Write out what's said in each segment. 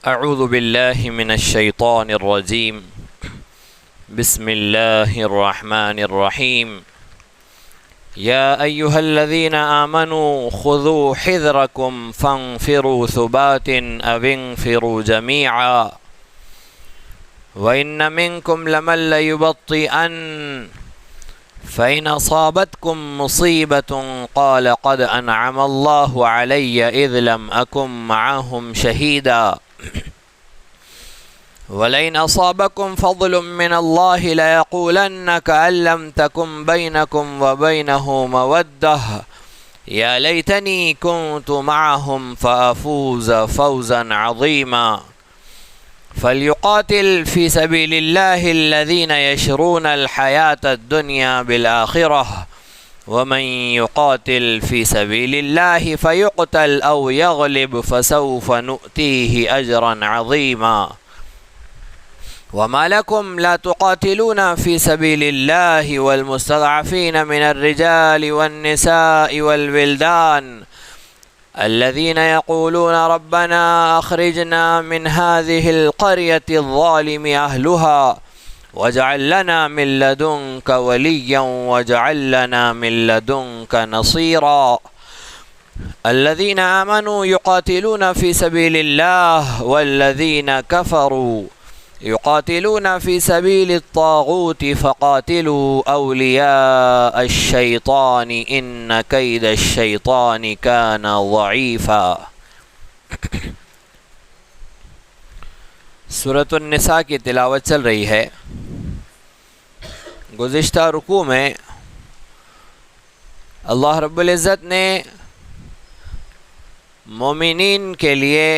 اعوذ باللہ من الشیطان الرجیم بسم اللہ الرحمن الرحیم یا ایہا الذین آمنوا خذوا حذرکم فانفروا ثبات او انفروا جمیعا وَإِنَّ مِنْكُمْ لَمَن لَيُبَطِّئَنَّ فَإِنْ أَصَابَتْكُمْ مُصِيبَةٌ قَالَ قَدْ أَنْعَمَ اللَّهُ عَلَيَّ إِذْ لَمْ أَكُنْ مَعَهُمْ شَهِيدًا وَلَئِنْ أَصَابَكُمْ فَضْلٌ مِّنَ اللَّهِ لَيَقُولَنَّ كَأَن لَّمْ تَكُن بَيْنَكُمْ وَبَيْنَهُ مَوَدَّةٌ يَا لَيْتَنِي كُنتُ مَعَهُمْ فَأَفُوزَ فَوْزًا عَظِيمًا فَلْيُقَاتِلْ فِي سَبِيلِ اللَّهِ الَّذِينَ يَشْرُونَ الْحَيَاةَ الدُّنْيَا بِالْآخِرَةِ وَمَن يُقَاتِلْ فِي سَبِيلِ اللَّهِ فَيُقْتَلْ أَوْ يَغْلِبْ فَسَوْفَ نُؤْتِيهِ أَجْرًا عَظِيمًا وَمَا لَكُمْ لَا تُقَاتِلُونَ فِي سَبِيلِ اللَّهِ وَالْمُسْتَضْعَفِينَ مِنَ الرِّجَالِ وَالنِّسَاءِ وَالْوِلْدَانِ الذين يقولون ربنا أخرجنا من هذه القرية الظالم أهلها واجعل لنا من لدنك وليا واجعل لنا من لدنك نصيرا الذين آمنوا يقاتلون في سبيل الله والذين كفروا يقاتلون في سبيل الطاغوت فقاتلوا أولياء الشيطان إن كيد الشيطان كان ضعيفا۔ سورۃ النساء کی تلاوت چل رہی ہے۔ گزشتہ رکوع میں اللہ رب العزت نے مومنین کے لیے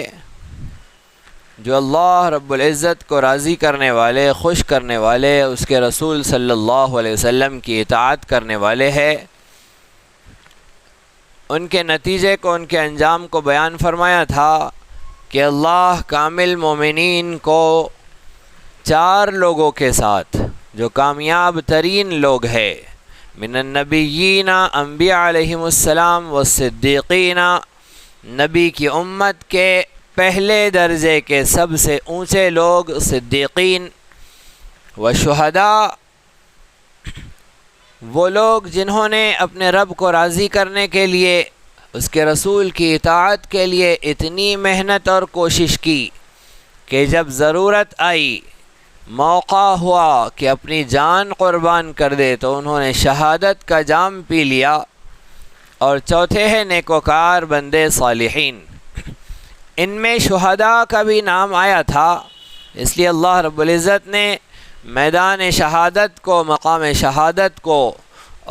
جو اللہ رب العزت کو راضی کرنے والے، خوش کرنے والے، اس کے رسول صلی اللہ علیہ وسلم کی اطاعت کرنے والے ہیں، ان کے نتیجے کو، ان کے انجام کو بیان فرمایا تھا کہ اللہ کامل مومنین کو 4 لوگوں کے ساتھ جو کامیاب ترین لوگ ہیں، من النبیین، انبیاء علیہم السلام، والصدیقین، نبی کی امت کے پہلے درجے کے سب سے اونچے لوگ صدیقین، وشہداء، وہ لوگ جنہوں نے اپنے رب کو راضی کرنے کے لیے، اس کے رسول کی اطاعت کے لیے اتنی محنت اور کوشش کی کہ جب ضرورت آئی، موقع ہوا کہ اپنی جان قربان کر دے تو انہوں نے شہادت کا جام پی لیا۔ اور چوتھے ہیں نیکوکار بندے صالحین۔ ان میں شہداء کا بھی نام آیا تھا، اس لیے اللہ رب العزت نے میدان شہادت کو، مقام شہادت کو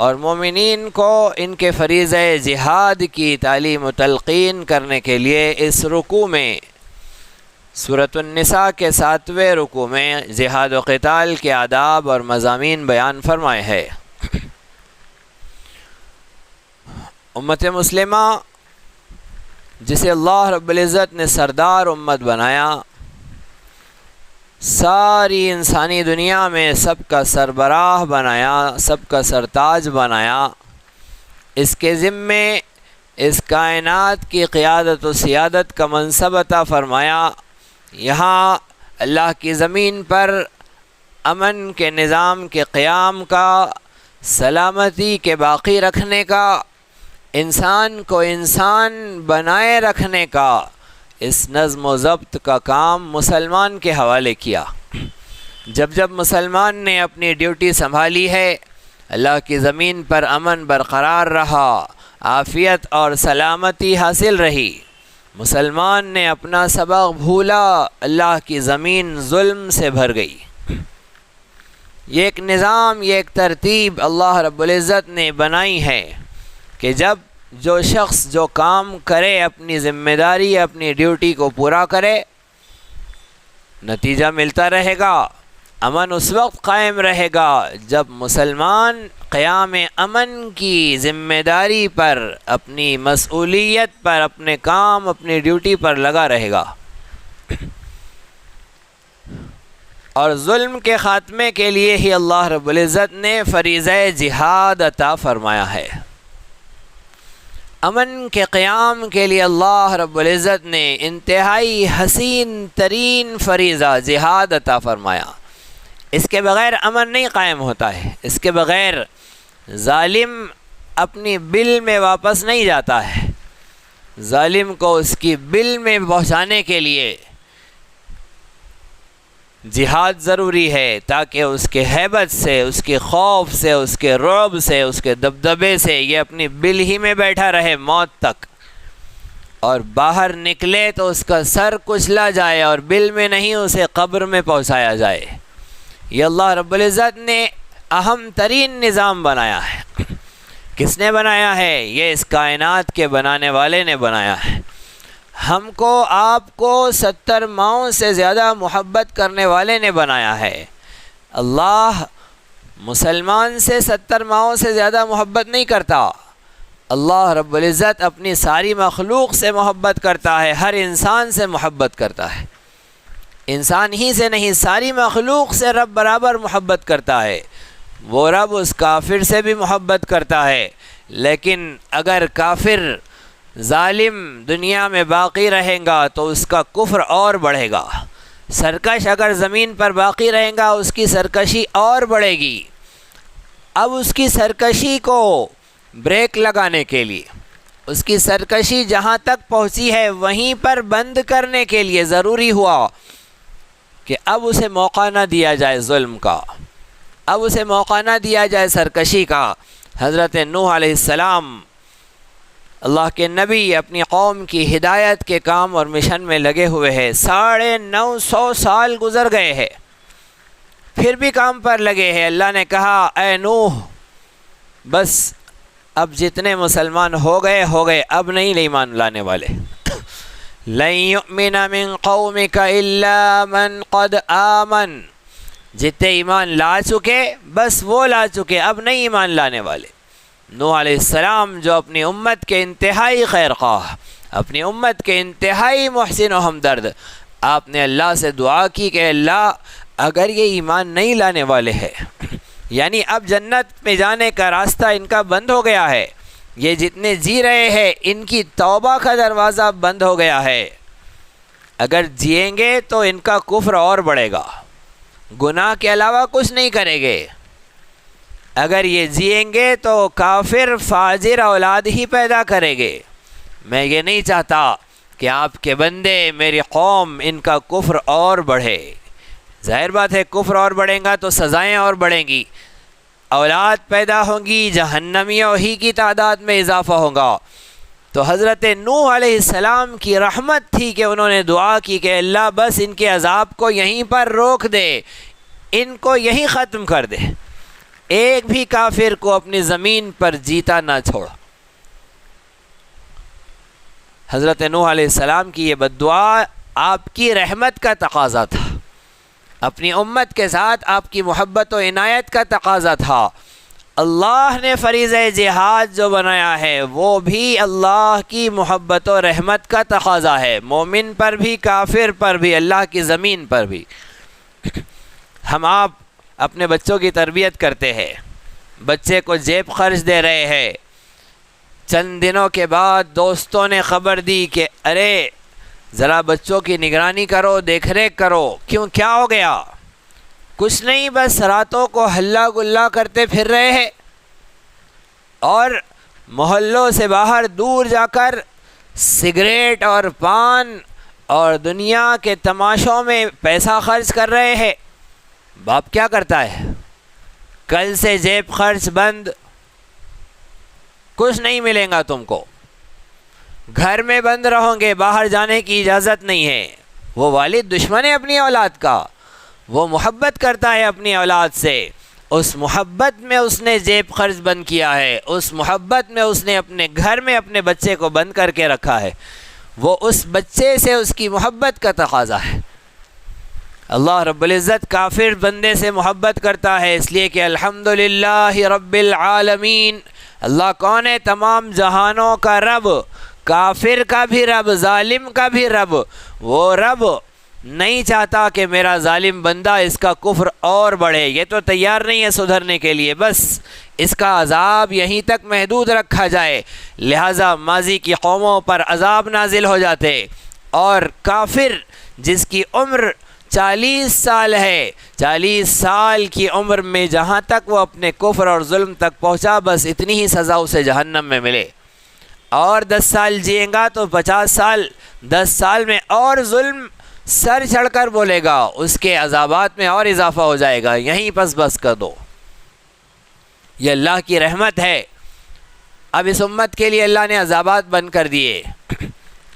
اور مومنین کو ان کے فریضہ جہاد کی تعلیم و تلقین کرنے کے لیے اس رکوع میں، سورۃ النساء کے 7ویں رکوع میں جہاد و قتال کے آداب اور مضامین بیان فرمائے ہیں۔ امت مسلمہ جسے اللہ رب العزت نے سردار امت بنایا، ساری انسانی دنیا میں سب کا سربراہ بنایا، سب کا سرتاج بنایا، اس کے ذمے اس کائنات کی قیادت و سیادت کا منصب عطا فرمایا۔ یہاں اللہ کی زمین پر امن کے نظام کے قیام کا، سلامتی کے باقی رکھنے کا، انسان کو انسان بنائے رکھنے کا، اس نظم و ضبط کا کام مسلمان کے حوالے کیا۔ جب جب مسلمان نے اپنی ڈیوٹی سنبھالی ہے، اللہ کی زمین پر امن برقرار رہا، عافیت اور سلامتی حاصل رہی۔ مسلمان نے اپنا سبق بھولا، اللہ کی زمین ظلم سے بھر گئی۔ یہ ایک نظام، یہ ایک ترتیب اللہ رب العزت نے بنائی ہے کہ جب جو شخص جو کام کرے، اپنی ذمہ داری، اپنی ڈیوٹی کو پورا کرے، نتیجہ ملتا رہے گا۔ امن اس وقت قائم رہے گا جب مسلمان قیام امن کی ذمہ داری پر، اپنی مسئولیت پر، اپنے کام، اپنی ڈیوٹی پر لگا رہے گا۔ اور ظلم کے خاتمے کے لیے ہی اللہ رب العزت نے فریضہ جہاد عطا فرمایا ہے۔ امن کے قیام کے لیے اللہ رب العزت نے انتہائی حسین ترین فریضہ جہاد عطا فرمایا۔ اس کے بغیر امن نہیں قائم ہوتا ہے، اس کے بغیر ظالم اپنی بل میں واپس نہیں جاتا ہے۔ ظالم کو اس کی بل میں پہنچانے کے لیے جہاد ضروری ہے، تاکہ اس کے ہیبت سے، اس کے خوف سے، اس کے رعب سے، اس کے دبدبے سے یہ اپنی بل ہی میں بیٹھا رہے موت تک، اور باہر نکلے تو اس کا سر کچلا جائے اور بل میں نہیں اسے قبر میں پہنچایا جائے۔ یہ اللہ رب العزت نے اہم ترین نظام بنایا ہے۔ کس نے بنایا ہے؟ یہ اس کائنات کے بنانے والے نے بنایا ہے۔ ہم کو آپ کو 70 ماؤں سے زیادہ محبت کرنے والے نے بنایا ہے۔ اللہ مسلمان سے 70 ماؤں سے زیادہ محبت نہیں کرتا۔ اللہ رب العزت اپنی ساری مخلوق سے محبت کرتا ہے، ہر انسان سے محبت کرتا ہے۔ انسان ہی سے نہیں، ساری مخلوق سے رب برابر محبت کرتا ہے۔ وہ رب اس کافر سے بھی محبت کرتا ہے، لیکن اگر کافر ظالم دنیا میں باقی رہے گا تو اس کا کفر اور بڑھے گا۔ سرکش اگر زمین پر باقی رہے گا اس کی سرکشی اور بڑھے گی۔ اب اس کی سرکشی کو بریک لگانے کے لیے، اس کی سرکشی جہاں تک پہنچی ہے وہیں پر بند کرنے کے لیے ضروری ہوا کہ اب اسے موقع نہ دیا جائے ظلم کا، اب اسے موقع نہ دیا جائے سرکشی کا۔ حضرت نوح علیہ السلام اللہ کے نبی اپنی قوم کی ہدایت کے کام اور مشن میں لگے ہوئے ہیں، 950 سال گزر گئے ہیں، پھر بھی کام پر لگے ہیں۔ اللہ نے کہا اے نوح بس اب جتنے مسلمان ہو گئے، اب نہیں ایمان لانے والے۔ لن یؤمن من قومک الا من قد آمن، جتنے ایمان لا چکے بس وہ لا چکے، اب نہیں ایمان لانے والے۔ نوح علیہ السلام جو اپنی امت کے انتہائی خیر خواہ، اپنی امت کے انتہائی محسن و ہمدرد، آپ نے اللہ سے دعا کی کہ اللہ اگر یہ ایمان نہیں لانے والے ہیں، یعنی اب جنت میں جانے کا راستہ ان کا بند ہو گیا ہے، یہ جتنے جی رہے ہیں ان کی توبہ کا دروازہ بند ہو گیا ہے، اگر جئیں گے تو ان کا کفر اور بڑھے گا، گناہ کے علاوہ کچھ نہیں کریں گے، اگر یہ جئیں گے تو کافر فاجر اولاد ہی پیدا کریں گے۔ میں یہ نہیں چاہتا کہ آپ کے بندے، میری قوم، ان کا کفر اور بڑھے۔ ظاہر بات ہے کفر اور بڑھیں گا تو سزائیں اور بڑھیں گی، اولاد پیدا ہوں گی، جہنمیوں ہی کی تعداد میں اضافہ ہوگا۔ تو حضرت نوح علیہ السلام کی رحمت تھی کہ انہوں نے دعا کی کہ اللہ بس ان کے عذاب کو یہیں پر روک دے، ان کو یہیں ختم کر دے، ایک بھی کافر کو اپنی زمین پر جیتا نہ چھوڑ۔ حضرت نوح علیہ السلام کی یہ بد دعا آپ کی رحمت کا تقاضا تھا، اپنی امت کے ساتھ آپ کی محبت و عنایت کا تقاضا تھا۔ اللہ نے فریضہ جہاد جو بنایا ہے وہ بھی اللہ کی محبت و رحمت کا تقاضا ہے، مومن پر بھی، کافر پر بھی، اللہ کی زمین پر بھی۔ ہم آپ اپنے بچوں کی تربیت کرتے ہیں، بچے کو جیب خرچ دے رہے ہیں، چند دنوں کے بعد دوستوں نے خبر دی کہ ارے ذرا بچوں کی نگرانی کرو، دیکھ ریکھ کرو۔ کیوں، کیا ہو گیا؟ کچھ نہیں، بس راتوں کو ہلا گلا کرتے پھر رہے ہیں اور محلوں سے باہر دور جا کر سگریٹ اور پان اور دنیا کے تماشوں میں پیسہ خرچ کر رہے ہیں۔ باپ کیا کرتا ہے؟ کل سے جیب خرچ بند، کچھ نہیں ملے گا تم کو، گھر میں بند رہو گے، باہر جانے کی اجازت نہیں ہے۔ وہ والد دشمن ہے اپنی اولاد کا، وہ محبت کرتا ہے اپنی اولاد سے، اس محبت میں اس نے جیب خرچ بند کیا ہے، اس محبت میں اس نے اپنے گھر میں اپنے بچے کو بند کر کے رکھا ہے۔ وہ اس بچے سے اس کی محبت کا تقاضا ہے۔ اللہ رب العزت کافر بندے سے محبت کرتا ہے، اس لیے کہ الحمدللہ رب العالمین، اللہ کون ہے؟ تمام جہانوں کا رب، کافر کا بھی رب، ظالم کا بھی رب، وہ رب نہیں چاہتا کہ میرا ظالم بندہ اس کا کفر اور بڑھے، یہ تو تیار نہیں ہے سدھرنے کے لیے، بس اس کا عذاب یہیں تک محدود رکھا جائے، لہٰذا ماضی کی قوموں پر عذاب نازل ہو جاتے، اور کافر جس کی عمر 40 سال ہے، 40 سال کی عمر میں جہاں تک وہ اپنے کفر اور ظلم تک پہنچا، بس اتنی ہی سزا اسے جہنم میں ملے، اور 10 سال جئیں گا تو 50 سال، 10 سال میں اور ظلم سر چڑھ کر بولے گا، اس کے عذابات میں اور اضافہ ہو جائے گا، یہیں بس کر دو۔ یہ اللہ کی رحمت ہے۔ اب اس امت کے لیے اللہ نے عذابات بند کر دیے،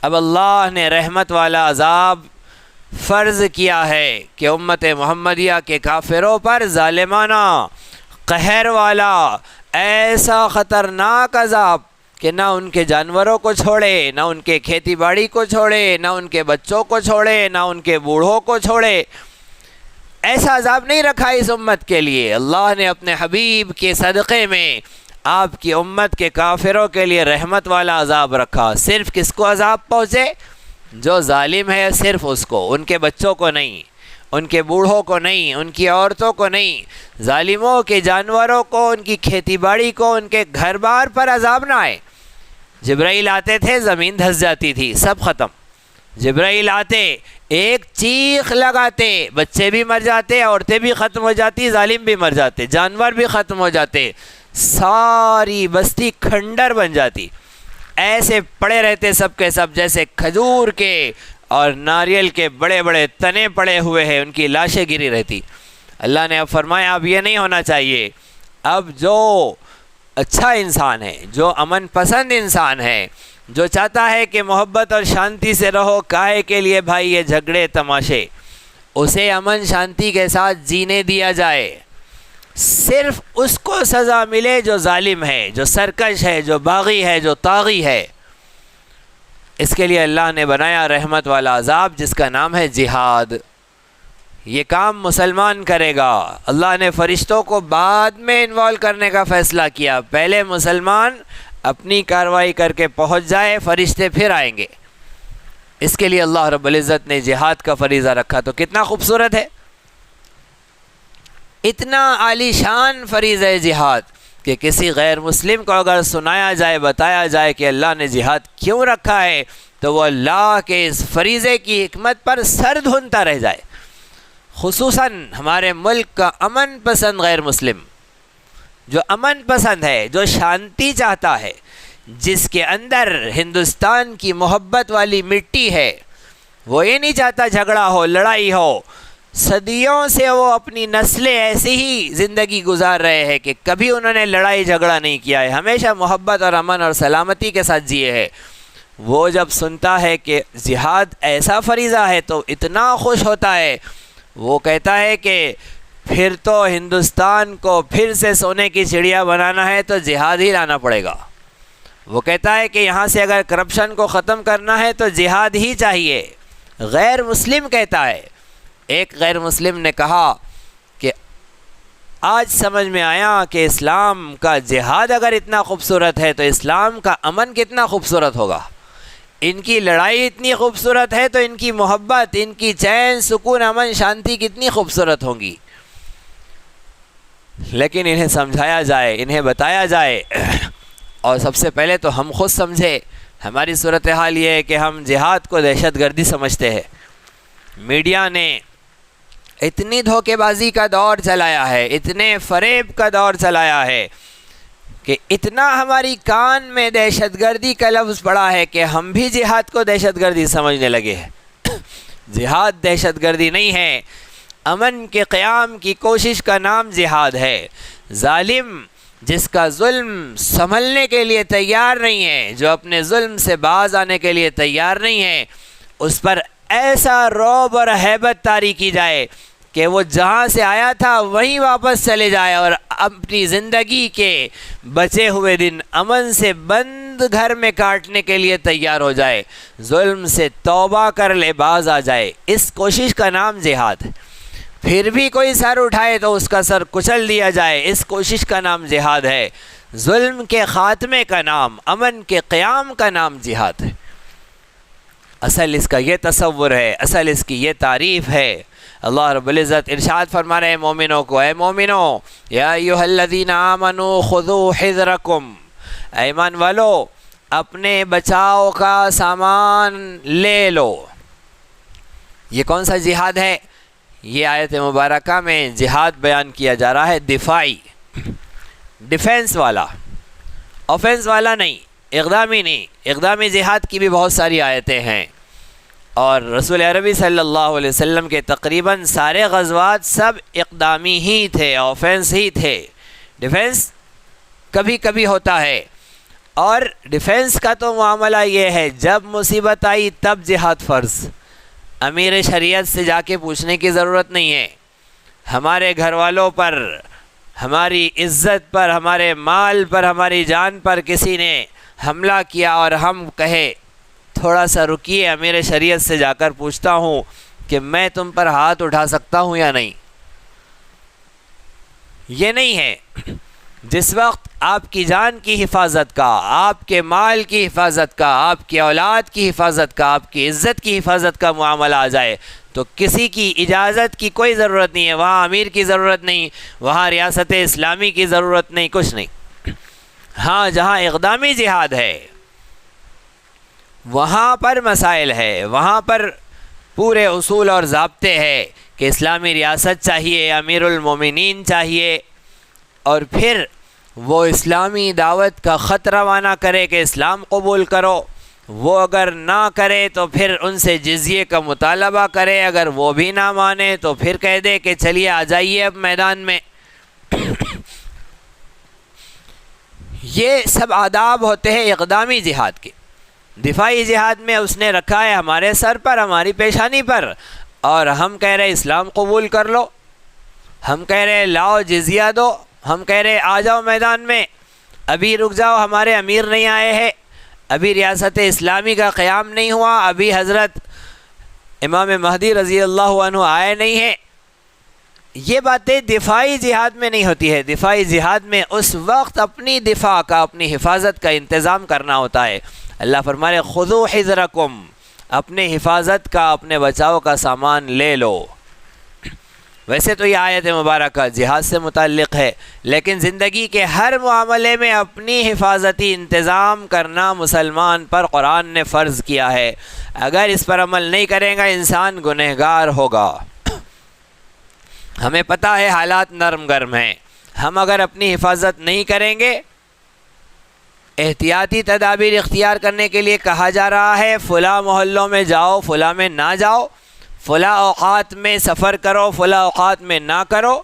اب اللہ نے رحمت والا عذاب فرض کیا ہے کہ امت محمدیہ کے کافروں پر ظالمانہ قہر والا ایسا خطرناک عذاب کہ نہ ان کے جانوروں کو چھوڑے، نہ ان کے کھیتی باڑی کو چھوڑے، نہ ان کے بچوں کو چھوڑے، نہ ان کے بوڑھوں کو چھوڑے، ایسا عذاب نہیں رکھا اس امت کے لیے۔ اللہ نے اپنے حبیب کے صدقے میں آپ کی امت کے کافروں کے لیے رحمت والا عذاب رکھا۔ صرف کس کو عذاب پہنچے؟ جو ظالم ہے، صرف اس کو، ان کے بچوں کو نہیں، ان کے بوڑھوں کو نہیں، ان کی عورتوں کو نہیں، ظالموں کے جانوروں کو، ان کی کھیتی باڑی کو، ان کے گھر بار پر عذاب نہ آئے۔ جبرائیل آتے تھے، زمین دھس جاتی تھی، سب ختم۔ جبرائیل آتے، ایک چیخ لگاتے، بچے بھی مر جاتے، عورتیں بھی ختم ہو جاتی، ظالم بھی مر جاتے، جانور بھی ختم ہو جاتے، ساری بستی کھنڈر بن جاتی۔ ایسے پڑے رہتے سب کے سب جیسے کھجور کے اور ناریل کے بڑے بڑے تنے پڑے ہوئے ہیں، ان کی لاشیں گری رہتی۔ اللہ نے اب فرمایا اب یہ نہیں ہونا چاہیے، اب جو اچھا انسان ہے، جو امن پسند انسان ہے، جو چاہتا ہے کہ محبت اور شانتی سے رہو، کاہے کے لیے بھائی یہ جھگڑے تماشے، اسے امن شانتی کے ساتھ جینے دیا جائے، صرف اس کو سزا ملے جو ظالم ہے، جو سرکش ہے، جو باغی ہے، جو طاغی ہے۔ اس کے لیے اللہ نے بنایا رحمت والا عذاب جس کا نام ہے جہاد۔ یہ کام مسلمان کرے گا۔ اللہ نے فرشتوں کو بعد میں انوالو کرنے کا فیصلہ کیا، پہلے مسلمان اپنی کارروائی کر کے پہنچ جائے، فرشتے پھر آئیں گے۔ اس کے لیے اللہ رب العزت نے جہاد کا فریضہ رکھا، تو کتنا خوبصورت ہے، اتنا عالی شان فریضہ جہاد کہ کسی غیر مسلم کو اگر سنایا جائے، بتایا جائے کہ اللہ نے جہاد کیوں رکھا ہے، تو وہ اللہ کے اس فریضے کی حکمت پر سر دھنتا رہ جائے۔ خصوصاً ہمارے ملک کا امن پسند غیر مسلم، جو امن پسند ہے، جو شانتی چاہتا ہے، جس کے اندر ہندوستان کی محبت والی مٹی ہے، وہ یہ نہیں چاہتا جھگڑا ہو، لڑائی ہو۔ صدیوں سے وہ اپنی نسلیں ایسی ہی زندگی گزار رہے ہیں کہ کبھی انہوں نے لڑائی جھگڑا نہیں کیا ہے، ہمیشہ محبت اور امن اور سلامتی کے ساتھ جیے ہیں۔ وہ جب سنتا ہے کہ جہاد ایسا فریضہ ہے تو اتنا خوش ہوتا ہے، وہ کہتا ہے کہ پھر تو ہندوستان کو پھر سے سونے کی چڑیا بنانا ہے تو جہاد ہی لانا پڑے گا۔ وہ کہتا ہے کہ یہاں سے اگر کرپشن کو ختم کرنا ہے تو جہاد ہی چاہیے۔ غیر مسلم کہتا ہے۔ ایک غیر مسلم نے کہا کہ آج سمجھ میں آیا کہ اسلام کا جہاد اگر اتنا خوبصورت ہے تو اسلام کا امن کتنا خوبصورت ہوگا۔ ان کی لڑائی اتنی خوبصورت ہے تو ان کی محبت، ان کی چین، سکون، امن، شانتی کتنی خوبصورت ہوں گی۔ لیکن انہیں سمجھایا جائے، انہیں بتایا جائے، اور سب سے پہلے تو ہم خود سمجھے۔ ہماری صورتحال یہ ہے کہ ہم جہاد کو دہشت گردی سمجھتے ہیں۔ میڈیا نے اتنی دھوکے بازی کا دور چلایا ہے، اتنے فریب کا دور چلایا ہے کہ اتنا ہماری کان میں دہشت گردی کا لفظ پڑا ہے کہ ہم بھی جہاد کو دہشت گردی سمجھنے لگے ہیں۔ جہاد دہشت گردی نہیں ہے، امن کے قیام کی کوشش کا نام جہاد ہے۔ ظالم جس کا ظلم سنبھلنے کے لیے تیار نہیں ہے، جو اپنے ظلم سے باز آنے کے لیے تیار نہیں ہے، اس پر ایسا رعب اور ہیبت طاری کی جائے کہ وہ جہاں سے آیا تھا وہیں واپس چلے جائے اور اپنی زندگی کے بچے ہوئے دن امن سے بند گھر میں کاٹنے کے لیے تیار ہو جائے، ظلم سے توبہ کر لے، باز آ جائے۔ اس کوشش کا نام جہاد۔ پھر بھی کوئی سر اٹھائے تو اس کا سر کچل دیا جائے، اس کوشش کا نام جہاد ہے۔ ظلم کے خاتمے کا نام، امن کے قیام کا نام جہاد ہے۔ اصل اس کا یہ تصور ہے، اصل اس کی یہ تعریف ہے۔ اللہ رب العزت ارشاد فرما رہے ہیں مومنوں کو، اے مومنوں، یا ایھا الذین آمنوا خذوا حذرکم، اے ایمان والو اپنے بچاؤ کا سامان لے لو۔ یہ کون سا جہاد ہے؟ یہ آیت مبارکہ میں جہاد بیان کیا جا رہا ہے دفاعی، ڈیفینس والا، آفینس والا نہیں، اقدامی نہیں۔ اقدامی جہاد کی بھی بہت ساری آیتیں ہیں، اور رسول عربی صلی اللہ علیہ وسلم کے تقریباً سارے غزوات سب اقدامی ہی تھے، آفینس ہی تھے۔ ڈیفینس کبھی کبھی ہوتا ہے، اور ڈیفینس کا تو معاملہ یہ ہے جب مصیبت آئی تب جہاد فرض۔ امیر شریعت سے جا کے پوچھنے کی ضرورت نہیں ہے۔ ہمارے گھر والوں پر، ہماری عزت پر، ہمارے مال پر، ہماری جان پر کسی نے حملہ کیا اور ہم کہے تھوڑا سا رکیے، امیر شریعت سے جا کر پوچھتا ہوں کہ میں تم پر ہاتھ اٹھا سکتا ہوں یا نہیں، یہ نہیں ہے۔ جس وقت آپ کی جان کی حفاظت کا، آپ کے مال کی حفاظت کا، آپ کی اولاد کی حفاظت کا، آپ کی عزت کی حفاظت کا معاملہ آ جائے تو کسی کی اجازت کی کوئی ضرورت نہیں ہے، وہاں امیر کی ضرورت نہیں، وہاں ریاست اسلامی کی ضرورت نہیں، کچھ نہیں۔ ہاں جہاں اقدامی جہاد ہے وہاں پر مسائل ہے، وہاں پر پورے اصول اور ضابطے ہیں کہ اسلامی ریاست چاہیے، امیر المومنین چاہیے، اور پھر وہ اسلامی دعوت کا خط روانہ کرے کہ اسلام قبول کرو۔ وہ اگر نہ کرے تو پھر ان سے جزیے کا مطالبہ کرے، اگر وہ بھی نہ مانے تو پھر کہہ دے کہ چلیے آ جائیے اب میدان میں۔ یہ سب آداب ہوتے ہیں اقدامی جہاد کے۔ دفاعی جہاد میں اس نے رکھا ہے ہمارے سر پر، ہماری پیشانی پر، اور ہم کہہ رہے اسلام قبول کر لو، ہم کہہ رہے لاؤ جزیہ دو، ہم کہہ رہے آ جاؤ میدان میں، ابھی رک جاؤ ہمارے امیر نہیں آئے ہیں، ابھی ریاست اسلامی کا قیام نہیں ہوا، ابھی حضرت امام مہدی رضی اللہ عنہ آئے نہیں ہیں۔ یہ باتیں دفاعی جہاد میں نہیں ہوتی ہے۔ دفاعی جہاد میں اس وقت اپنی دفاع کا، اپنی حفاظت کا انتظام کرنا ہوتا ہے۔ اللہ فرما رہے خذوا حذرکم، اپنے حفاظت کا، اپنے بچاؤ کا سامان لے لو۔ ویسے تو یہ آیت مبارکہ جہاد سے متعلق ہے، لیکن زندگی کے ہر معاملے میں اپنی حفاظتی انتظام کرنا مسلمان پر قرآن نے فرض کیا ہے۔ اگر اس پر عمل نہیں کرے گا انسان گنہگار ہوگا۔ ہمیں پتہ ہے حالات نرم گرم ہیں، ہم اگر اپنی حفاظت نہیں کریں گے، احتیاطی تدابیر اختیار کرنے کے لیے کہا جا رہا ہے فلاں محلوں میں جاؤ، فلاں میں نہ جاؤ، فلاں اوقات میں سفر کرو، فلاں اوقات میں نہ کرو۔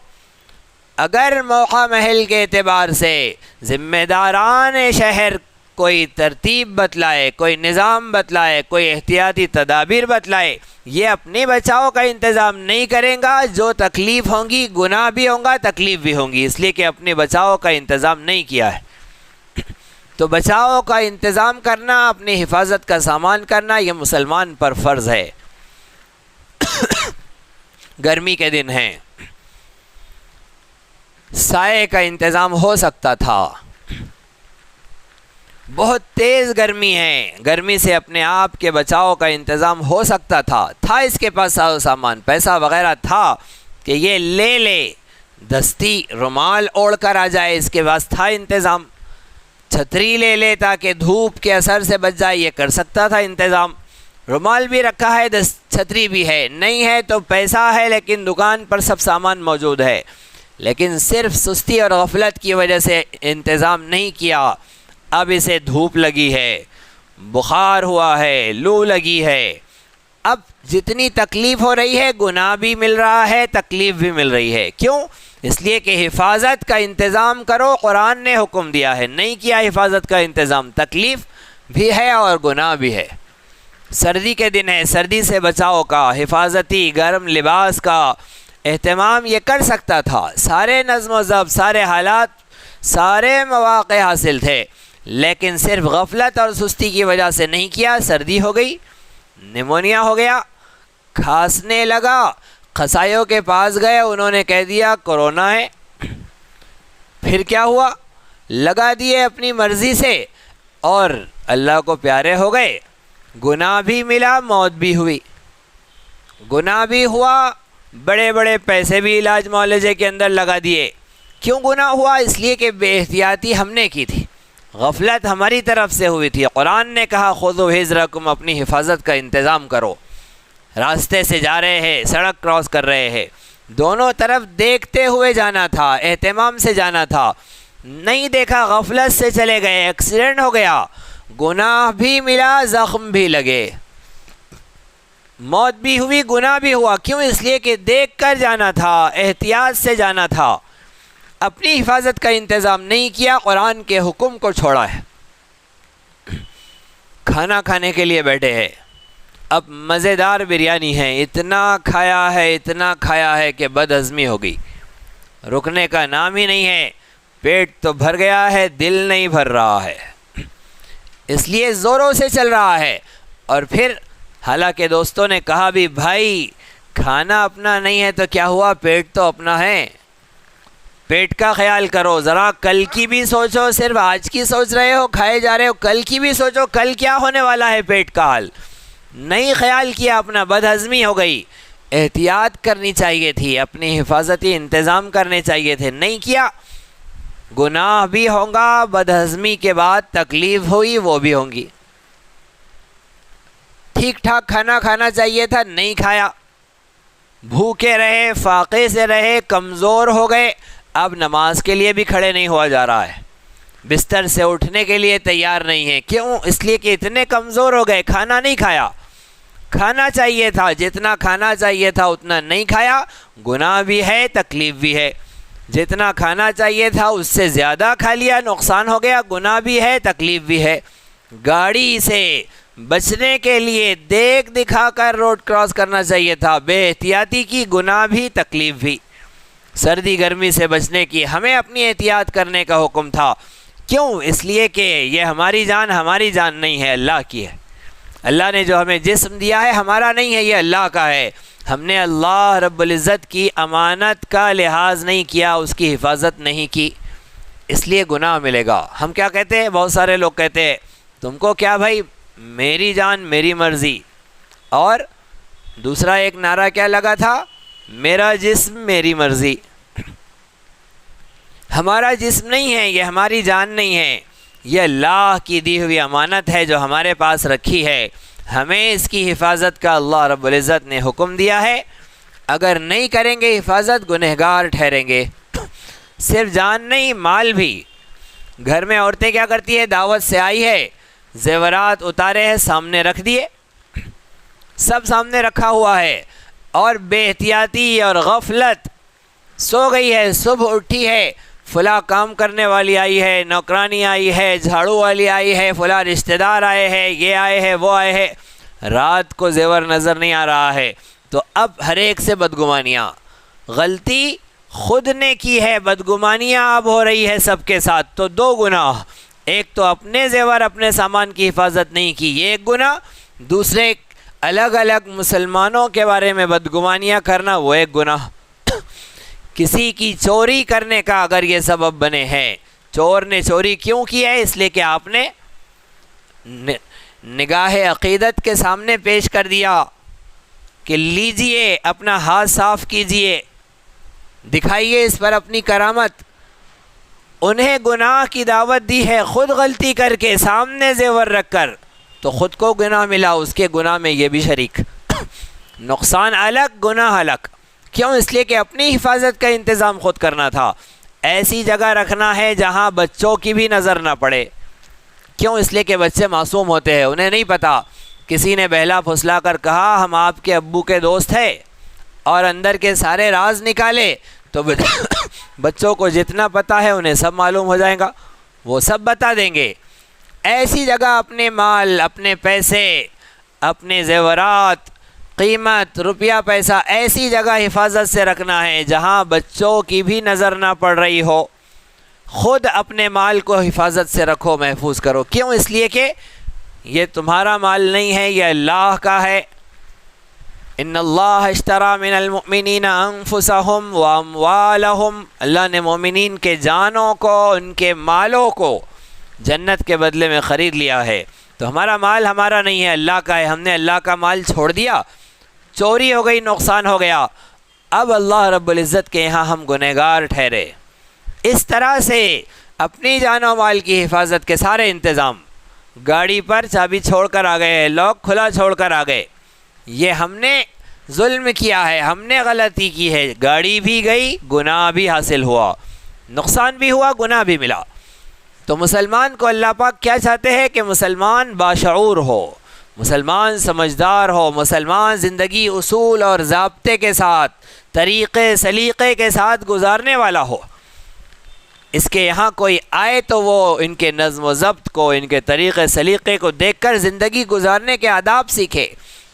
اگر موقع محل کے اعتبار سے ذمہ داران شہر کوئی ترتیب بتلائے، کوئی نظام بتلائے، کوئی احتیاطی تدابیر بتلائے، یہ اپنے بچاؤ کا انتظام نہیں کریں گا، جو تکلیف ہوں گی، گناہ بھی ہوں گا، تکلیف بھی ہوں گی، اس لیے کہ اپنے بچاؤ کا انتظام نہیں کیا ہے۔ تو بچاؤ کا انتظام کرنا، اپنی حفاظت کا سامان کرنا، یہ مسلمان پر فرض ہے۔ گرمی کے دن ہیں، سائے کا انتظام ہو سکتا تھا، بہت تیز گرمی ہے، گرمی سے اپنے آپ کے بچاؤ کا انتظام ہو سکتا تھا اس کے پاس سامان، پیسہ وغیرہ تھا کہ یہ لے لے، دستی رومال اوڑھ کر آ جائے، اس کے پاس تھا انتظام، چھتری لے لے تاکہ دھوپ کے اثر سے بچ جائے، یہ کر سکتا تھا انتظام۔ رومال بھی رکھا ہے، چھتری بھی ہے، نہیں ہے تو پیسہ ہے لیکن دکان پر سب سامان موجود ہے، لیکن صرف سستی اور غفلت کی وجہ سے انتظام نہیں کیا۔ اب اسے دھوپ لگی ہے، بخار ہوا ہے، لو لگی ہے، اب جتنی تکلیف ہو رہی ہے گناہ بھی مل رہا ہے، تکلیف بھی مل رہی ہے۔ کیوں؟ اس لیے کہ حفاظت کا انتظام کرو، قرآن نے حکم دیا ہے، نہیں کیا حفاظت کا انتظام، تکلیف بھی ہے اور گناہ بھی ہے۔ سردی کے دن ہے، سردی سے بچاؤ کا، حفاظتی گرم لباس کا اہتمام یہ کر سکتا تھا، سارے نظم و ضبط، سارے حالات، سارے مواقع حاصل تھے، لیکن صرف غفلت اور سستی کی وجہ سے نہیں کیا۔ سردی ہو گئی، نیمونیا ہو گیا، کھانسنے لگا، قصائیوں کے پاس گئے، انہوں نے کہہ دیا کورونا ہے، پھر کیا ہوا؟ لگا دیے اپنی مرضی سے اور اللہ کو پیارے ہو گئے، گناہ بھی ملا، موت بھی ہوئی۔ گناہ بھی ہوا، بڑے بڑے پیسے بھی علاج معالجے کے اندر لگا دیے۔ کیوں گناہ ہوا؟ اس لیے کہ بے احتیاطی ہم نے کی تھی، غفلت ہماری طرف سے ہوئی تھی۔ قرآن نے کہا خذوا حذرکم، اپنی حفاظت کا انتظام کرو۔ راستے سے جا رہے ہیں، سڑک کراس کر رہے ہیں، دونوں طرف دیکھتے ہوئے جانا تھا، اہتمام سے جانا تھا، نہیں دیکھا، غفلت سے چلے گئے، ایکسیڈنٹ ہو گیا، گناہ بھی ملا، زخم بھی لگے، موت بھی ہوئی، گناہ بھی ہوا۔ کیوں؟ اس لیے کہ دیکھ کر جانا تھا، احتیاط سے جانا تھا، اپنی حفاظت کا انتظام نہیں کیا، قرآن کے حکم کو چھوڑا ہے۔ کھانا کھانے کے لیے بیٹھے ہیں، اب مزیدار بریانی ہے، اتنا کھایا ہے کہ بد ہضمی ہو گئی، رکنے کا نام ہی نہیں ہے، پیٹ تو بھر گیا ہے، دل نہیں بھر رہا ہے، اس لیے زوروں سے چل رہا ہے۔ اور پھر حالانکہ دوستوں نے کہا بھی بھائی کھانا اپنا نہیں ہے تو کیا ہوا، پیٹ تو اپنا ہے، پیٹ کا خیال کرو، ذرا کل کی بھی سوچو، صرف آج کی سوچ رہے ہو، کھائے جا رہے ہو، کل کی بھی سوچو، کل کیا ہونے والا ہے پیٹ کا حال۔ نہیں خیال کیا اپنا، بد ہضمی ہو گئی، احتیاط کرنی چاہیے تھی، اپنی حفاظتی انتظام کرنے چاہیے تھے، نہیں کیا، گناہ بھی ہوگا، بد ہضمی کے بعد تکلیف ہوئی وہ بھی ہوں گی۔ ٹھیک ٹھاک کھانا کھانا چاہیے تھا، نہیں کھایا، بھوکے رہے، فاقے سے رہے، کمزور ہو گئے، اب نماز کے لیے بھی کھڑے نہیں ہوا جا رہا ہے، بستر سے اٹھنے کے لیے تیار نہیں ہے۔ کیوں؟ اس لیے کہ اتنے کمزور ہو گئے، کھانا نہیں کھایا، کھانا چاہیے تھا، جتنا کھانا چاہیے تھا اتنا نہیں کھایا، گناہ بھی ہے، تکلیف بھی ہے۔ جتنا کھانا چاہیے تھا اس سے زیادہ کھا لیا، نقصان ہو گیا، گناہ بھی ہے، تکلیف بھی ہے۔ گاڑی سے بچنے کے لیے دیکھ دکھا کر روڈ کراس کرنا چاہیے تھا، بے احتیاطی کی، گناہ بھی، تکلیف بھی۔ سردی گرمی سے بچنے کی ہمیں اپنی احتیاط کرنے کا حکم تھا۔ کیوں؟ اس لیے کہ یہ ہماری جان نہیں ہے، اللہ کی ہے۔ اللہ نے جو ہمیں جسم دیا ہے ہمارا نہیں ہے، یہ اللہ کا ہے۔ ہم نے اللہ رب العزت کی امانت کا لحاظ نہیں کیا، اس کی حفاظت نہیں کی، اس لیے گناہ ملے گا۔ ہم کیا کہتے ہیں؟ بہت سارے لوگ کہتے ہیں تم کو کیا بھائی، میری جان میری مرضی، اور دوسرا ایک نعرہ کیا لگا تھا، میرا جسم میری مرضی۔ ہمارا جسم نہیں ہے، یہ ہماری جان نہیں ہے، یہ اللہ کی دی ہوئی امانت ہے جو ہمارے پاس رکھی ہے، ہمیں اس کی حفاظت کا اللہ رب العزت نے حکم دیا ہے۔ اگر نہیں کریں گے حفاظت، گنہگار ٹھہریں گے۔ صرف جان نہیں، مال بھی۔ گھر میں عورتیں کیا کرتی ہے، دعوت سے آئی ہے، زیورات اتارے ہیں، سامنے رکھ دیے، سب سامنے رکھا ہوا ہے، اور بے احتیاطی اور غفلت، سو گئی ہے، صبح اٹھی ہے، فلاں کام کرنے والی آئی ہے، نوکرانی آئی ہے، جھاڑو والی آئی ہے، فلاں رشتہ دار آئے ہیں، یہ آئے ہیں، وہ آئے ہیں، رات کو زیور نظر نہیں آ رہا ہے، تو اب ہر ایک سے بدگمانیاں۔ غلطی خود نے کی ہے، بدگمانیاں اب ہو رہی ہے سب کے ساتھ، تو دو گناہ، ایک تو اپنے زیور اپنے سامان کی حفاظت نہیں کی، یہ ایک گناہ، دوسرے الگ الگ مسلمانوں کے بارے میں بدگمانیاں کرنا، وہ ایک گناہ۔ کسی کی چوری کرنے کا اگر یہ سبب بنے ہیں، چور نے چوری کیوں کی ہے؟ اس لیے کہ آپ نے نگاہ عقیدت کے سامنے پیش کر دیا کہ لیجئے اپنا ہاتھ صاف کیجئے، دکھائیے اس پر اپنی کرامت۔ انہیں گناہ کی دعوت دی ہے، خود غلطی کر کے سامنے زیور رکھ کر، تو خود کو گناہ ملا، اس کے گناہ میں یہ بھی شریک، نقصان الگ، گناہ الگ۔ کیوں؟ اس لیے کہ اپنی حفاظت کا انتظام خود کرنا تھا۔ ایسی جگہ رکھنا ہے جہاں بچوں کی بھی نظر نہ پڑے۔ کیوں؟ اس لیے کہ بچے معصوم ہوتے ہیں، انہیں نہیں پتہ، کسی نے بہلا پھسلا کر کہا ہم آپ کے ابو کے دوست ہیں، اور اندر کے سارے راز نکالے، تو بچوں کو جتنا پتہ ہے انہیں سب معلوم ہو جائے گا، وہ سب بتا دیں گے۔ ایسی جگہ اپنے مال، اپنے پیسے، اپنے زیورات، قیمت، روپیہ پیسہ، ایسی جگہ حفاظت سے رکھنا ہے جہاں بچوں کی بھی نظر نہ پڑ رہی ہو۔ خود اپنے مال کو حفاظت سے رکھو، محفوظ کرو۔ کیوں؟ اس لیے کہ یہ تمہارا مال نہیں ہے، یہ اللہ کا ہے۔ ان اللہ اشتری من المؤمنین انفسهم واموالهم، اللہ نے مومنین کے جانوں کو، ان کے مالوں کو جنت کے بدلے میں خرید لیا ہے۔ تو ہمارا مال ہمارا نہیں ہے، اللہ کا ہے، ہم نے اللہ کا مال چھوڑ دیا، چوری ہو گئی، نقصان ہو گیا، اب اللہ رب العزت کے یہاں ہم گنہگار ٹھہرے۔ اس طرح سے اپنی جان و مال کی حفاظت کے سارے انتظام، گاڑی پر چابی چھوڑ کر آ گئے، لاک کھلا چھوڑ کر آ گئے، یہ ہم نے ظلم کیا ہے، ہم نے غلطی کی ہے، گاڑی بھی گئی، گناہ بھی حاصل ہوا، نقصان بھی ہوا، گناہ بھی ملا۔ تو مسلمان کو اللہ پاک کیا چاہتے ہیں کہ مسلمان باشعور ہو، مسلمان سمجھدار ہو، مسلمان زندگی اصول اور ضابطے کے ساتھ، طریقے سلیقے کے ساتھ گزارنے والا ہو۔ اس کے یہاں کوئی آئے تو وہ ان کے نظم و ضبط کو، ان کے طریقے سلیقے کو دیکھ کر زندگی گزارنے کے آداب سیکھے۔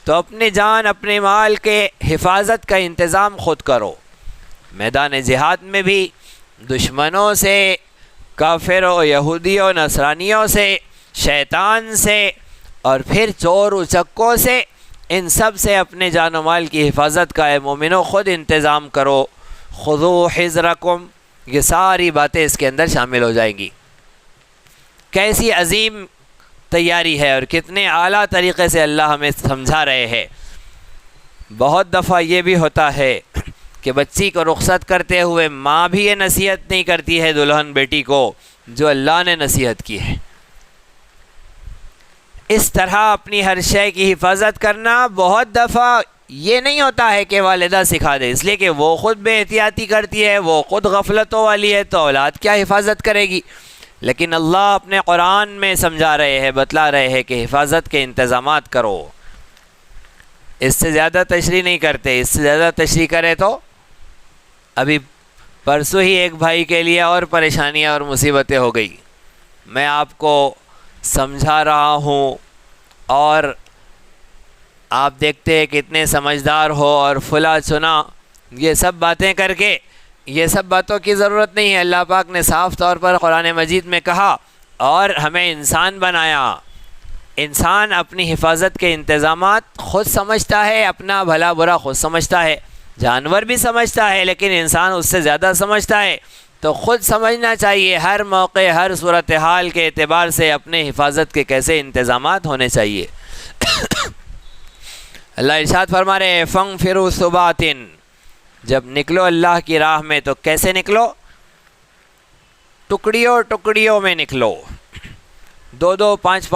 تو اپنی جان اپنے مال کے حفاظت کا انتظام خود کرو۔ میدان جہاد میں بھی دشمنوں سے، کافروں، یہودیوں، نصرانیوں سے، شیطان سے، اور پھر چور اچکوں سے، ان سب سے اپنے جان و مال کی حفاظت کا اے مومنو خود انتظام کرو۔ خذوا حذرکم، یہ ساری باتیں اس کے اندر شامل ہو جائیں گی۔ کیسی عظیم تیاری ہے اور کتنے اعلیٰ طریقے سے اللہ ہمیں سمجھا رہے ہیں۔ بہت دفعہ یہ بھی ہوتا ہے کہ بچی کو رخصت کرتے ہوئے ماں بھی یہ نصیحت نہیں کرتی ہے دلہن بیٹی کو جو اللہ نے نصیحت کی ہے۔ اس طرح اپنی ہر شے کی حفاظت کرنا بہت دفعہ یہ نہیں ہوتا ہے کہ والدہ سکھا دے، اس لیے کہ وہ خود بے احتیاطی کرتی ہے، وہ خود غفلتوں والی ہے، تو اولاد کیا حفاظت کرے گی؟ لیکن اللہ اپنے قرآن میں سمجھا رہے ہیں، بتلا رہے ہیں کہ حفاظت کے انتظامات کرو۔ اس سے زیادہ تشریح نہیں کرتے، اس سے زیادہ تشریح کرے تو ابھی پرسوں ہی ایک بھائی کے لیے اور پریشانیاں اور مصیبتیں ہو گئی۔ میں آپ کو سمجھا رہا ہوں اور آپ دیکھتے ہیں کتنے سمجھدار ہو اور فلاں چنا، یہ سب باتیں کر کے یہ سب باتوں کی ضرورت نہیں ہے۔ اللہ پاک نے صاف طور پر قرآن مجید میں کہا اور ہمیں انسان بنایا۔ انسان اپنی حفاظت کے انتظامات خود سمجھتا ہے، اپنا بھلا برا خود سمجھتا ہے، جانور بھی سمجھتا ہے لیکن انسان اس سے زیادہ سمجھتا ہے۔ تو خود سمجھنا چاہیے ہر موقع، ہر صورتحال کے اعتبار سے اپنے حفاظت کے کیسے انتظامات ہونے چاہیے۔ اللہ ارشاد فرما رہے ہیں فَانْفِرُوا ثُبَاتٍ، جب نکلو اللہ کی راہ میں تو کیسے نکلو؟ ٹکڑیوں ٹکڑیوں میں نکلو، دو دو پانچ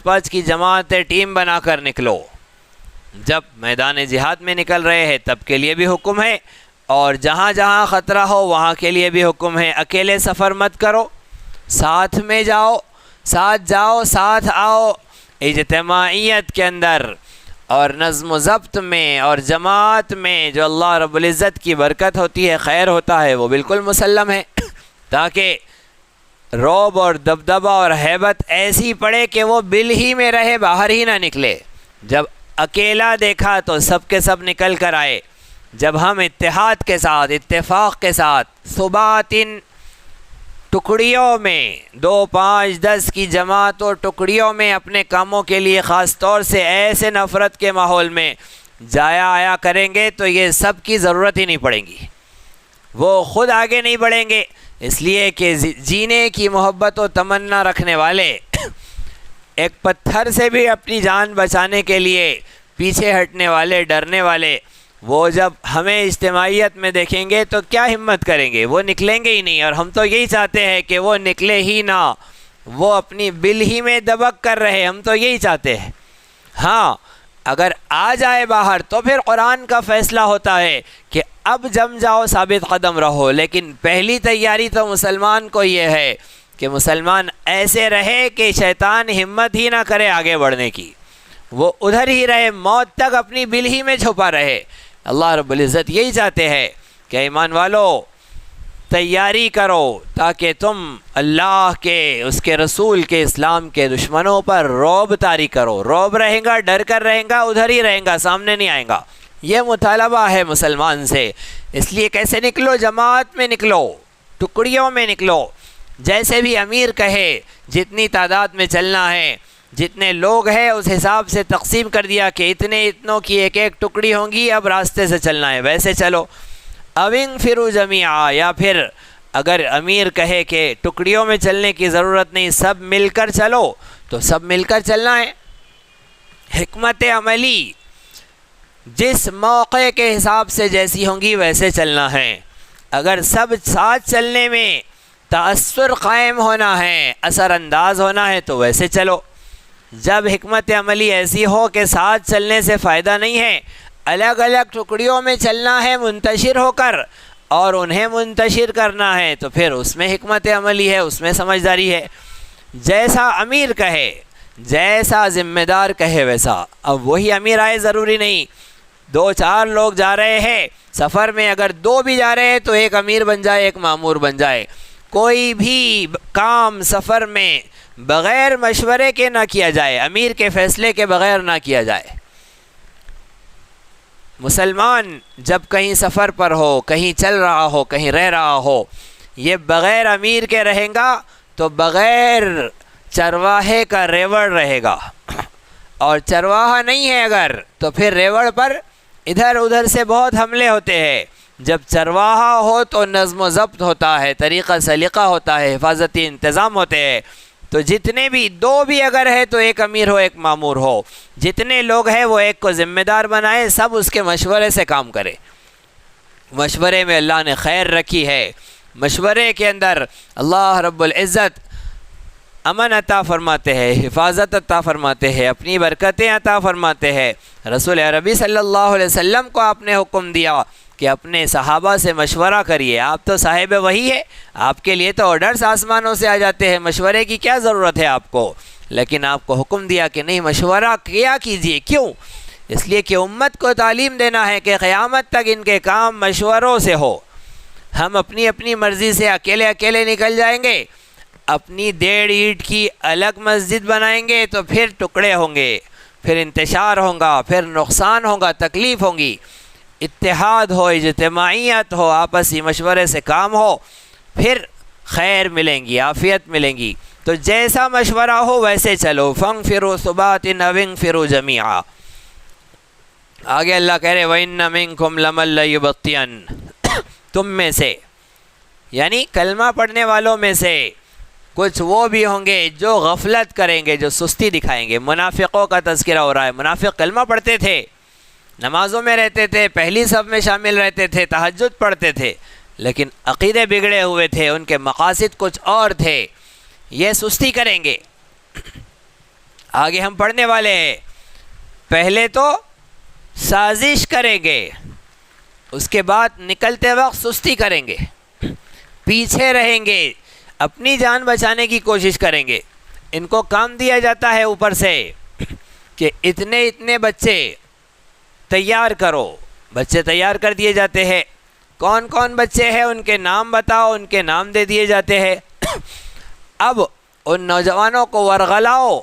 پانچ کی جماعتیں ٹیم بنا کر نکلو۔ جب میدان جہاد میں نکل رہے ہیں تب کے لیے بھی حکم ہے، اور جہاں جہاں خطرہ ہو وہاں کے لیے بھی حکم ہے۔ اکیلے سفر مت کرو، ساتھ میں جاؤ، ساتھ آؤ، اجتماعیت کے اندر اور نظم و ضبط میں اور جماعت میں جو اللہ رب العزت کی برکت ہوتی ہے، خیر ہوتا ہے، وہ بالکل مسلم ہے۔ تاکہ رعب اور دبدبہ اور ہیبت ایسی پڑے کہ وہ بل ہی میں رہے، باہر ہی نہ نکلے۔ جب اکیلا دیکھا تو سب کے سب نکل کر آئے۔ جب ہم اتحاد کے ساتھ، اتفاق کے ساتھ، ثباتٍ، ٹکڑیوں میں 2 5 10 کی جماعتوں ٹکڑیوں میں اپنے کاموں کے لیے خاص طور سے ایسے نفرت کے ماحول میں جایا آیا کریں گے تو یہ سب کی ضرورت ہی نہیں پڑے گی، وہ خود آگے نہیں بڑھیں گے۔ اس لیے کہ جینے کی محبت و تمنا رکھنے والے ایک پتھر سے بھی اپنی جان بچانے کے لیے پیچھے ہٹنے والے، ڈرنے والے، وہ جب ہمیں اجتماعیت میں دیکھیں گے تو کیا ہمت کریں گے؟ وہ نکلیں گے ہی نہیں۔ اور ہم تو یہی چاہتے ہیں کہ وہ نکلے ہی نہ، وہ اپنی بل ہی میں دبک کر رہے، ہم تو یہی چاہتے ہیں۔ ہاں اگر آ جائے باہر تو پھر قرآن کا فیصلہ ہوتا ہے کہ اب جم جاؤ، ثابت قدم رہو۔ لیکن پہلی تیاری تو مسلمان کو یہ ہے کہ مسلمان ایسے رہے کہ شیطان ہمت ہی نہ کرے آگے بڑھنے کی، وہ ادھر ہی رہے، موت تک اپنی بل ہی میں چھپا رہے۔ اللہ رب العزت یہی چاہتے ہیں کہ ایمان والو تیاری کرو تاکہ تم اللہ کے، اس کے رسول کے، اسلام کے دشمنوں پر رعب طاری کرو۔ رعب رہیں گا، ڈر کر رہیں گا، ادھر ہی رہیں گا، سامنے نہیں آئیں گا۔ یہ مطالبہ ہے مسلمان سے۔ اس لیے کیسے نکلو؟ جماعت میں نکلو، ٹکڑیوں میں نکلو، جیسے بھی امیر کہے جتنی تعداد میں چلنا ہے، جتنے لوگ ہیں اس حساب سے تقسیم کر دیا کہ اتنوں کی ایک ایک ٹکڑی ہوں گی، اب راستے سے چلنا ہے، ویسے چلو۔ انفروا جمیعا، یا پھر اگر امیر کہے کہ ٹکڑیوں میں چلنے کی ضرورت نہیں، سب مل کر چلو، تو سب مل کر چلنا ہے۔ حکمت عملی جس موقع کے حساب سے جیسی ہوں گی ویسے چلنا ہے۔ اگر سب ساتھ چلنے میں تأثر قائم ہونا ہے، اثر انداز ہونا ہے، تو ویسے چلو۔ جب حکمت عملی ایسی ہو کہ ساتھ چلنے سے فائدہ نہیں ہے، الگ الگ ٹکڑیوں میں چلنا ہے منتشر ہو کر، اور انہیں منتشر کرنا ہے، تو پھر اس میں حکمت عملی ہے، اس میں سمجھداری ہے۔ جیسا امیر کہے، جیسا ذمہ دار کہے ویسا۔ اب وہی امیر آئے ضروری نہیں، 2-4 لوگ جا رہے ہیں سفر میں، اگر 2 بھی جا رہے ہیں تو ایک امیر بن جائے، ایک مامور بن جائے۔ کوئی بھی کام سفر میں بغیر مشورے کے نہ کیا جائے، امیر کے فیصلے کے بغیر نہ کیا جائے۔ مسلمان جب کہیں سفر پر ہو، کہیں چل رہا ہو، کہیں رہ رہا ہو، یہ بغیر امیر کے رہیں گا تو بغیر چرواہے کا ریوڑ رہے گا، اور چرواہا نہیں ہے اگر تو پھر ریوڑ پر ادھر ادھر سے بہت حملے ہوتے ہیں۔ جب چرواہا ہو تو نظم و ضبط ہوتا ہے، طریقہ سلیقہ ہوتا ہے، حفاظتی انتظام ہوتے ہیں۔ تو جتنے بھی 2 بھی اگر ہے تو ایک امیر ہو، ایک مامور ہو، جتنے لوگ ہیں وہ ایک کو ذمہ دار بنائے، سب اس کے مشورے سے کام کرے۔ مشورے میں اللہ نے خیر رکھی ہے، مشورے کے اندر اللہ رب العزت امن عطا فرماتے ہیں، حفاظت عطا فرماتے ہیں، اپنی برکتیں عطا فرماتے ہیں۔ رسول عربی صلی اللہ علیہ وسلم کو آپ نے حکم دیا کہ اپنے صحابہ سے مشورہ کریے۔ آپ تو صاحب وحی ہے، آپ کے لیے تو آرڈرز آسمانوں سے آ جاتے ہیں، مشورے کی کیا ضرورت ہے آپ کو؟ لیکن آپ کو حکم دیا کہ نہیں، مشورہ کیا کیجیے۔ کیوں؟ اس لیے کہ امت کو تعلیم دینا ہے کہ قیامت تک ان کے کام مشوروں سے ہو۔ ہم اپنی اپنی مرضی سے اکیلے اکیلے نکل جائیں گے، اپنی 1.5 اینٹ کی الگ مسجد بنائیں گے تو پھر ٹکڑے ہوں گے، پھر انتشار ہوگا، پھر نقصان ہوگا، تکلیف ہوگی۔ اتحاد ہو، اجتماعیت ہو، آپسی مشورے سے کام ہو، پھر خیر ملیں گی، عافیت ملیں گی۔ تو جیسا مشورہ ہو ویسے چلو۔ فانفروا ثبات او انفروا جميعا۔ آگے اللہ کہہ رہے وَإِنَّ مِنكُمْ لَمَن لَّيُبَطِّئَنَّ، تم میں سے یعنی کلمہ پڑھنے والوں میں سے کچھ وہ بھی ہوں گے جو غفلت کریں گے، جو سستی دکھائیں گے۔ منافقوں کا تذکرہ ہو رہا ہے۔ منافق کلمہ پڑھتے تھے، نمازوں میں رہتے تھے، پہلی صف میں شامل رہتے تھے، تہجد پڑھتے تھے، لیکن عقیدے بگڑے ہوئے تھے، ان کے مقاصد کچھ اور تھے۔ یہ سستی کریں گے۔ آگے ہم پڑھنے والے ہیں، پہلے تو سازش کریں گے، اس کے بعد نکلتے وقت سستی کریں گے، پیچھے رہیں گے، اپنی جان بچانے کی کوشش کریں گے۔ ان کو کام دیا جاتا ہے اوپر سے کہ اتنے بچے تیار کرو، بچے تیار کر دیے جاتے ہیں۔ کون کون بچے ہیں ان کے نام بتاؤ، ان کے نام دے دیے جاتے ہیں۔ اب ان نوجوانوں کو ورغلاؤ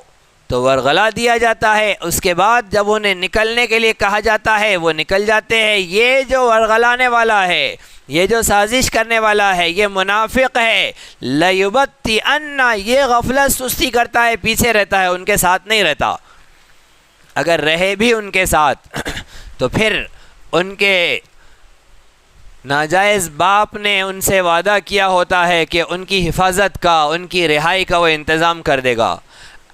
تو ورغلا دیا جاتا ہے۔ اس کے بعد جب انہیں نکلنے کے لیے کہا جاتا ہے وہ نکل جاتے ہیں۔ یہ جو ورغلانے والا ہے، یہ جو سازش کرنے والا ہے، یہ منافق ہے۔ لَيُبَطِّئَنَّ، یہ غفلت سستی کرتا ہے، پیچھے رہتا ہے، ان کے ساتھ نہیں رہتا۔ اگر رہے بھی ان کے ساتھ تو پھر ان کے ناجائز باپ نے ان سے وعدہ کیا ہوتا ہے کہ ان کی حفاظت کا، ان کی رہائی کا وہ انتظام کر دے گا۔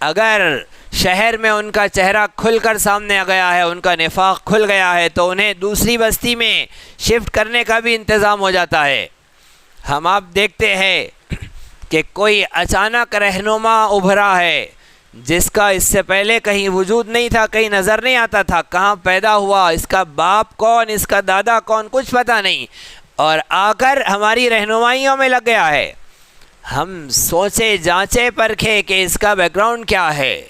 اگر شہر میں ان کا چہرہ کھل کر سامنے آ گیا ہے، ان کا نفاق کھل گیا ہے، تو انہیں دوسری بستی میں شفٹ کرنے کا بھی انتظام ہو جاتا ہے۔ ہم آپ دیکھتے ہیں کہ کوئی اچانک رہنما ابھرا ہے جس کا اس سے پہلے کہیں وجود نہیں تھا، کہیں نظر نہیں آتا تھا، کہاں پیدا ہوا، اس کا باپ کون، اس کا دادا کون، کچھ پتہ نہیں، اور آ کر ہماری رہنمائیوں میں لگ گیا ہے۔ ہم سوچے جانچے پرکھے کہ اس کا بیک گراؤنڈ کیا ہے،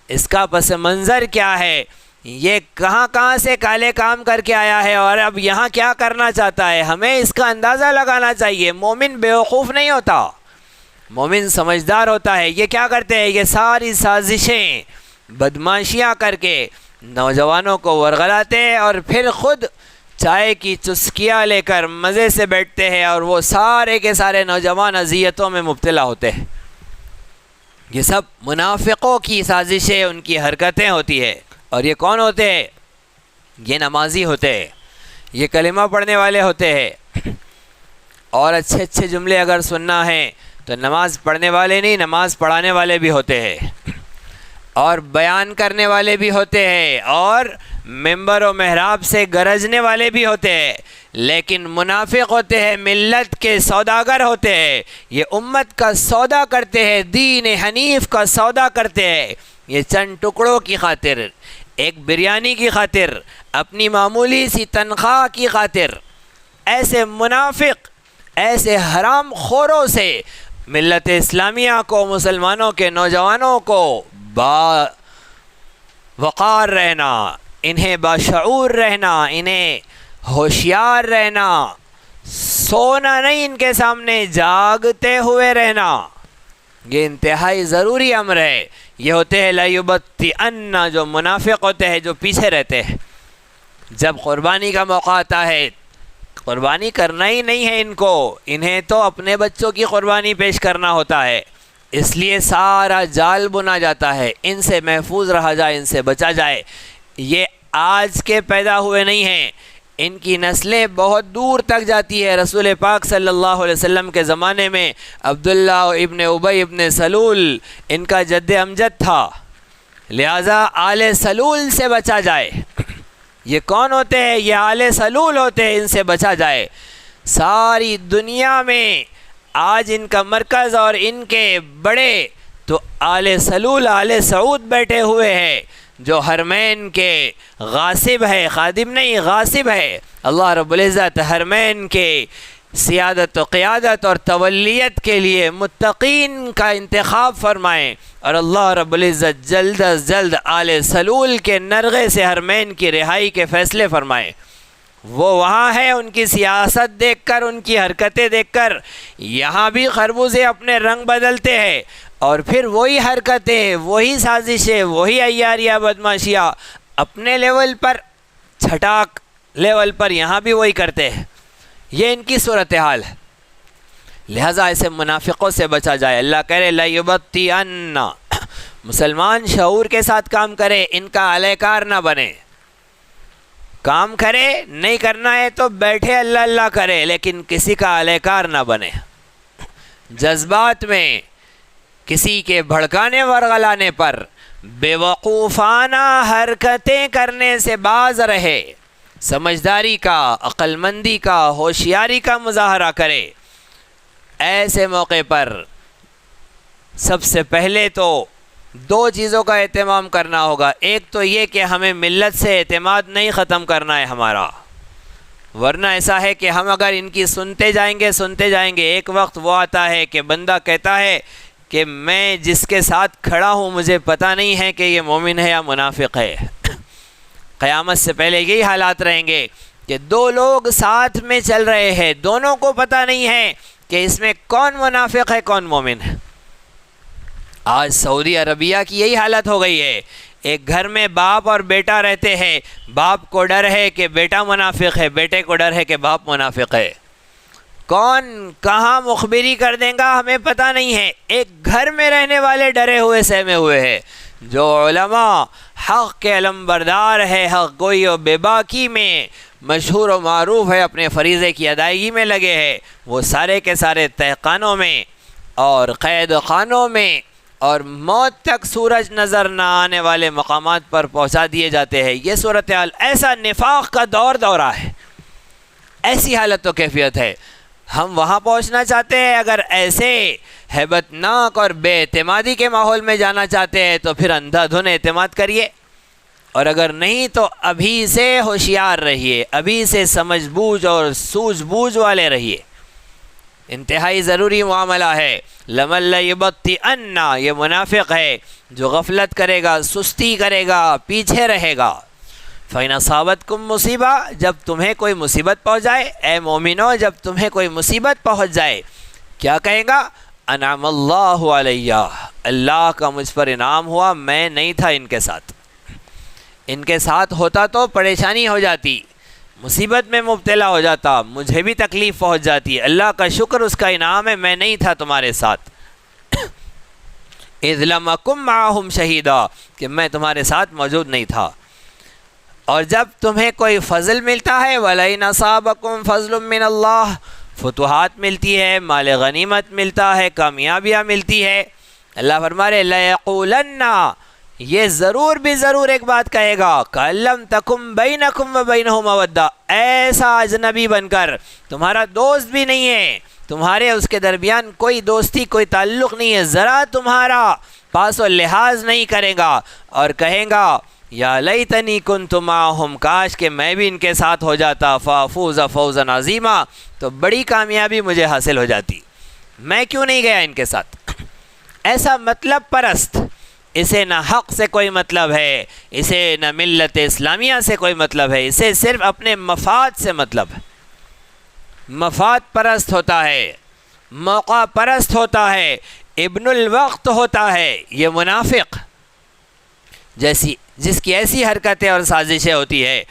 اس کا پس منظر کیا ہے، یہ کہاں سے کالے کام کر کے آیا ہے اور اب یہاں کیا کرنا چاہتا ہے۔ ہمیں اس کا اندازہ لگانا چاہیے۔ مومن بیوقوف نہیں ہوتا، مومن سمجھدار ہوتا ہے۔ یہ کیا کرتے ہیں، یہ ساری سازشیں بدماشیاں کر کے نوجوانوں کو ورغلاتے ہیں، اور پھر خود چائے کی چسکیاں لے کر مزے سے بیٹھتے ہیں، اور وہ سارے کے سارے نوجوان اذیتوں میں مبتلا ہوتے ہیں۔ یہ سب منافقوں کی سازشیں، ان کی حرکتیں ہوتی ہے۔ اور یہ کون ہوتے ہیں؟ یہ نمازی ہوتے ہیں، یہ کلمہ پڑھنے والے ہوتے ہیں۔ اور اچھے اچھے جملے اگر سننا ہے تو نماز پڑھنے والے نہیں، نماز پڑھانے والے بھی ہوتے ہیں۔ اور بیان کرنے والے بھی ہوتے ہیں اور ممبر و محراب سے گرجنے والے بھی ہوتے ہیں، لیکن منافق ہوتے ہیں، ملت کے سوداگر ہوتے ہیں، یہ امت کا سودا کرتے ہیں، دین حنیف کا سودا کرتے ہیں، یہ چند ٹکڑوں کی خاطر، ایک بریانی کی خاطر، اپنی معمولی سی تنخواہ کی خاطر، ایسے منافق، ایسے حرام خوروں سے ملت اسلامیہ کو، مسلمانوں کے نوجوانوں کو با وقار رہنا، انہیں باشعور رہنا، انہیں ہوشیار رہنا، سونا نہیں ان کے سامنے، جاگتے ہوئے رہنا، یہ انتہائی ضروری امر ہے۔ یہ ہوتے ہیں لیبطئن، جو منافق ہوتے ہیں، جو پیچھے رہتے ہیں، جب قربانی کا موقع آتا ہے قربانی کرنا ہی نہیں ہے ان کو، انہیں تو اپنے بچوں کی قربانی پیش کرنا ہوتا ہے، اس لیے سارا جال بنا جاتا ہے، ان سے محفوظ رہا جائے، ان سے بچا جائے۔ یہ آج کے پیدا ہوئے نہیں ہیں، ان کی نسلیں بہت دور تک جاتی ہے۔ رسول پاک صلی اللہ علیہ وسلم کے زمانے میں عبداللہ ابن ابی ابن سلول ان کا جد امجد تھا، لہذا آل سلول سے بچا جائے۔ یہ کون ہوتے ہیں؟ یہ آل سلول ہوتے ہیں، ان سے بچا جائے۔ ساری دنیا میں آج ان کا مرکز اور ان کے بڑے تو آل سلول، آل سعود بیٹھے ہوئے ہیں، جو حرمین کے غاصب ہے، خادم نہیں غاصب ہے۔ اللہ رب العزت حرمین کے سیادت و قیادت اور تولیت کے لیے متقین کا انتخاب فرمائیں، اور اللہ رب العزت جلد از جلد آل سلول کے نرغے سے حرمین کی رہائی کے فیصلے فرمائیں۔ وہ وہاں ہے، ان کی سیاست دیکھ کر، ان کی حرکتیں دیکھ کر یہاں بھی خربوزے اپنے رنگ بدلتے ہیں، اور پھر وہی حرکتیں، وہی سازشیں، وہی عیاریاں، بدماشیاں اپنے لیول پر، چھٹاک لیول پر یہاں بھی وہی کرتے ہیں۔ یہ ان کی صورتحال ہے، لہٰذا ایسے منافقوں سے بچا جائے۔ اللہ کہہ رہے لیبطئن، مسلمان شعور کے ساتھ کام کرے، ان کا اہلِ کار نہ بنے، کام کرے، نہیں کرنا ہے تو بیٹھے اللہ اللہ کرے، لیکن کسی کا اہلِ کار نہ بنے، جذبات میں کسی کے بھڑکانے ورغلانے پر بے وقوفانہ حرکتیں کرنے سے باز رہے، سمجھداری کا، عقل مندی کا، ہوشیاری کا مظاہرہ کرے۔ ایسے موقع پر سب سے پہلے تو دو چیزوں کا اہتمام کرنا ہوگا، ایک تو یہ کہ ہمیں ملت سے اعتماد نہیں ختم کرنا ہے ہمارا، ورنہ ایسا ہے کہ ہم اگر ان کی سنتے جائیں گے، ایک وقت وہ آتا ہے کہ بندہ کہتا ہے کہ میں جس کے ساتھ کھڑا ہوں مجھے پتہ نہیں ہے کہ یہ مومن ہے یا منافق ہے۔ قیامت سے پہلے یہی حالات رہیں گے کہ دو لوگ ساتھ میں چل رہے ہیں، دونوں کو پتہ نہیں ہے کہ اس میں کون منافق ہے کون مومن ہے۔ آج سعودی عربیہ کی یہی حالت ہو گئی ہے، ایک گھر میں باپ اور بیٹا رہتے ہیں، باپ کو ڈر ہے کہ بیٹا منافق ہے، بیٹے کو ڈر ہے کہ باپ منافق ہے، کون کہاں مخبری کر دیں گا ہمیں پتہ نہیں ہے۔ ایک گھر میں رہنے والے ڈرے ہوئے سہمے ہوئے ہیں۔ جو علماء حق کے علمبردار ہے، حق گوئی و بے باکی میں مشہور و معروف ہے، اپنے فریضے کی ادائیگی میں لگے ہیں، وہ سارے کے سارے تہخانوں میں اور قید خانوں میں اور موت تک سورج نظر نہ آنے والے مقامات پر پہنچا دیے جاتے ہیں۔ یہ صورتحال، ایسا نفاق کا دورہ ہے، ایسی حالت و کیفیت ہے۔ ہم وہاں پہنچنا چاہتے ہیں، اگر ایسے ہیبت ناک اور بے اعتمادی کے ماحول میں جانا چاہتے ہیں تو پھر اندھا دھن اعتماد کریے، اور اگر نہیں تو ابھی سے ہوشیار رہیے، ابھی سے سمجھ بوجھ اور سوجھ بوجھ والے رہیے، انتہائی ضروری معاملہ ہے۔ لمن لیبطئن، یہ منافق ہے جو غفلت کرے گا، سستی کرے گا، پیچھے رہے گا۔ فَإِنْ أَصَابَتْكُمْ مُصِیبَةٌ، جب تمہیں کوئی مصیبت پہنچ جائے، اے مومنو جب تمہیں کوئی مصیبت پہنچ جائے، کیا کہے گا؟ انعم اللہ علیہ، اللہ کا مجھ پر انعام ہوا، میں نہیں تھا ان کے ساتھ، ان کے ساتھ ہوتا تو پریشانی ہو جاتی، مصیبت میں مبتلا ہو جاتا، مجھے بھی تکلیف پہنچ جاتی، اللہ کا شکر اس کا انعام ہے میں نہیں تھا تمہارے ساتھ۔ اذ لم اکن معہم شہیدا، کہ میں تمہارے ساتھ موجود نہیں تھا۔ اور جب تمہیں کوئی فضل ملتا ہے، وَلَئِنْ أَصَابَكُمْ فَضْلٌ مِّنَ اللَّهِ، فتوحات ملتی ہے، مال غنیمت ملتا ہے، کامیابیاں ملتی ہے، اللہ فرما رہے لَيَقُولَنَّ، یہ ضرور بھی ضرور ایک بات کہے گا کَأَلَّمْ تَكُمْ بَيْنَكُمْ وَبَيْنَهُ مَوَدَّةٌ، ایسا اجنبی بن کر تمہارا دوست بھی نہیں ہے، تمہارے اس کے درمیان کوئی دوستی کوئی تعلق نہیں ہے، ذرا تمہارا پاس و لحاظ نہیں کرے گا اور کہیں گا یا لیتنی کنت معہم، کاش کہ میں بھی ان کے ساتھ ہو جاتا، فافوز فوزا عظیما، تو بڑی کامیابی مجھے حاصل ہو جاتی، میں کیوں نہیں گیا ان کے ساتھ۔ ایسا مطلب پرست، اسے نہ حق سے کوئی مطلب ہے، اسے نہ ملت اسلامیہ سے کوئی مطلب ہے، اسے صرف اپنے مفاد سے مطلب ہے، مفاد پرست ہوتا ہے، موقع پرست ہوتا ہے، ابن الوقت ہوتا ہے یہ منافق، جس کی ایسی حرکتیں اور سازشیں ہوتی ہے،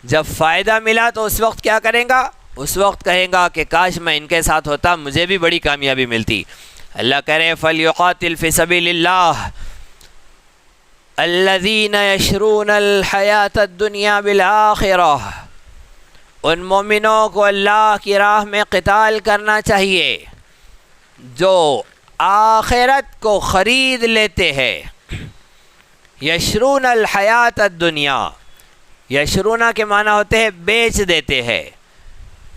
جب فائدہ ملا تو اس وقت کیا کریں گا؟ اس وقت کہیں گا کہ کاش میں ان کے ساتھ ہوتا، مجھے بھی بڑی کامیابی ملتی۔ اللہ کہہ رہے فَلْيُقَاتِلْ فِي سَبِيلِ اللَّهِ الَّذِينَ يَشْرُونَ الْحَيَاةَ الدُّنْيَا بِالْآخِرَةِ، ان مومنوں کو اللہ کی راہ میں قتال کرنا چاہیے جو آخرت کو خرید لیتے ہیں۔ یشرون الحیات الدنیا، یشرونا کے معنی ہوتے ہیں بیچ دیتے ہیں،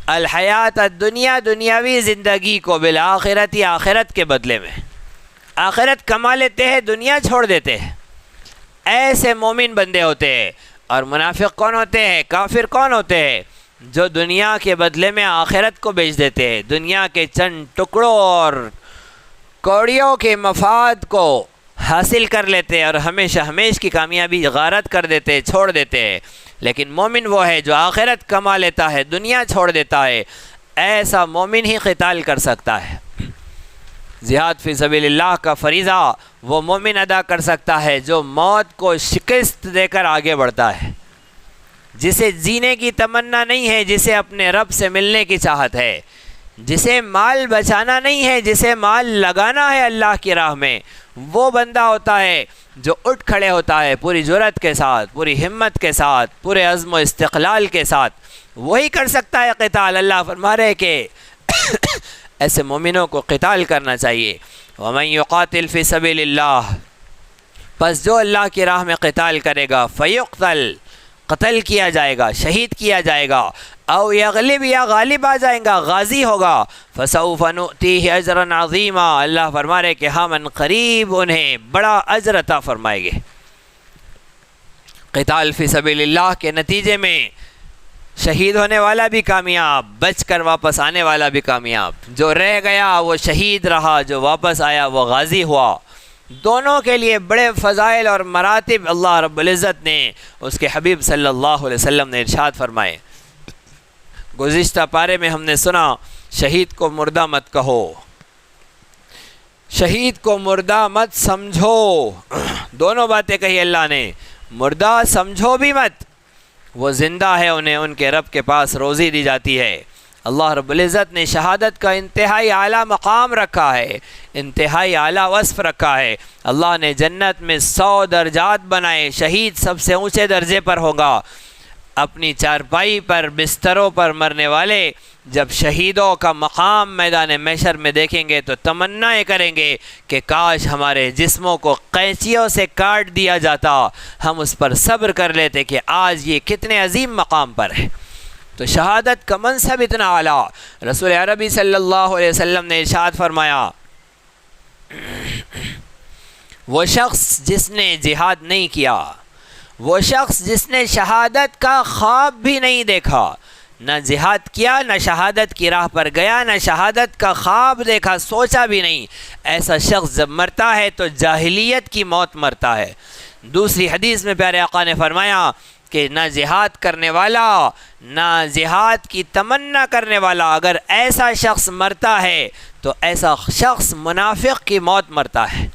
الحیات الدنیا دنیاوی زندگی کو، بالآخرت آخرت کے بدلے میں، آخرت کما لیتے ہیں دنیا چھوڑ دیتے ہیں، ایسے مومن بندے ہوتے ہیں۔ اور منافق کون ہوتے ہیں؟ کافر کون ہوتے ہیں؟ جو دنیا کے بدلے میں آخرت کو بیچ دیتے ہیں، دنیا کے چند ٹکڑوں اور کوڑیوں کے مفاد کو حاصل کر لیتے ہیں اور ہمیشہ ہمیش کی کامیابی غارت کر دیتے، چھوڑ دیتے ہیں۔ لیکن مومن وہ ہے جو آخرت کما لیتا ہے، دنیا چھوڑ دیتا ہے، ایسا مومن ہی قتال کر سکتا ہے۔ جہاد فی سبیل اللہ کا فریضہ وہ مومن ادا کر سکتا ہے جو موت کو شکست دے کر آگے بڑھتا ہے، جسے جینے کی تمنا نہیں ہے، جسے اپنے رب سے ملنے کی چاہت ہے، جسے مال بچانا نہیں ہے، جسے مال لگانا ہے اللہ کی راہ میں، وہ بندہ ہوتا ہے جو اٹھ کھڑے ہوتا ہے پوری جرأت کے ساتھ، پوری ہمت کے ساتھ، پورے عزم و استقلال کے ساتھ، وہی کر سکتا ہے قتال۔ اللہ فرما رہے کہ ایسے مومنوں کو قتال کرنا چاہیے۔ وَمَن يُقَاتِلْ فِي سَبِيلِ اللَّهِ، پس جو اللہ کی راہ میں قتال کرے گا، فَيُقْتَلْ، قتل کیا جائے گا، شہید کیا جائے گا، او یغلب، یا غالب آ جائیں گا، غازی ہوگا، فَسَوْفَ نُؤْتِيهِ أَجْرًا عَظِيمًا، اللہ فرما رہے کہ ہم ان قریب انہیں بڑا اجر عطا فرمائیں گے۔ قتال فی سبیل اللہ کے نتیجے میں شہید ہونے والا بھی کامیاب، بچ کر واپس آنے والا بھی کامیاب، جو رہ گیا وہ شہید رہا، جو واپس آیا وہ غازی ہوا، دونوں کے لیے بڑے فضائل اور مراتب اللہ رب العزت نے اس کے حبیب صلی اللہ علیہ وسلم نے ارشاد فرمائے۔ گزشتہ پارے میں ہم نے سنا شہید کو مردہ مت کہو، شہید کو مردہ مت سمجھو، دونوں باتیں کہی اللہ نے، مردہ سمجھو بھی مت، وہ زندہ ہے، انہیں ان کے رب کے پاس روزی دی جاتی ہے۔ اللہ رب العزت نے شہادت کا انتہائی اعلیٰ مقام رکھا ہے، انتہائی اعلیٰ وصف رکھا ہے۔ اللہ نے جنت میں 100 درجات بنائے، شہید سب سے اونچے درجے پر ہوگا۔ اپنی چارپائی پر، بستروں پر مرنے والے جب شہیدوں کا مقام میدان محشر میں دیکھیں گے تو تمنائیں کریں گے کہ کاش ہمارے جسموں کو قینچیوں سے کاٹ دیا جاتا، ہم اس پر صبر کر لیتے کہ آج یہ کتنے عظیم مقام پر ہے۔ تو شہادت کا منصب اتنا اعلیٰ، رسول عربی صلی اللہ علیہ وسلم نے ارشاد فرمایا، وہ شخص جس نے جہاد نہیں کیا، وہ شخص جس نے شہادت کا خواب بھی نہیں دیکھا، نہ جہاد کیا، نہ شہادت کی راہ پر گیا، نہ شہادت کا خواب دیکھا، سوچا بھی نہیں، ایسا شخص جب مرتا ہے تو جاہلیت کی موت مرتا ہے۔ دوسری حدیث میں پیارے آقا نے فرمایا کہ نہ جہاد کرنے والا، نہ جہاد کی تمنا کرنے والا، اگر ایسا شخص مرتا ہے تو ایسا شخص منافق کی موت مرتا ہے۔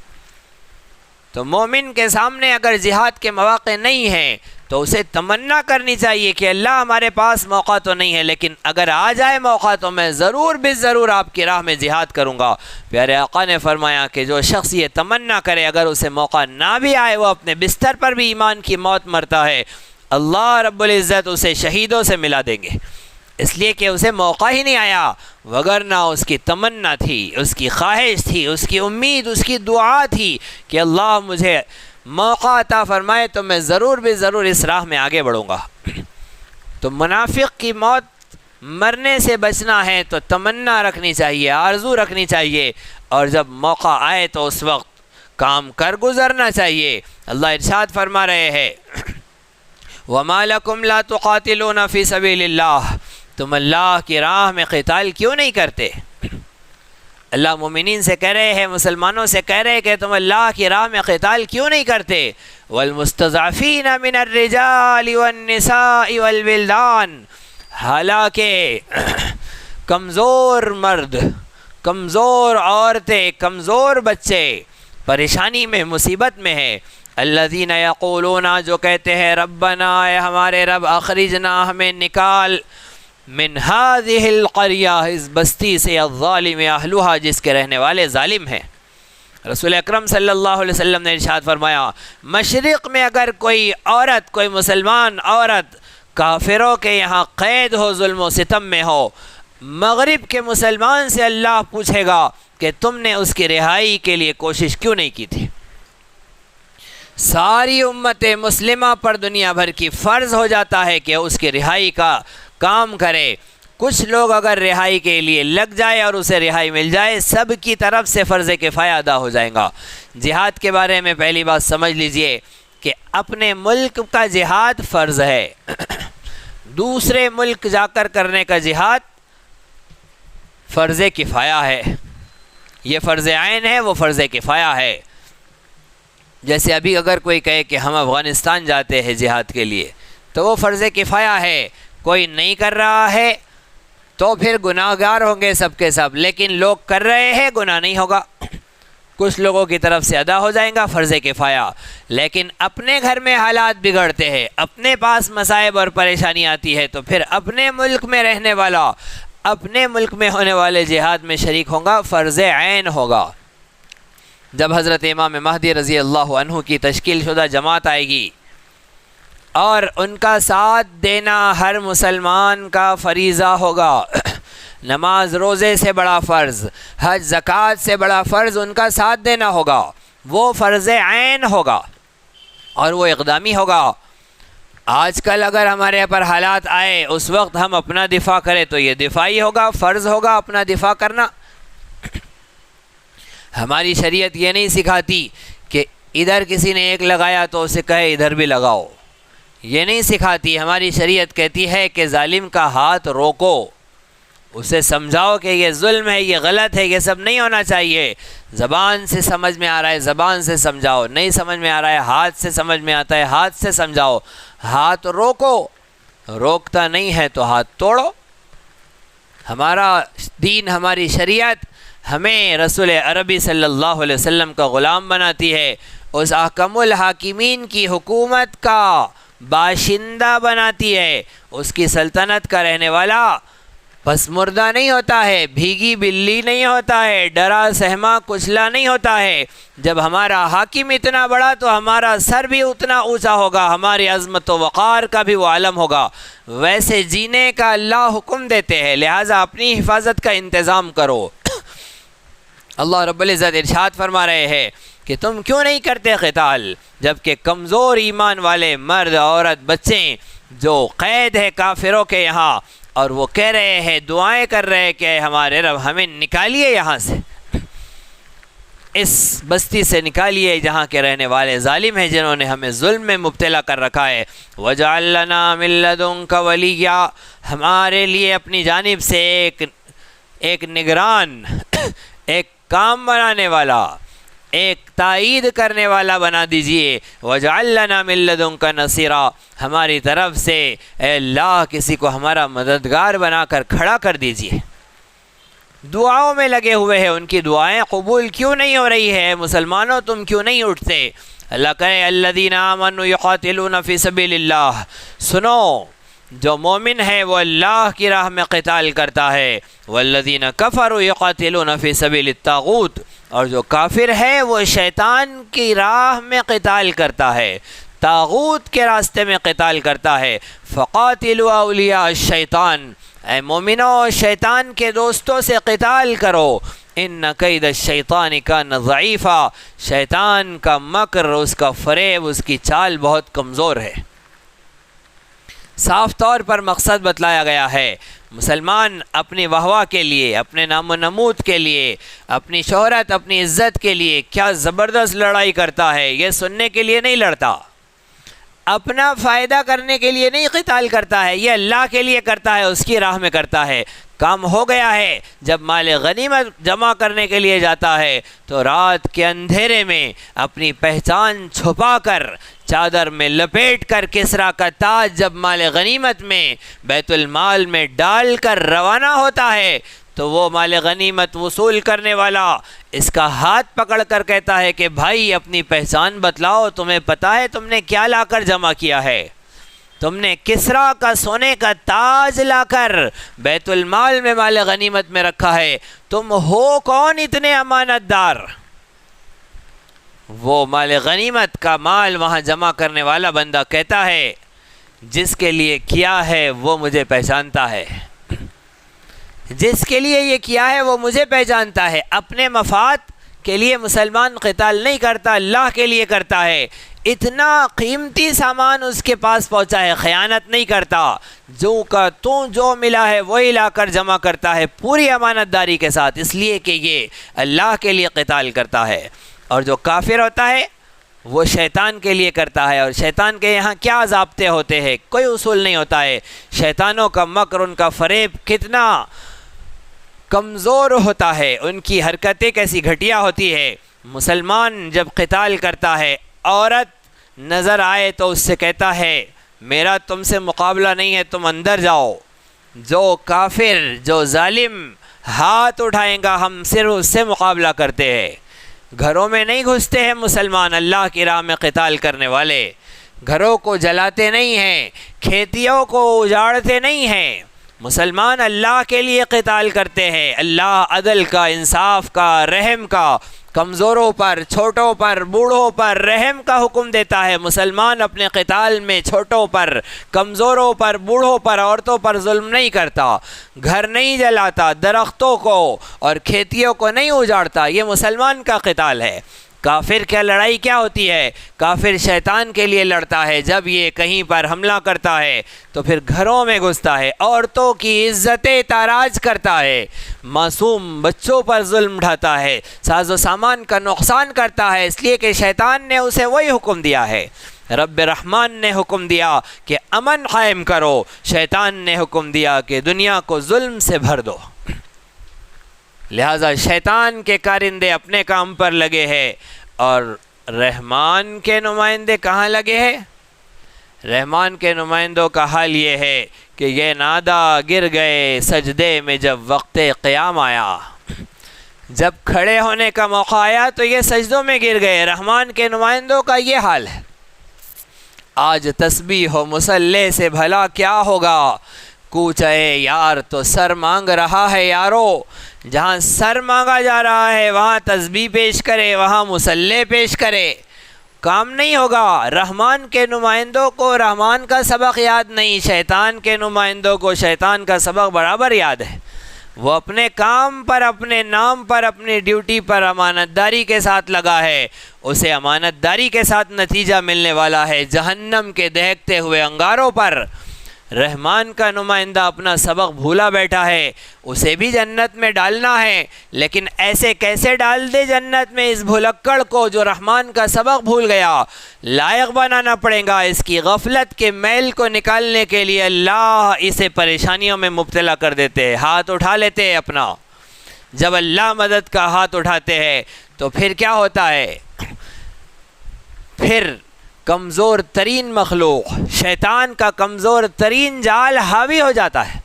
تو مومن کے سامنے اگر جہاد کے مواقع نہیں ہیں تو اسے تمنا کرنی چاہیے کہ اللہ ہمارے پاس موقع تو نہیں ہے، لیکن اگر آ جائے موقع تو میں ضرور بے ضرور آپ کی راہ میں جہاد کروں گا۔ پیارے آقا نے فرمایا کہ جو شخص یہ تمنا کرے، اگر اسے موقع نہ بھی آئے، وہ اپنے بستر پر بھی ایمان کی موت مرتا ہے، اللہ رب العزت اسے شہیدوں سے ملا دیں گے، اس لیے کہ اسے موقع ہی نہیں آیا، وگرنہ اس کی تمنا تھی، اس کی خواہش تھی، اس کی امید، اس کی دعا تھی کہ اللہ مجھے موقع عطا فرمائے تو میں ضرور بھی ضرور اس راہ میں آگے بڑھوں گا۔ تو منافق کی موت مرنے سے بچنا ہے تو تمنا رکھنی چاہیے، آرزو رکھنی چاہیے، اور جب موقع آئے تو اس وقت کام کر گزرنا چاہیے۔ اللہ ارشاد فرما رہے ہیں وَمَا لَكُمْ لَا تُقَاتِلُونَ فِي سَبِيلِ اللَّهِ، تم اللہ کی راہ میں قتال کیوں نہیں کرتے؟ اللہ مومنین سے کہہ رہے ہیں، مسلمانوں سے کہہ رہے ہیں کہ تم اللہ کی راہ میں قتال کیوں نہیں کرتے؟ وَالْمُسْتَضْعَفِينَ مِنَ الرِّجَالِ وَالنِّسَاءِ وَالْوِلْدَانِ، حالانکہ کمزور مرد، کمزور عورتیں، کمزور بچے پریشانی میں، مصیبت میں ہے۔ الذین یقولون، جو کہتے ہیں ربنا، اے ہمارے رب، اخرجنا، ہمیں نکال، من هذه القریہ، اس بستی سے، الظالم اہلها، جس کے رہنے والے ظالم ہیں۔ رسول اکرم صلی اللہ علیہ وسلم نے ارشاد فرمایا مشرق میں اگر کوئی عورت، کوئی مسلمان عورت کافروں کے یہاں قید ہو، ظلم و ستم میں ہو، مغرب کے مسلمان سے اللہ پوچھے گا کہ تم نے اس کی رہائی کے لیے کوشش کیوں نہیں کی تھی؟ ساری امت مسلمہ پر دنیا بھر کی فرض ہو جاتا ہے کہ اس کی رہائی کا کام کرے۔ کچھ لوگ اگر رہائی کے لیے لگ جائے اور اسے رہائی مل جائے، سب کی طرف سے فرض کفایہ ادا ہو جائے گا۔ جہاد کے بارے میں پہلی بات سمجھ لیجئے کہ اپنے ملک کا جہاد فرض ہے، دوسرے ملک جا کر کرنے کا جہاد فرض کفایہ ہے۔ یہ فرض عین ہے، وہ فرض کفایہ ہے۔ جیسے ابھی اگر کوئی کہے کہ ہم افغانستان جاتے ہیں جہاد کے لیے، تو وہ فرض کفایہ ہے۔ کوئی نہیں کر رہا ہے تو پھر گناہ گار ہوں گے سب کے سب، لیکن لوگ کر رہے ہیں، گناہ نہیں ہوگا، کچھ لوگوں کی طرف سے ادا ہو جائیں گا فرض کفایہ۔ لیکن اپنے گھر میں حالات بگڑتے ہیں، اپنے پاس مصائب اور پریشانی آتی ہے، تو پھر اپنے ملک میں رہنے والا، اپنے ملک میں ہونے والے جہاد میں شریک ہوگا، فرض عین ہوگا۔ جب حضرت امام مہدی رضی اللہ عنہ کی تشکیل شدہ جماعت آئے گی اور ان کا ساتھ دینا ہر مسلمان کا فریضہ ہوگا، نماز روزے سے بڑا فرض، حج زکوٰۃ سے بڑا فرض ان کا ساتھ دینا ہوگا، وہ فرض عین ہوگا اور وہ اقدامی ہوگا۔ آج کل اگر ہمارے پر حالات آئے، اس وقت ہم اپنا دفاع کریں تو یہ دفاعی ہوگا، فرض ہوگا اپنا دفاع کرنا۔ ہماری شریعت یہ نہیں سکھاتی کہ ادھر کسی نے ایک لگایا تو اسے کہے ادھر بھی لگاؤ، یہ نہیں سکھاتی۔ ہماری شریعت کہتی ہے کہ ظالم کا ہاتھ روکو، اسے سمجھاؤ کہ یہ ظلم ہے، یہ غلط ہے، یہ سب نہیں ہونا چاہیے۔ زبان سے سمجھ میں آ رہا ہے زبان سے سمجھاؤ، نہیں سمجھ میں آ رہا ہے ہاتھ سے سمجھ میں آتا ہے ہاتھ سے سمجھاؤ۔ ہاتھ روکو، روکتا نہیں ہے تو ہاتھ توڑو۔ ہمارا دین، ہماری شریعت ہمیں رسول عربی صلی اللہ علیہ وسلم کا غلام بناتی ہے، اس احکم الحاکمین کی حکومت کا باشندہ بناتی ہے، اس کی سلطنت کا رہنے والا پس مردہ نہیں ہوتا ہے، بھیگی بلی نہیں ہوتا ہے، ڈرا سہما کچلا نہیں ہوتا ہے۔ جب ہمارا حاکم اتنا بڑا تو ہمارا سر بھی اتنا اونچا ہوگا، ہماری عظمت و وقار کا بھی وہ عالم ہوگا۔ ویسے جینے کا اللہ حکم دیتے ہیں، لہٰذا اپنی حفاظت کا انتظام کرو۔ اللہ رب العزت ارشاد فرما رہے ہیں کہ تم کیوں نہیں کرتے قتال، جبکہ کمزور ایمان والے مرد، عورت، بچے جو قید ہے کافروں کے یہاں، اور وہ کہہ رہے ہیں، دعائیں کر رہے ہیں کہ ہمارے رب ہمیں نکالیے یہاں سے، اس بستی سے نکالیے جہاں کے رہنے والے ظالم ہیں، جنہوں نے ہمیں ظلم میں مبتلا کر رکھا ہے۔ وَاجْعَل لَّنَا مِن لَّدُنكَ وَلِيًّا، ہمارے لیے اپنی جانب سے ایک نگران، ایک کام بنانے والا، ایک تائید کرنے والا بنا دیجئے۔ وَاجْعَل لَّنَا مِن لَّدُنكَ نَصِيرًا، ہماری طرف سے اے اللہ کسی کو ہمارا مددگار بنا کر کھڑا کر دیجئے۔ دعاؤں میں لگے ہوئے ہیں، ان کی دعائیں قبول کیوں نہیں ہو رہی ہے؟ مسلمانوں تم کیوں نہیں اٹھتے؟ اللہ کہے الذین آمنوا یقاتلون فی سبیل اللہ، سنو جو مومن ہے وہ اللہ کی راہ میں قتال کرتا ہے، والذین کفروا یقاتلون فی سبیل الطاغوت، اور جو کافر ہے وہ شیطان کی راہ میں قتال کرتا ہے۔ طاغوت کے راستے میں قتال کرتا ہے۔ فقاتلوا اولیاء الشیطان، اے مومنو شیطان کے دوستوں سے قتال کرو، ان کید الشیطان کان ضعیفا، شیطان کا مکر، اس کا فریب، اس کی چال بہت کمزور ہے۔ صاف طور پر مقصد بتلایا گیا ہے۔ مسلمان اپنی واہ کے لیے، اپنے نام و نمود کے لیے، اپنی شہرت، اپنی عزت کے لیے کیا زبردست لڑائی کرتا ہے، یہ سننے کے لیے نہیں لڑتا، اپنا فائدہ کرنے کے لیے نہیں قتال کرتا ہے، یہ اللہ کے لیے کرتا ہے، اس کی راہ میں کرتا ہے۔ کام ہو گیا ہے، جب مال غنیمت جمع کرنے کے لیے جاتا ہے تو رات کے اندھیرے میں اپنی پہچان چھپا کر، چادر میں لپیٹ کر، کسریٰ کا تاج جب مال غنیمت میں بیت المال میں ڈال کر روانہ ہوتا ہے تو وہ مال غنیمت وصول کرنے والا اس کا ہاتھ پکڑ کر کہتا ہے کہ بھائی اپنی پہچان بتلاؤ، تمہیں پتہ ہے تم نے کیا لا کر جمع کیا ہے؟ تم نے کسریٰ کا سونے کا تاج لا کر بیت المال میں مال غنیمت میں رکھا ہے، تم ہو کون اتنے امانت دار؟ وہ مال غنیمت کا مال وہاں جمع کرنے والا بندہ کہتا ہے جس کے لیے کیا ہے وہ مجھے پہچانتا ہے، جس کے لیے یہ کیا ہے وہ مجھے پہچانتا ہے۔ اپنے مفاد کے لیے مسلمان قتال نہیں کرتا، اللہ کے لیے کرتا ہے۔ اتنا قیمتی سامان اس کے پاس پہنچا ہے، خیانت نہیں کرتا، جو ملا ہے وہی لا کر جمع کرتا ہے پوری امانت داری کے ساتھ، اس لیے کہ یہ اللہ کے لیے قتال کرتا ہے۔ اور جو کافر ہوتا ہے وہ شیطان کے لیے کرتا ہے، اور شیطان کے یہاں کیا ضابطے ہوتے ہیں، کوئی اصول نہیں ہوتا ہے۔ شیطانوں کا مکر، ان کا فریب کتنا کمزور ہوتا ہے، ان کی حرکتیں کیسی گھٹیا ہوتی ہے۔ مسلمان جب قتال کرتا ہے، عورت نظر آئے تو اس سے کہتا ہے میرا تم سے مقابلہ نہیں ہے، تم اندر جاؤ۔ جو کافر، جو ظالم ہاتھ اٹھائیں گا ہم صرف اس سے مقابلہ کرتے ہیں۔ گھروں میں نہیں گھستے ہیں مسلمان، اللہ کی راہ میں قتال کرنے والے گھروں کو جلاتے نہیں ہیں، کھیتیوں کو اجاڑتے نہیں ہیں۔ مسلمان اللہ کے لیے قتال کرتے ہیں، اللہ عدل کا، انصاف کا، رحم کا، کمزوروں پر، چھوٹوں پر، بوڑھوں پر رحم کا حکم دیتا ہے۔ مسلمان اپنے قتال میں چھوٹوں پر، کمزوروں پر، بوڑھوں پر، عورتوں پر ظلم نہیں کرتا، گھر نہیں جلاتا، درختوں کو اور کھیتیوں کو نہیں اجاڑتا، یہ مسلمان کا قتال ہے۔ کافر کیا لڑائی کیا ہوتی ہے؟ کافر شیطان کے لیے لڑتا ہے، جب یہ کہیں پر حملہ کرتا ہے تو پھر گھروں میں گھستا ہے، عورتوں کی عزتیں تاراج کرتا ہے، معصوم بچوں پر ظلم ڈھاتا ہے، ساز و سامان کا نقصان کرتا ہے، اس لیے کہ شیطان نے اسے وہی حکم دیا ہے۔ رب رحمان نے حکم دیا کہ امن قائم کرو، شیطان نے حکم دیا کہ دنیا کو ظلم سے بھر دو۔ لہذا شیطان کے کارندے اپنے کام پر لگے ہیں اور رحمان کے نمائندے کہاں لگے ہیں؟ رحمان کے نمائندوں کا حال یہ ہے کہ یہ نادا گر گئے سجدے میں جب وقت قیام آیا، جب کھڑے ہونے کا موقع آیا تو یہ سجدوں میں گر گئے۔ رحمان کے نمائندوں کا یہ حال ہے۔ آج تسبیح و مصلی سے بھلا کیا ہوگا، کوچے یار تو سر مانگ رہا ہے یارو، جہاں سر مانگا جا رہا ہے وہاں تسبیح پیش کرے، وہاں مصلی پیش کرے، کام نہیں ہوگا۔ رحمان کے نمائندوں کو رحمان کا سبق یاد نہیں، شیطان کے نمائندوں کو شیطان کا سبق برابر یاد ہے۔ وہ اپنے کام پر، اپنے نام پر، اپنی ڈیوٹی پر امانت داری کے ساتھ لگا ہے، اسے امانت داری کے ساتھ نتیجہ ملنے والا ہے جہنم کے دہکتے ہوئے انگاروں پر۔ رحمان کا نمائندہ اپنا سبق بھولا بیٹھا ہے، اسے بھی جنت میں ڈالنا ہے، لیکن ایسے کیسے ڈال دے جنت میں اس بھلکڑ کو جو رحمان کا سبق بھول گیا؟ لائق بنانا پڑے گا، اس کی غفلت کے میل کو نکالنے کے لیے اللہ اسے پریشانیوں میں مبتلا کر دیتے ہیں، ہاتھ اٹھا لیتے ہیں اپنا۔ جب اللہ مدد کا ہاتھ اٹھاتے ہیں تو پھر کیا ہوتا ہے؟ پھر کمزور ترین مخلوق، شیطان کا کمزور ترین جال حاوی ہو جاتا ہے۔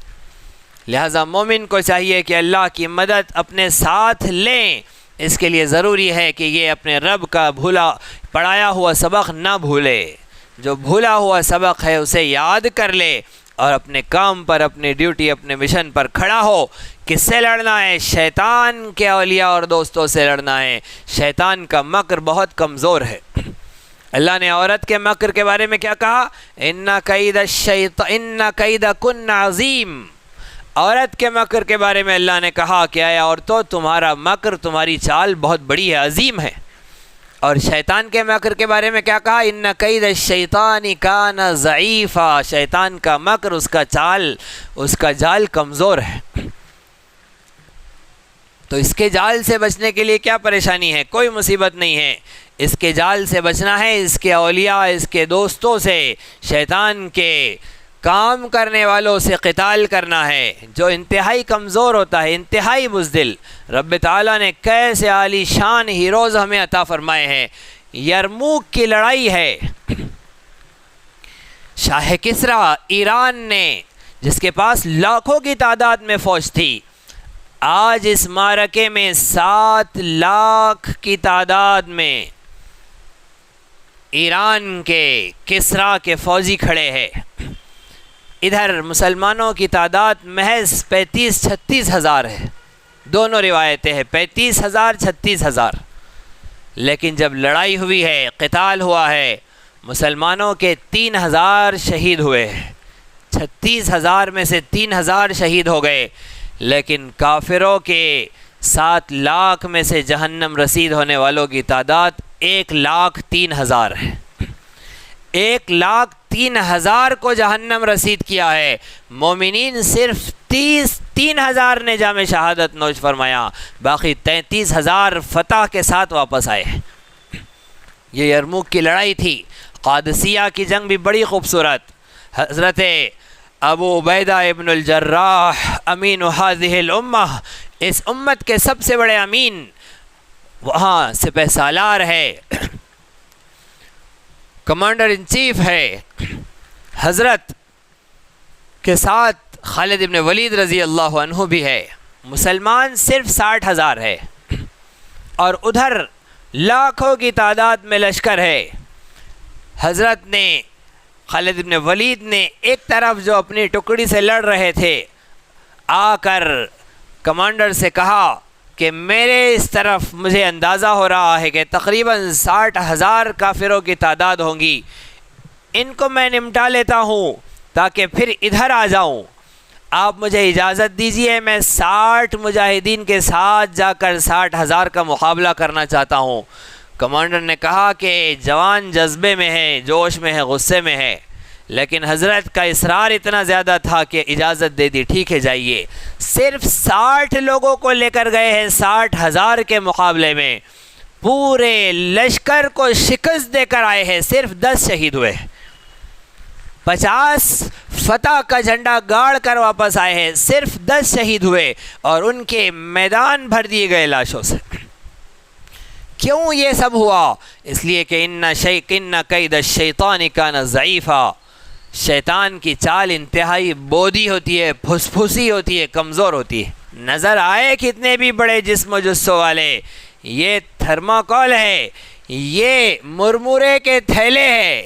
لہذا مومن کو چاہیے کہ اللہ کی مدد اپنے ساتھ لیں، اس کے لیے ضروری ہے کہ یہ اپنے رب کا پڑھایا ہوا سبق نہ بھولے، جو بھولا ہوا سبق ہے اسے یاد کر لے اور اپنے کام پر، اپنی ڈیوٹی، اپنے مشن پر کھڑا ہو۔ کس سے لڑنا ہے؟ شیطان کے اولیاء اور دوستوں سے لڑنا ہے۔ شیطان کا مکر بہت کمزور ہے۔ اللہ نے عورت کے مکر کے بارے میں کیا کہا؟ ان کیدکن عظیم۔ عورت کے مکر کے بارے میں اللہ نے کہا کہ اے عورتوں تمہارا مکر، تمہاری چال بہت بڑی ہے، عظیم ہے۔ اور شیطان کے مکر کے بارے میں کیا کہا؟ ان کید الشیطان کان ضعیفا، شیطان کا مکر، اس کا چال، اس کا جال کمزور ہے۔ تو اس کے جال سے بچنے کے لیے کیا پریشانی ہے؟ کوئی مصیبت نہیں ہے۔ اس کے جال سے بچنا ہے، اس کے اولیاء، اس کے دوستوں سے، شیطان کے کام کرنے والوں سے قتال کرنا ہے، جو انتہائی کمزور ہوتا ہے، انتہائی بزدل۔ رب تعالیٰ نے کیسے عالی شان ہیروز ہمیں عطا فرمائے ہیں۔ یرموک کی لڑائی ہے، شاہ کسریٰ ایران نے، جس کے پاس لاکھوں کی تعداد میں فوج تھی، آج اس معرکے میں 7 لاکھ کی تعداد میں ایران کے کسریٰ کے فوجی کھڑے ہیں۔ ادھر مسلمانوں کی تعداد محض 35-36 ہزار ہے، دونوں روایتیں ہیں، 35,000 36,000۔ لیکن جب لڑائی ہوئی ہے، قتال ہوا ہے، مسلمانوں کے 3,000 شہید ہوئے، 36,000 میں سے 3,000 شہید ہو گئے، لیکن کافروں کے 7 لاکھ میں سے جہنم رسید ہونے والوں کی تعداد 1,03,000 ہے۔ 1,03,000 کو جہنم رسید کیا ہے۔ مومنین صرف 3,000 نے جام شہادت نوش فرمایا، باقی 33,000 فتح کے ساتھ واپس آئے۔ یہ یرموک کی لڑائی تھی۔ قادسیہ کی جنگ بھی بڑی خوبصورت۔ حضرت ابو عبیدہ ابن الجراح امین هذه الامہ، اس امت کے سب سے بڑے امین، وہاں سپہ سالار ہے، کمانڈر ان چیف ہے۔ حضرت کے ساتھ خالد ابن ولید رضی اللہ عنہ بھی ہے۔ مسلمان صرف 60,000 ہے، اور ادھر لاکھوں کی تعداد میں لشکر ہے۔ حضرت نے، خالد ابن ولید نے ایک طرف جو اپنی ٹکڑی سے لڑ رہے تھے، آ کر کمانڈر سے کہا کہ میرے اس طرف مجھے اندازہ ہو رہا ہے کہ تقریباً 60,000 کافروں کی تعداد ہوں گی، ان کو میں نمٹا لیتا ہوں تاکہ پھر ادھر آ جاؤں، آپ مجھے اجازت دیجئے، میں 60 مجاہدین کے ساتھ جا کر 60,000 کا مقابلہ کرنا چاہتا ہوں۔ کمانڈر نے کہا کہ جوان جذبے میں ہے، جوش میں ہے، غصے میں ہے، لیکن حضرت کا اصرار اتنا زیادہ تھا کہ اجازت دے دی، ٹھیک ہے جائیے۔ صرف 60 لوگوں کو لے کر گئے ہیں 60,000 کے مقابلے میں، پورے لشکر کو شکست دے کر آئے ہیں، صرف 10 شہید ہوئے، 50 فتح کا جھنڈا گاڑ کر واپس آئے ہیں، صرف 10 شہید ہوئے، اور ان کے میدان بھر دیے گئے لاشوں سے۔ کیوں یہ سب ہوا؟ اس لیے کہ ان کید الشیطان کان ضعیفا، شیطان کی چال انتہائی بودی ہوتی ہے، پھسپھسی ہوتی ہے، کمزور ہوتی ہے۔ نظر آئے کتنے بھی بڑے جسم و جثوں والے، یہ تھرماکول ہے، یہ مرمورے کے تھیلے ہیں،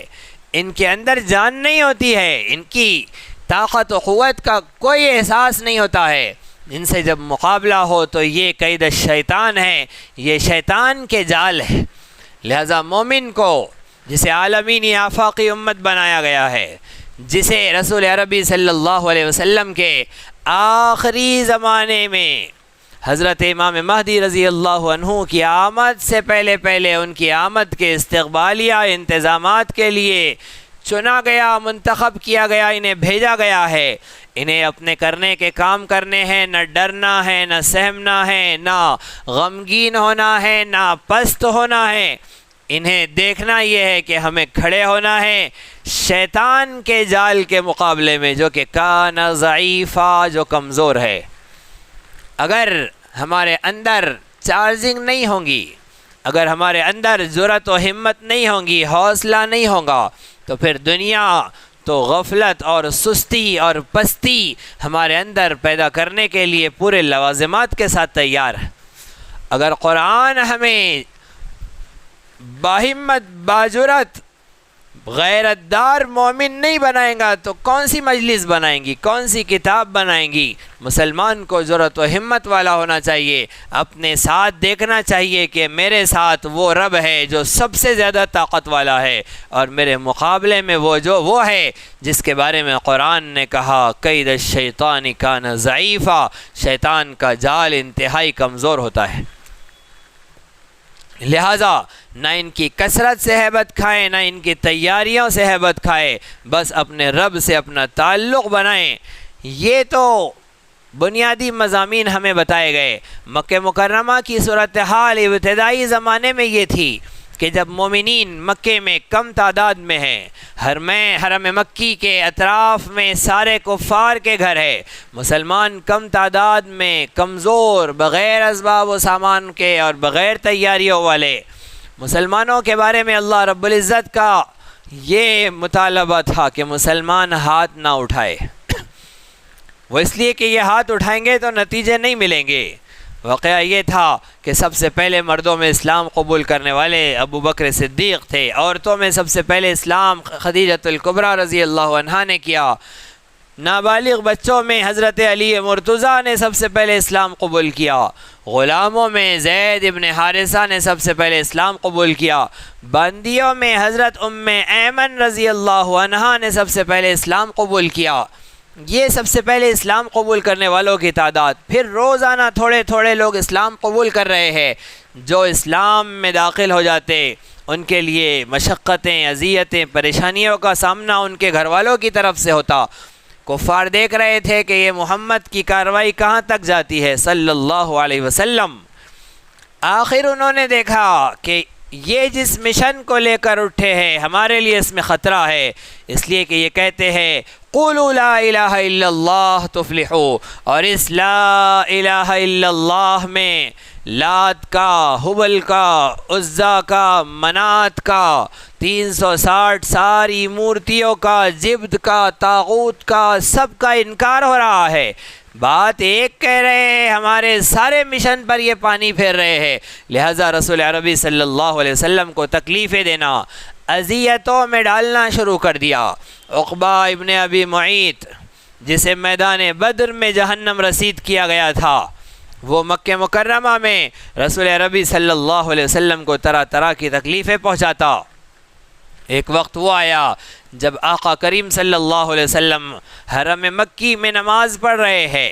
ان کے اندر جان نہیں ہوتی ہے، ان کی طاقت و قوت کا کوئی احساس نہیں ہوتا ہے۔ ان سے جب مقابلہ ہو تو یہ قید الشیطان ہے، یہ شیطان کے جال ہے۔ لہذا مومن کو، جسے عالمین آفاقی امت بنایا گیا ہے، جسے رسول عربی صلی اللہ علیہ وسلم کے آخری زمانے میں حضرت امام مہدی رضی اللہ عنہ کی آمد سے پہلے ان کی آمد کے استقبالیہ انتظامات کے لیے چنا گیا، منتخب کیا گیا، انہیں بھیجا گیا ہے۔ انہیں اپنے کرنے کے کام کرنے ہیں، نہ ڈرنا ہے، نہ سہمنا ہے، نہ غمگین ہونا ہے، نہ پست ہونا ہے۔ انہیں دیکھنا یہ ہے کہ ہمیں کھڑے ہونا ہے شیطان کے جال کے مقابلے میں، جو کہ کان ضعیفا، جو کمزور ہے۔ اگر ہمارے اندر چارجنگ نہیں ہوں گی، اگر ہمارے اندر جرأت و ہمت نہیں ہوں گی، حوصلہ نہیں ہوگا، تو پھر دنیا تو غفلت اور سستی اور پستی ہمارے اندر پیدا کرنے کے لیے پورے لوازمات کے ساتھ تیار ہے۔ اگر قرآن ہمیں باہمت، باجرت غیرت دار مومن نہیں بنائیں گا تو کون سی مجلس بنائیں گی، کون سی کتاب بنائیں گی؟ مسلمان کو جرأت و ہمت والا ہونا چاہیے، اپنے ساتھ دیکھنا چاہیے کہ میرے ساتھ وہ رب ہے جو سب سے زیادہ طاقت والا ہے، اور میرے مقابلے میں وہ ہے جس کے بارے میں قرآن نے کہا قید الشیطان کان ضعیفا، شیطان کا جال انتہائی کمزور ہوتا ہے۔ لہٰذا نہ ان کی کثرت سے ہیبت کھائیں، نہ ان کی تیاریوں سے ہیبت کھائیں، بس اپنے رب سے اپنا تعلق بنائیں۔ یہ تو بنیادی مضامین ہمیں بتائے گئے۔ مکہ مکرمہ کی صورتحال ابتدائی زمانے میں یہ تھی کہ جب مومنین مکے میں کم تعداد میں ہیں، حرم مکی کے اطراف میں سارے کفار کے گھر ہے، مسلمان کم تعداد میں کمزور، بغیر اسباب و سامان کے اور بغیر تیاریوں والے، مسلمانوں کے بارے میں اللہ رب العزت کا یہ مطالبہ تھا کہ مسلمان ہاتھ نہ اٹھائے۔ وہ اس لیے کہ یہ ہاتھ اٹھائیں گے تو نتیجے نہیں ملیں گے۔ واقعہ یہ تھا کہ سب سے پہلے مردوں میں اسلام قبول کرنے والے ابو بکر صدیق تھے، عورتوں میں سب سے پہلے اسلام خدیجۃ الکبریٰ رضی اللہ عنہا نے کیا، نابالغ بچوں میں حضرت علی مرتضیٰ نے سب سے پہلے اسلام قبول کیا، غلاموں میں زید ابن حارثہ نے سب سے پہلے اسلام قبول کیا، بندیوں میں حضرت ام ایمن رضی اللہ عنہا نے سب سے پہلے اسلام قبول کیا۔ یہ سب سے پہلے اسلام قبول کرنے والوں کی تعداد، پھر روزانہ تھوڑے تھوڑے لوگ اسلام قبول کر رہے ہیں۔ جو اسلام میں داخل ہو جاتے ان کے لیے مشقتیں، اذیتیں، پریشانیوں کا سامنا ان کے گھر والوں کی طرف سے ہوتا۔ کفار دیکھ رہے تھے کہ یہ محمد کی کارروائی کہاں تک جاتی ہے صلی اللہ علیہ وسلم۔ آخر انہوں نے دیکھا کہ یہ جس مشن کو لے کر اٹھے ہیں ہمارے لیے اس میں خطرہ ہے، اس لیے کہ یہ کہتے ہیں قولوا لا الہ الا اللہ تفلحوا، اور اس لا الہ الا اللہ میں لات کا، حبل کا، عزا کا، منات کا، 360 ساری مورتیوں کا، جبت کا، طاغوت کا، سب کا انکار ہو رہا ہے۔ بات ایک کہہ رہے ہیں، ہمارے سارے مشن پر یہ پانی پھیر رہے ہیں۔ لہٰذا رسول عربی صلی اللہ علیہ وسلم کو تکلیفیں دینا، اذیتوں میں ڈالنا شروع کر دیا۔ عقبہ ابن ابی معیط جسے میدان بدر میں جہنم رسید کیا گیا تھا، وہ مکہ مکرمہ میں رسول عربی صلی اللہ علیہ وسلم کو طرح طرح کی تکلیفیں پہنچاتا۔ ایک وقت وہ آیا جب آقا کریم صلی اللہ علیہ وسلم حرم مکی میں نماز پڑھ رہے ہیں،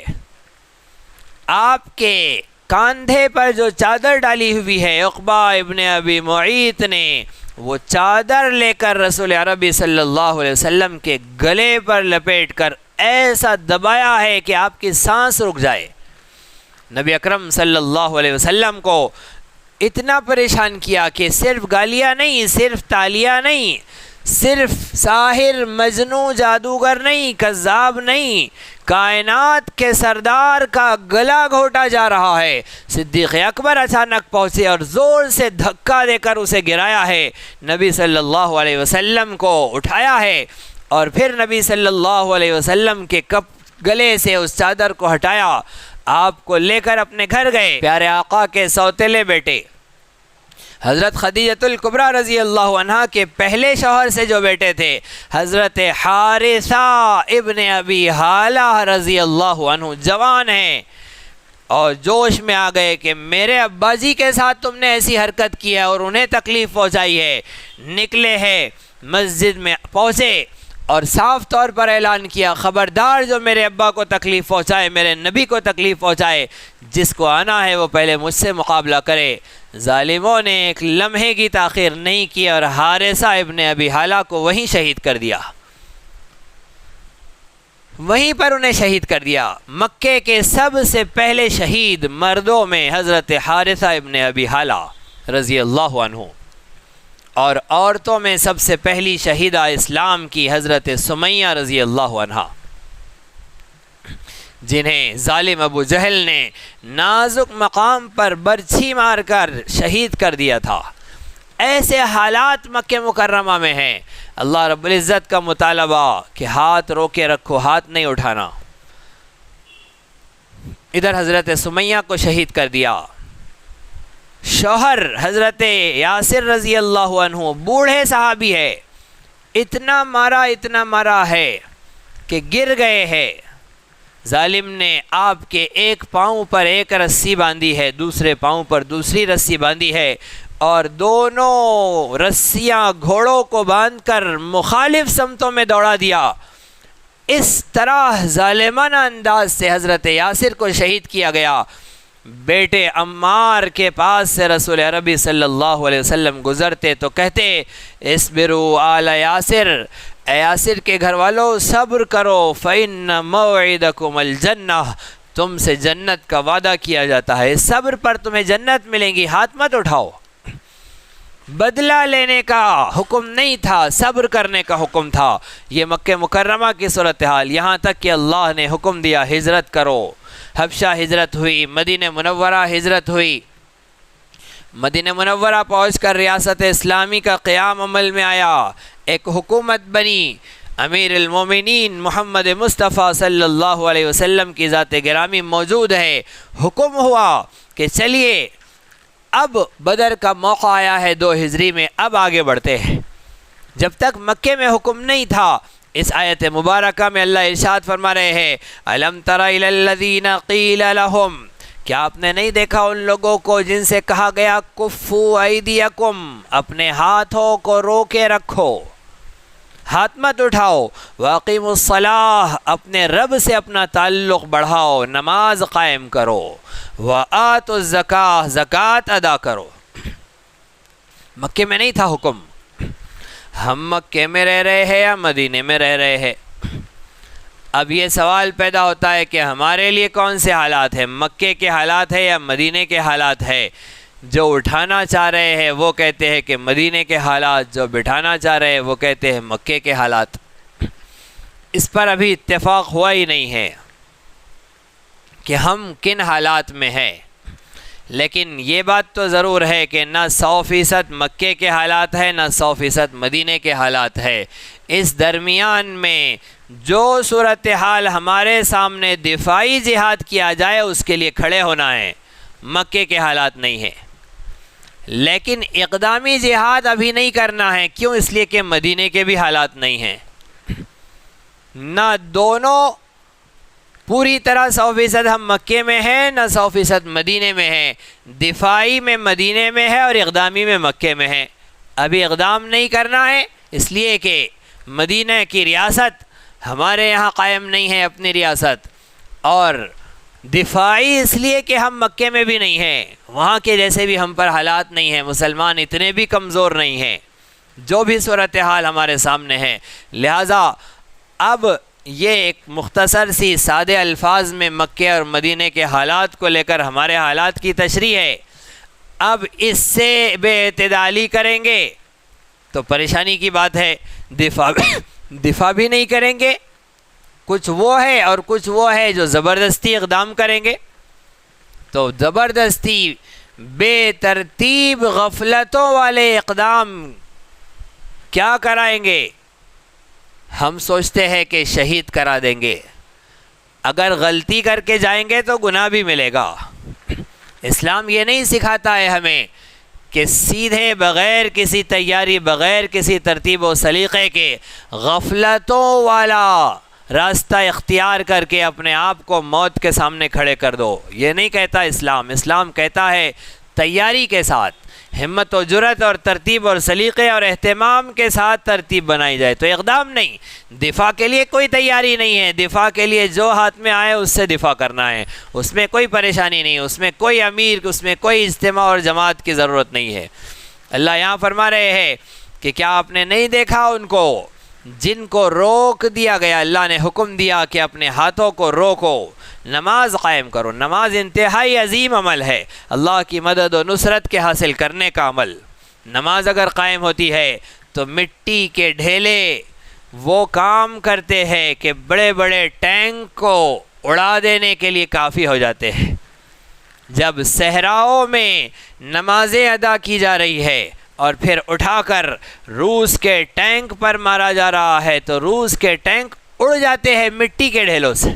آپ کے کاندھے پر جو چادر ڈالی ہوئی ہے، عقبہ ابن ابی معیط نے وہ چادر لے کر رسول عربی صلی اللہ علیہ وسلم کے گلے پر لپیٹ کر ایسا دبایا ہے کہ آپ کی سانس رک جائے۔ نبی اکرم صلی اللہ علیہ وسلم کو اتنا پریشان کیا کہ صرف گالیاں نہیں، صرف تالیاں نہیں، صرف ساحر، مجنوں، جادوگر نہیں، کذاب نہیں، کائنات کے سردار کا گلا گھوٹا جا رہا ہے۔ صدیق اکبر اچانک پہنچے اور زور سے دھکا دے کر اسے گرایا ہے، نبی صلی اللہ علیہ وسلم کو اٹھایا ہے، اور پھر نبی صلی اللہ علیہ وسلم کے گلے سے اس چادر کو ہٹایا، آپ کو لے کر اپنے گھر گئے۔ پیارے آقا کے سوتیلے بیٹے حضرت خدیجۃ الکبریٰ رضی اللہ عنہا کے پہلے شوہر سے جو بیٹے تھے، حضرت حارثہ ابن ابی حالہ رضی اللہ عنہ، جوان ہیں اور جوش میں آ گئے کہ میرے ابا جی کے ساتھ تم نے ایسی حرکت کی ہے اور انہیں تکلیف پہنچائی ہے۔ نکلے ہیں، مسجد میں پہنچے اور صاف طور پر اعلان کیا، خبردار جو میرے ابا کو تکلیف پہنچائے، میرے نبی کو تکلیف پہنچائے، جس کو آنا ہے وہ پہلے مجھ سے مقابلہ کرے۔ ظالموں نے ایک لمحے کی تاخیر نہیں کی اور حارثہ ابن ابی حالہ کو وہیں شہید کر دیا، وہیں پر انہیں شہید کر دیا۔ مکے کے سب سے پہلے شہید مردوں میں حضرت حارثہ ابن ابی حالہ رضی اللہ عنہ، اور عورتوں میں سب سے پہلی شہیدہ اسلام کی حضرت سمیہ رضی اللہ عنہا، جنہیں ظالم ابو جہل نے نازک مقام پر برچھی مار کر شہید کر دیا تھا۔ ایسے حالات مکہ مکرمہ میں ہیں۔ اللہ رب العزت کا مطالبہ کہ ہاتھ روکے رکھو، ہاتھ نہیں اٹھانا۔ ادھر حضرت سمیہ کو شہید کر دیا۔ شوہر حضرت یاسر رضی اللہ عنہ بوڑھے صحابی ہے، اتنا مارا ہے کہ گر گئے ہیں۔ ظالم نے آپ کے ایک پاؤں پر ایک رسی باندھی ہے، دوسرے پاؤں پر دوسری رسی باندھی ہے، اور دونوں رسیاں گھوڑوں کو باندھ کر مخالف سمتوں میں دوڑا دیا۔ اس طرح ظالمانہ انداز سے حضرت یاسر کو شہید کیا گیا۔ بیٹے عمار کے پاس سے رسول عربی صلی اللہ علیہ وسلم گزرتے تو کہتے اصبروا آل یاسر، اے یاسر کے گھر والوں صبر کرو، فإن موعدکم الجنہ، تم سے جنت کا وعدہ کیا جاتا ہے، صبر پر تمہیں جنت ملیں گی، ہاتھ مت اٹھاؤ۔ بدلہ لینے کا حکم نہیں تھا، صبر کرنے کا حکم تھا۔ یہ مکہ مکرمہ کی صورتحال، یہاں تک کہ اللہ نے حکم دیا ہجرت کرو۔ حبشہ ہجرت ہوئی، مدینہ منورہ ہجرت ہوئی۔ مدینہ منورہ پہنچ کر ریاست اسلامی کا قیام عمل میں آیا، ایک حکومت بنی۔ امیر المومنین محمد مصطفیٰ صلی اللہ علیہ وسلم کی ذات گرامی موجود ہے۔ حکم ہوا کہ چلیے اب بدر کا موقع آیا ہے 2 ہجری میں، اب آگے بڑھتے ہیں۔ جب تک مکے میں حکم نہیں تھا، اس آیت مبارکہ میں اللہ ارشاد فرما رہے ہیں الم تر الی الذین قیل لهم، کیا آپ نے نہیں دیکھا ان لوگوں کو جن سے کہا گیا کفوا ایدیکم، اپنے ہاتھوں کو روکے رکھو، ہاتھ مت اٹھاؤ، واقیموا الصلاۃ، اپنے رب سے اپنا تعلق بڑھاؤ، نماز قائم کرو، وآتوا الزکاۃ، زکوٰۃ ادا کرو۔ مکے میں نہیں تھا حکم، ہم مکے میں رہ رہے ہیں یا مدینے میں رہ رہے ہیں؟ اب یہ سوال پیدا ہوتا ہے کہ ہمارے لیے کون سے حالات ہیں، مکے کے حالات ہیں یا مدینے کے حالات ہیں؟ جو اٹھانا چاہ رہے ہیں وہ کہتے ہیں کہ مدینے کے حالات، جو بٹھانا چاہ رہے ہیں وہ کہتے ہیں مکے کے حالات۔ اس پر ابھی اتفاق ہوا ہی نہیں ہے کہ ہم کن حالات میں ہیں، لیکن یہ بات تو ضرور ہے کہ نہ 100% مکے کے حالات ہیں، نہ 100% مدینے کے حالات ہے۔ اس درمیان میں جو صورتحال ہمارے سامنے دفاعی جہاد کیا جائے اس کے لیے کھڑے ہونا ہے، مکے کے حالات نہیں ہیں۔ لیکن اقدامی جہاد ابھی نہیں کرنا ہے، کیوں؟ اس لیے کہ مدینے کے بھی حالات نہیں ہیں، نہ دونوں پوری طرح 100% ہم مکے میں ہیں، نہ 100% مدینے میں ہیں۔ دفاعی میں مدینے میں ہے اور اقدامی میں مکے میں ہے۔ ابھی اقدام نہیں کرنا ہے اس لیے کہ مدینہ کی ریاست ہمارے یہاں قائم نہیں ہے، اپنی ریاست، اور دفاعی اس لیے کہ ہم مکے میں بھی نہیں ہیں، وہاں کے جیسے بھی ہم پر حالات نہیں ہیں، مسلمان اتنے بھی کمزور نہیں ہیں، جو بھی صورتحال ہمارے سامنے ہے۔ لہٰذا اب یہ ایک مختصر سی سادے الفاظ میں مکے اور مدینے کے حالات کو لے کر ہمارے حالات کی تشریح ہے۔ اب اس سے بے اعتدالی کریں گے تو پریشانی کی بات ہے، دفاع بھی نہیں کریں گے، کچھ وہ ہے اور کچھ وہ ہے جو زبردستی اقدام کریں گے، تو زبردستی بے ترتیب غفلتوں والے اقدام کیا کرائیں گے؟ ہم سوچتے ہیں کہ شہید کرا دیں گے، اگر غلطی کر کے جائیں گے تو گناہ بھی ملے گا۔ اسلام یہ نہیں سکھاتا ہے ہمیں کہ سیدھے بغیر کسی تیاری، بغیر کسی ترتیب و سلیقے کے غفلتوں والا راستہ اختیار کر کے اپنے آپ کو موت کے سامنے کھڑے کر دو، یہ نہیں کہتا اسلام۔ اسلام کہتا ہے تیاری کے ساتھ، ہمت و جرأت اور ترتیب اور سلیقے اور اہتمام کے ساتھ ترتیب بنائی جائے، تو اقدام نہیں۔ دفاع کے لیے کوئی تیاری نہیں ہے، دفاع کے لیے جو ہاتھ میں آئے اس سے دفاع کرنا ہے، اس میں کوئی پریشانی نہیں، اس میں کوئی امیر، اس میں کوئی اجتماع اور جماعت کی ضرورت نہیں ہے۔ اللہ یہاں فرما رہے ہیں کہ کیا آپ نے نہیں دیکھا ان کو جن کو روک دیا گیا، اللہ نے حکم دیا کہ اپنے ہاتھوں کو روکو، نماز قائم کرو۔ نماز انتہائی عظیم عمل ہے، اللہ کی مدد و نصرت کے حاصل کرنے کا عمل۔ نماز اگر قائم ہوتی ہے تو مٹی کے ڈھیلے وہ کام کرتے ہیں کہ بڑے بڑے ٹینک کو اڑا دینے کے لیے کافی ہو جاتے ہیں۔ جب صحراؤں میں نمازیں ادا کی جا رہی ہے اور پھر اٹھا کر روس کے ٹینک پر مارا جا رہا ہے تو روس کے ٹینک اڑ جاتے ہیں مٹی کے ڈھیلوں سے۔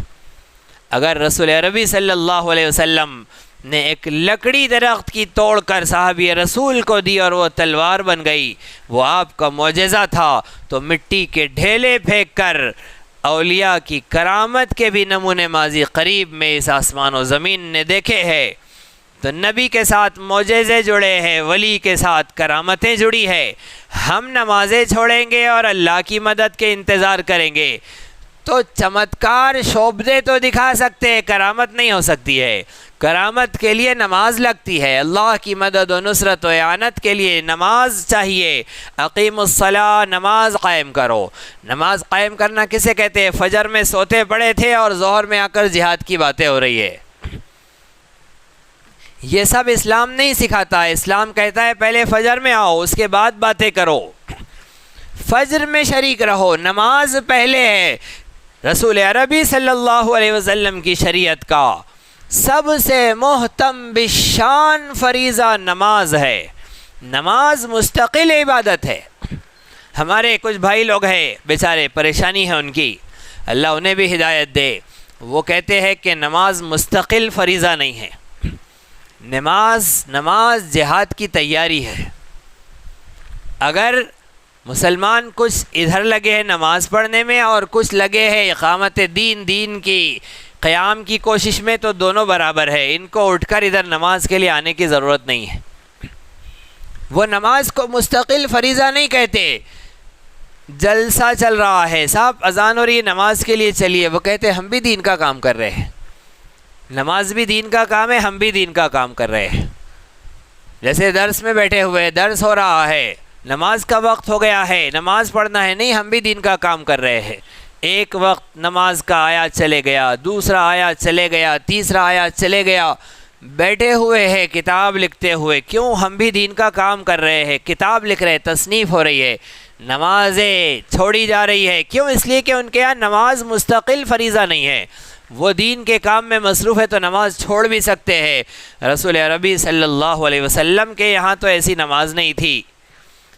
اگر رسول عربی صلی اللہ علیہ وسلم نے ایک لکڑی درخت کی توڑ کر صحابی رسول کو دی اور وہ تلوار بن گئی، وہ آپ کا معجزہ تھا۔ تو مٹی کے ڈھیلے پھینک کر اولیاء کی کرامت کے بھی نمونے ماضی قریب میں اس آسمان و زمین نے دیکھے ہیں۔ تو نبی کے ساتھ معجزے جڑے ہیں، ولی کے ساتھ کرامتیں جڑی ہے۔ ہم نمازیں چھوڑیں گے اور اللہ کی مدد کے انتظار کریں گے تو چمتکار شعبدے تو دکھا سکتے ہیں، کرامت نہیں ہو سکتی ہے۔ کرامت کے لیے نماز لگتی ہے، اللہ کی مدد و نصرت و اعانت کے لیے نماز چاہیے۔ اقیم الصلاۃ، نماز قائم کرو۔ نماز قائم کرنا کسے کہتے ہیں؟ فجر میں سوتے پڑے تھے اور ظہر میں آ کر جہاد کی باتیں ہو رہی ہے۔ یہ سب اسلام نہیں سکھاتا۔ اسلام کہتا ہے پہلے فجر میں آؤ، اس کے بعد باتیں کرو، فجر میں شریک رہو، نماز پہلے ہے۔ رسول عربی صلی اللہ علیہ وسلم کی شریعت کا سب سے محتم بشان فریضہ نماز ہے۔ نماز مستقل عبادت ہے۔ ہمارے کچھ بھائی لوگ ہیں بیچارے، پریشانی ہے ان کی، اللہ انہیں بھی ہدایت دے، وہ کہتے ہیں کہ نماز مستقل فریضہ نہیں ہے۔ نماز جہاد کی تیاری ہے۔ اگر مسلمان کچھ ادھر لگے ہیں نماز پڑھنے میں اور کچھ لگے ہیں اقامت دین کی قیام کی کوشش میں، تو دونوں برابر ہے، ان کو اٹھ کر ادھر نماز کے لیے آنے کی ضرورت نہیں ہے۔ وہ نماز کو مستقل فریضہ نہیں کہتے۔ جلسہ چل رہا ہے، صاحب اذان ہو رہی ہے نماز کے لیے چلیے، وہ کہتے ہم بھی دین کا کام کر رہے ہیں، نماز بھی دین کا کام ہے، ہم بھی دین کا کام کر رہے ہیں۔ جیسے درس میں بیٹھے ہوئے، درس ہو رہا ہے، نماز کا وقت ہو گیا ہے، نماز پڑھنا ہے، نہیں ہم بھی دین کا کام کر رہے ہیں۔ ایک وقت نماز کا آیا چلے گیا، دوسرا آیا چلے گیا، تیسرا آیا چلے گیا، بیٹھے ہوئے ہیں کتاب لکھتے ہوئے، کیوں؟ ہم بھی دین کا کام کر رہے ہیں، کتاب لکھ رہے ہیں، تصنیف ہو رہی ہے، نمازیں چھوڑی جا رہی ہے، کیوں؟ اس لیے کہ ان کے یہاں نماز مستقل فریضہ نہیں ہے، وہ دین کے کام میں مصروف ہے تو نماز چھوڑ بھی سکتے ہیں۔ رسول عربی صلی اللہ علیہ وسلم کے یہاں تو ایسی نماز نہیں تھی۔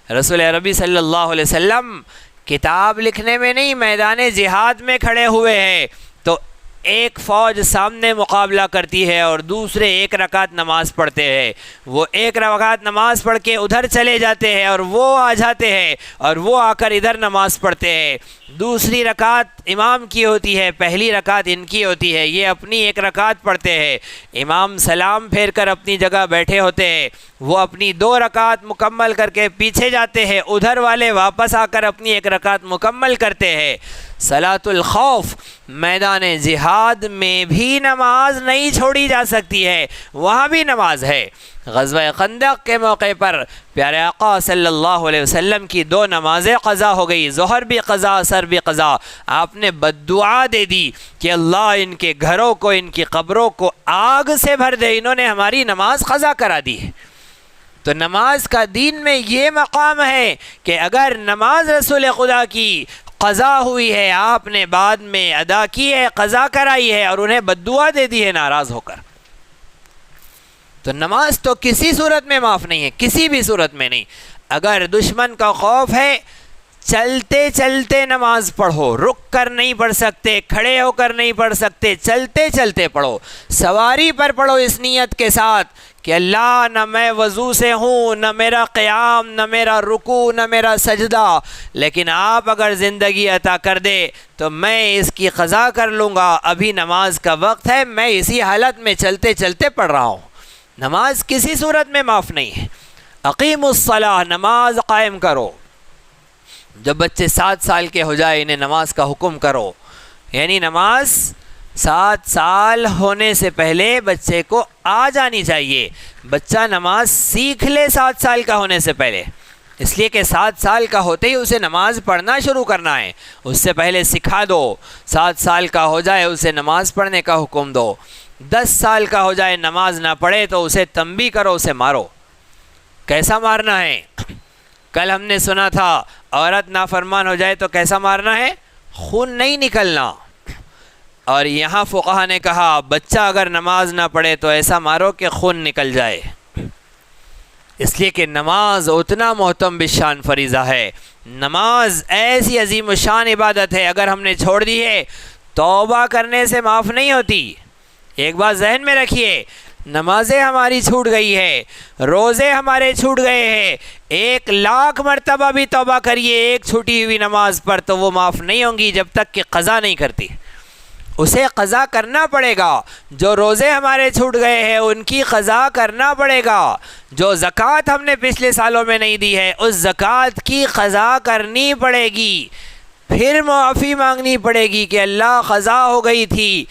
رسول عربی صلی اللہ علیہ وسلم کتاب لکھنے میں نہیں، میدان جہاد میں کھڑے ہوئے ہیں تو ایک فوج سامنے مقابلہ کرتی ہے اور دوسرے ایک رکعت نماز پڑھتے ہیں، وہ ایک رکعت نماز پڑھ کے ادھر چلے جاتے ہیں اور وہ آ جاتے ہیں اور وہ آ کر ادھر نماز پڑھتے ہیں، دوسری رکعت امام کی ہوتی ہے، پہلی رکعت ان کی ہوتی ہے، یہ اپنی ایک رکعت پڑھتے ہیں، امام سلام پھیر کر اپنی جگہ بیٹھے ہوتے ہیں، وہ اپنی 2 رکعت مکمل کر کے پیچھے جاتے ہیں، ادھر والے واپس آ کر اپنی 1 رکعت مکمل کرتے ہیں۔ صلاۃ الخوف، میدان جہاد میں بھی نماز نہیں چھوڑی جا سکتی ہے، وہاں بھی نماز ہے۔ غزوہ خندق کے موقع پر پیارے آقا صلی اللہ علیہ وسلم کی 2 نمازیں قضا ہو گئی، ظہر بھی قضا، عصر بھی قضا۔ آپ نے بددعا دے دی کہ اللہ ان کے گھروں کو، ان کی قبروں کو آگ سے بھر دے، انہوں نے ہماری نماز قضا کرا دی ہے۔ تو نماز کا دین میں یہ مقام ہے کہ اگر نماز رسول خدا کی قضا ہوئی ہے، آپ نے بعد میں ادا کی ہے، قضا کرائی ہے اور انہیں بددعا دے دی ہے ناراض ہو کر، تو نماز تو کسی صورت میں معاف نہیں ہے، کسی بھی صورت میں نہیں۔ اگر دشمن کا خوف ہے، چلتے چلتے نماز پڑھو، رک کر نہیں پڑھ سکتے، کھڑے ہو کر نہیں پڑھ سکتے، چلتے چلتے پڑھو، سواری پر پڑھو اس نیت کے ساتھ کہ اللہ نہ میں وضو سے ہوں، نہ میرا قیام، نہ میرا رکوع، نہ میرا سجدہ، لیکن آپ اگر زندگی عطا کر دے تو میں اس کی قضا کر لوں گا، ابھی نماز کا وقت ہے، میں اسی حالت میں چلتے چلتے پڑھ رہا ہوں۔ نماز کسی صورت میں معاف نہیں ہے۔ اقیم الصلاۃ، نماز قائم کرو۔ جب بچے 7 سال کے ہو جائے انہیں نماز کا حکم کرو، یعنی نماز 7 سال ہونے سے پہلے بچے کو آ جانی چاہیے، بچہ نماز سیکھ لے 7 سال کا ہونے سے پہلے، اس لیے کہ 7 سال کا ہوتے ہی اسے نماز پڑھنا شروع کرنا ہے، اس سے پہلے سکھا دو۔ 7 سال کا ہو جائے اسے نماز پڑھنے کا حکم دو۔ 10 سال کا ہو جائے نماز نہ پڑھے تو اسے تنبیہ کرو، اسے مارو۔ کیسا مارنا ہے؟ کل ہم نے سنا تھا عورت نافرمان ہو جائے تو کیسا مارنا ہے؟ خون نہیں نکلنا۔ اور یہاں فقہا نے کہا بچہ اگر نماز نہ پڑھے تو ایسا مارو کہ خون نکل جائے، اس لیے کہ نماز اتنا محتم بشان فریضہ ہے، نماز ایسی عظیم الشان عبادت ہے، اگر ہم نے چھوڑ دی ہے توبہ کرنے سے معاف نہیں ہوتی۔ ایک بات ذہن میں رکھیے، نمازیں ہماری چھوٹ گئی ہے، روزے ہمارے چھوٹ گئے ہیں، 1,00,000 مرتبہ بھی توبہ کریے ایک چھوٹی ہوئی نماز پر تو وہ معاف نہیں ہوں گی جب تک کہ قضا نہیں کرتی، اسے قضا کرنا پڑے گا۔ جو روزے ہمارے چھوٹ گئے ہیں ان کی قضا کرنا پڑے گا، جو زکوٰۃ ہم نے پچھلے سالوں میں نہیں دی ہے اس زکوٰۃ کی قضا کرنی پڑے گی، پھر معافی مانگنی پڑے گی کہ اللہ قضا ہو گئی تھی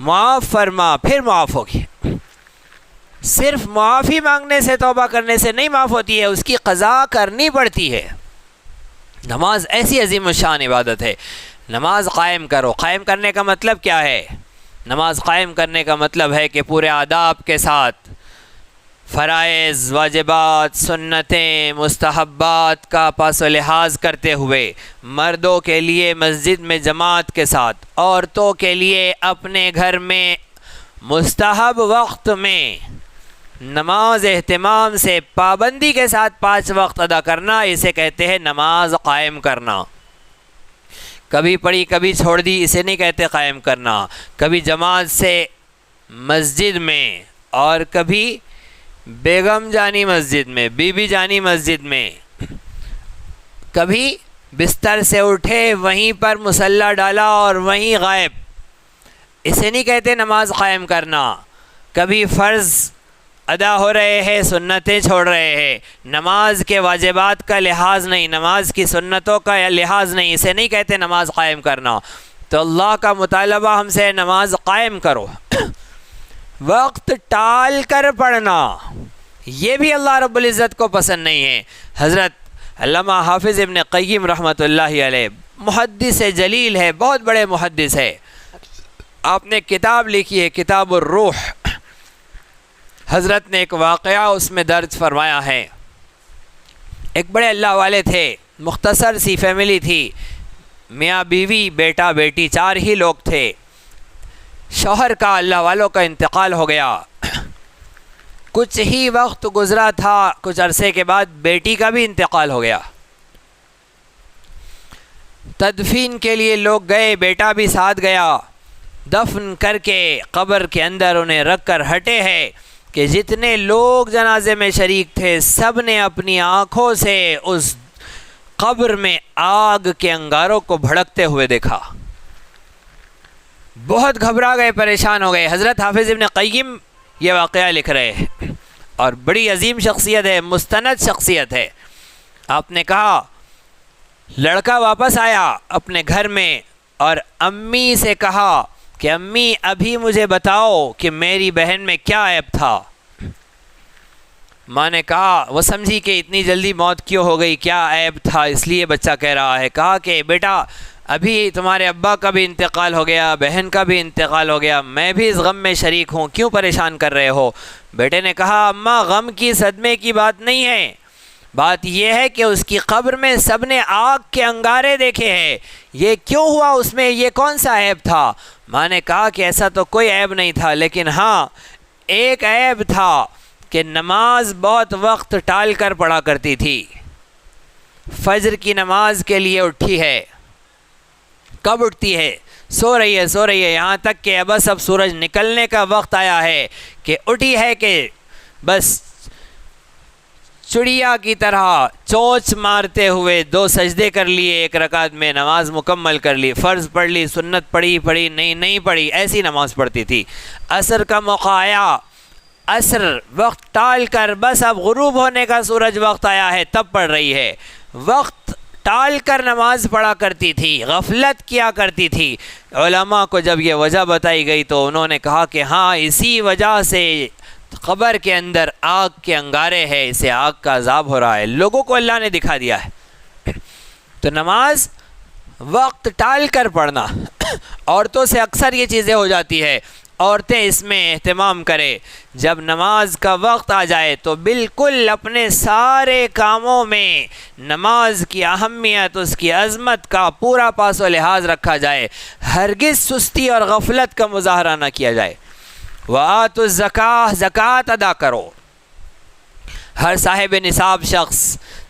معاف فرما، پھر معاف ہوگی۔ صرف معافی مانگنے سے توبہ کرنے سے نہیں معاف ہوتی ہے، اس کی قضا کرنی پڑتی ہے۔ نماز ایسی عظیم الشان عبادت ہے، نماز قائم کرو۔ قائم کرنے کا مطلب کیا ہے؟ نماز قائم کرنے کا مطلب ہے کہ پورے آداب کے ساتھ فرائض، واجبات، سنتیں، مستحبات کا پاس و لحاظ کرتے ہوئے مردوں کے لیے مسجد میں جماعت کے ساتھ، عورتوں کے لیے اپنے گھر میں مستحب وقت میں نماز اہتمام سے پابندی کے ساتھ 5 وقت ادا کرنا، اسے کہتے ہیں نماز قائم کرنا۔ کبھی پڑھی کبھی چھوڑ دی اسے نہیں کہتے قائم کرنا۔ کبھی جماعت سے مسجد میں اور کبھی بیگم جانی مسجد میں، بی بی جانی مسجد میں، کبھی بستر سے اٹھے وہیں پر مصلی ڈالا اور وہیں غائب، اسے نہیں کہتے نماز قائم کرنا۔ کبھی فرض ادا ہو رہے ہیں، سنتیں چھوڑ رہے ہیں، نماز کے واجبات کا لحاظ نہیں، نماز کی سنتوں کا لحاظ نہیں، اسے نہیں کہتے نماز قائم کرنا۔ تو اللہ کا مطالبہ ہم سے نماز قائم کرو۔ وقت ٹال کر پڑھنا یہ بھی اللہ رب العزت کو پسند نہیں ہے۔ حضرت علامہ حافظ ابن قیم رحمۃ اللہ علیہ محدث جلیل ہے، بہت بڑے محدث ہے، آپ نے کتاب لکھی ہے کتاب الروح۔ حضرت نے ایک واقعہ اس میں درج فرمایا ہے۔ ایک بڑے اللہ والے تھے، مختصر سی فیملی تھی، میاں بیوی بیٹا بیٹی، 4 ہی لوگ تھے۔ شوہر کا اللہ والوں کا انتقال ہو گیا، کچھ ہی وقت گزرا تھا، کچھ عرصے کے بعد بیٹی کا بھی انتقال ہو گیا۔ تدفین کے لیے لوگ گئے، بیٹا بھی ساتھ گیا، دفن کر کے قبر کے اندر انہیں رکھ کر ہٹے ہیں کہ جتنے لوگ جنازے میں شریک تھے سب نے اپنی آنکھوں سے اس قبر میں آگ کے انگاروں کو بھڑکتے ہوئے دیکھا، بہت گھبرا گئے، پریشان ہو گئے۔ حضرت حافظ ابن قیم یہ واقعہ لکھ رہے ہیں اور بڑی عظیم شخصیت ہے، مستند شخصیت ہے۔ آپ نے کہا لڑکا واپس آیا اپنے گھر میں اور امی سے کہا کہ امی ابھی مجھے بتاؤ کہ میری بہن میں کیا عیب تھا۔ ماں نے کہا، وہ سمجھی کہ اتنی جلدی موت کیوں ہو گئی، کیا عیب تھا، اس لیے بچہ کہہ رہا ہے۔ کہا کہ بیٹا ابھی تمہارے ابا کا بھی انتقال ہو گیا، بہن کا بھی انتقال ہو گیا، میں بھی اس غم میں شریک ہوں، کیوں پریشان کر رہے ہو؟ بیٹے نے کہا اماں غم کی صدمے کی بات نہیں ہے، بات یہ ہے کہ اس کی قبر میں سب نے آگ کے انگارے دیکھے ہیں، یہ کیوں ہوا، اس میں یہ کون سا عیب تھا؟ ماں نے کہا کہ ایسا تو کوئی عیب نہیں تھا، لیکن ہاں ایک عیب تھا کہ نماز بہت وقت ٹال کر پڑھا کرتی تھی۔ فجر کی نماز کے لیے اٹھی ہے، کب اٹھتی ہے؟ سو رہی ہے یہاں تک کہ بس اب سورج نکلنے کا وقت آیا ہے کہ اٹھی ہے کہ بس چڑیا کی طرح چونچ مارتے ہوئے 2 سجدے کر لیے، 1 رکعت میں نماز مکمل کر لی، فرض پڑھ لی، سنت پڑھی نہیں پڑھی، ایسی نماز پڑھتی تھی۔ عصر کا موقع آیا، عصر وقت ٹال کر بس اب غروب ہونے کا سورج وقت آیا ہے تب پڑھ رہی ہے، وقت ٹال کر نماز پڑھا کرتی تھی، غفلت کیا کرتی تھی۔ علماء کو جب یہ وجہ بتائی گئی تو انہوں نے کہا کہ ہاں اسی وجہ سے قبر کے اندر آگ کے انگارے ہے، اسے آگ کا عذاب ہو رہا ہے، لوگوں کو اللہ نے دکھا دیا ہے۔ تو نماز وقت ٹال کر پڑھنا، عورتوں سے اکثر یہ چیزیں ہو جاتی ہے، عورتیں اس میں اہتمام کرے، جب نماز کا وقت آ جائے تو بالکل اپنے سارے کاموں میں نماز کی اہمیت، اس کی عظمت کا پورا پاس و لحاظ رکھا جائے، ہرگز سستی اور غفلت کا مظاہرہ نہ کیا جائے۔ وَآتُوا الزَّکَاۃَ، زکوٰۃ ادا کرو۔ ہر صاحب نصاب شخص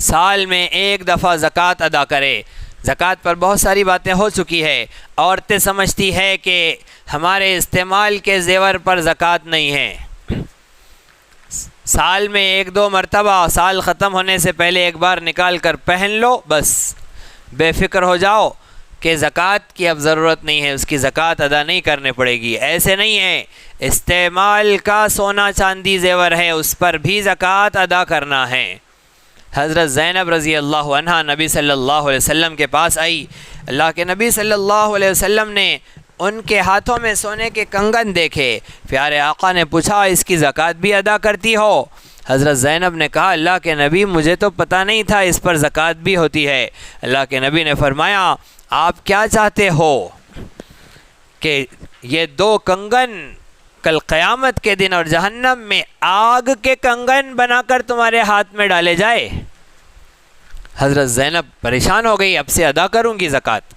سال میں 1 دفعہ زکوٰۃ ادا کرے۔ زکوٰۃ پر بہت ساری باتیں ہو چکی ہے، عورتیں سمجھتی ہے کہ ہمارے استعمال کے زیور پر زکوٰۃ نہیں ہے، سال میں 1-2 مرتبہ سال ختم ہونے سے پہلے ایک بار نکال کر پہن لو، بس بے فکر ہو جاؤ کہ زکوٰۃ کی اب ضرورت نہیں ہے، اس کی زکوٰۃ ادا نہیں کرنے پڑے گی۔ ایسے نہیں ہے، استعمال کا سونا چاندی زیور ہے، اس پر بھی زکوٰۃ ادا کرنا ہے۔ حضرت زینب رضی اللہ عنہ نبی صلی اللہ علیہ وسلم کے پاس آئی، اللہ کے نبی صلی اللہ علیہ وسلم نے ان کے ہاتھوں میں سونے کے کنگن دیکھے، پیارے آقا نے پوچھا اس کی زکوٰۃ بھی ادا کرتی ہو؟ حضرت زینب نے کہا اللہ کے نبی مجھے تو پتہ نہیں تھا اس پر زکوٰۃ بھی ہوتی ہے۔ اللہ کے نبی نے فرمایا آپ کیا چاہتے ہو کہ یہ 2 کنگن کل قیامت کے دن اور جہنم میں آگ کے کنگن بنا کر تمہارے ہاتھ میں ڈالے جائے؟ حضرت زینب پریشان ہو گئی، اب سے ادا کروں گی زکوٰۃ۔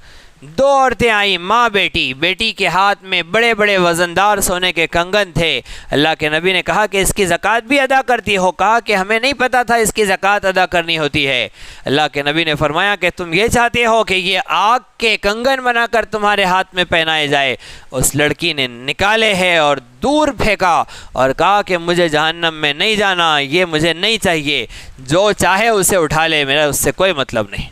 2 عورتیں آئیں، ماں بیٹی، بیٹی کے ہاتھ میں بڑے بڑے وزندار سونے کے کنگن تھے۔ اللہ کے نبی نے کہا کہ اس کی زکوٰۃ بھی ادا کرتی ہو؟ کہا کہ ہمیں نہیں پتہ تھا اس کی زکوٰۃ ادا کرنی ہوتی ہے۔ اللہ کے نبی نے فرمایا کہ تم یہ چاہتے ہو کہ یہ آگ کے کنگن بنا کر تمہارے ہاتھ میں پہنائے جائے؟ اس لڑکی نے نکالے ہیں اور دور پھینکا اور کہا کہ مجھے جہنم میں نہیں جانا، یہ مجھے نہیں چاہیے، جو چاہے اسے اٹھا لے، میرا اس سے کوئی مطلب نہیں۔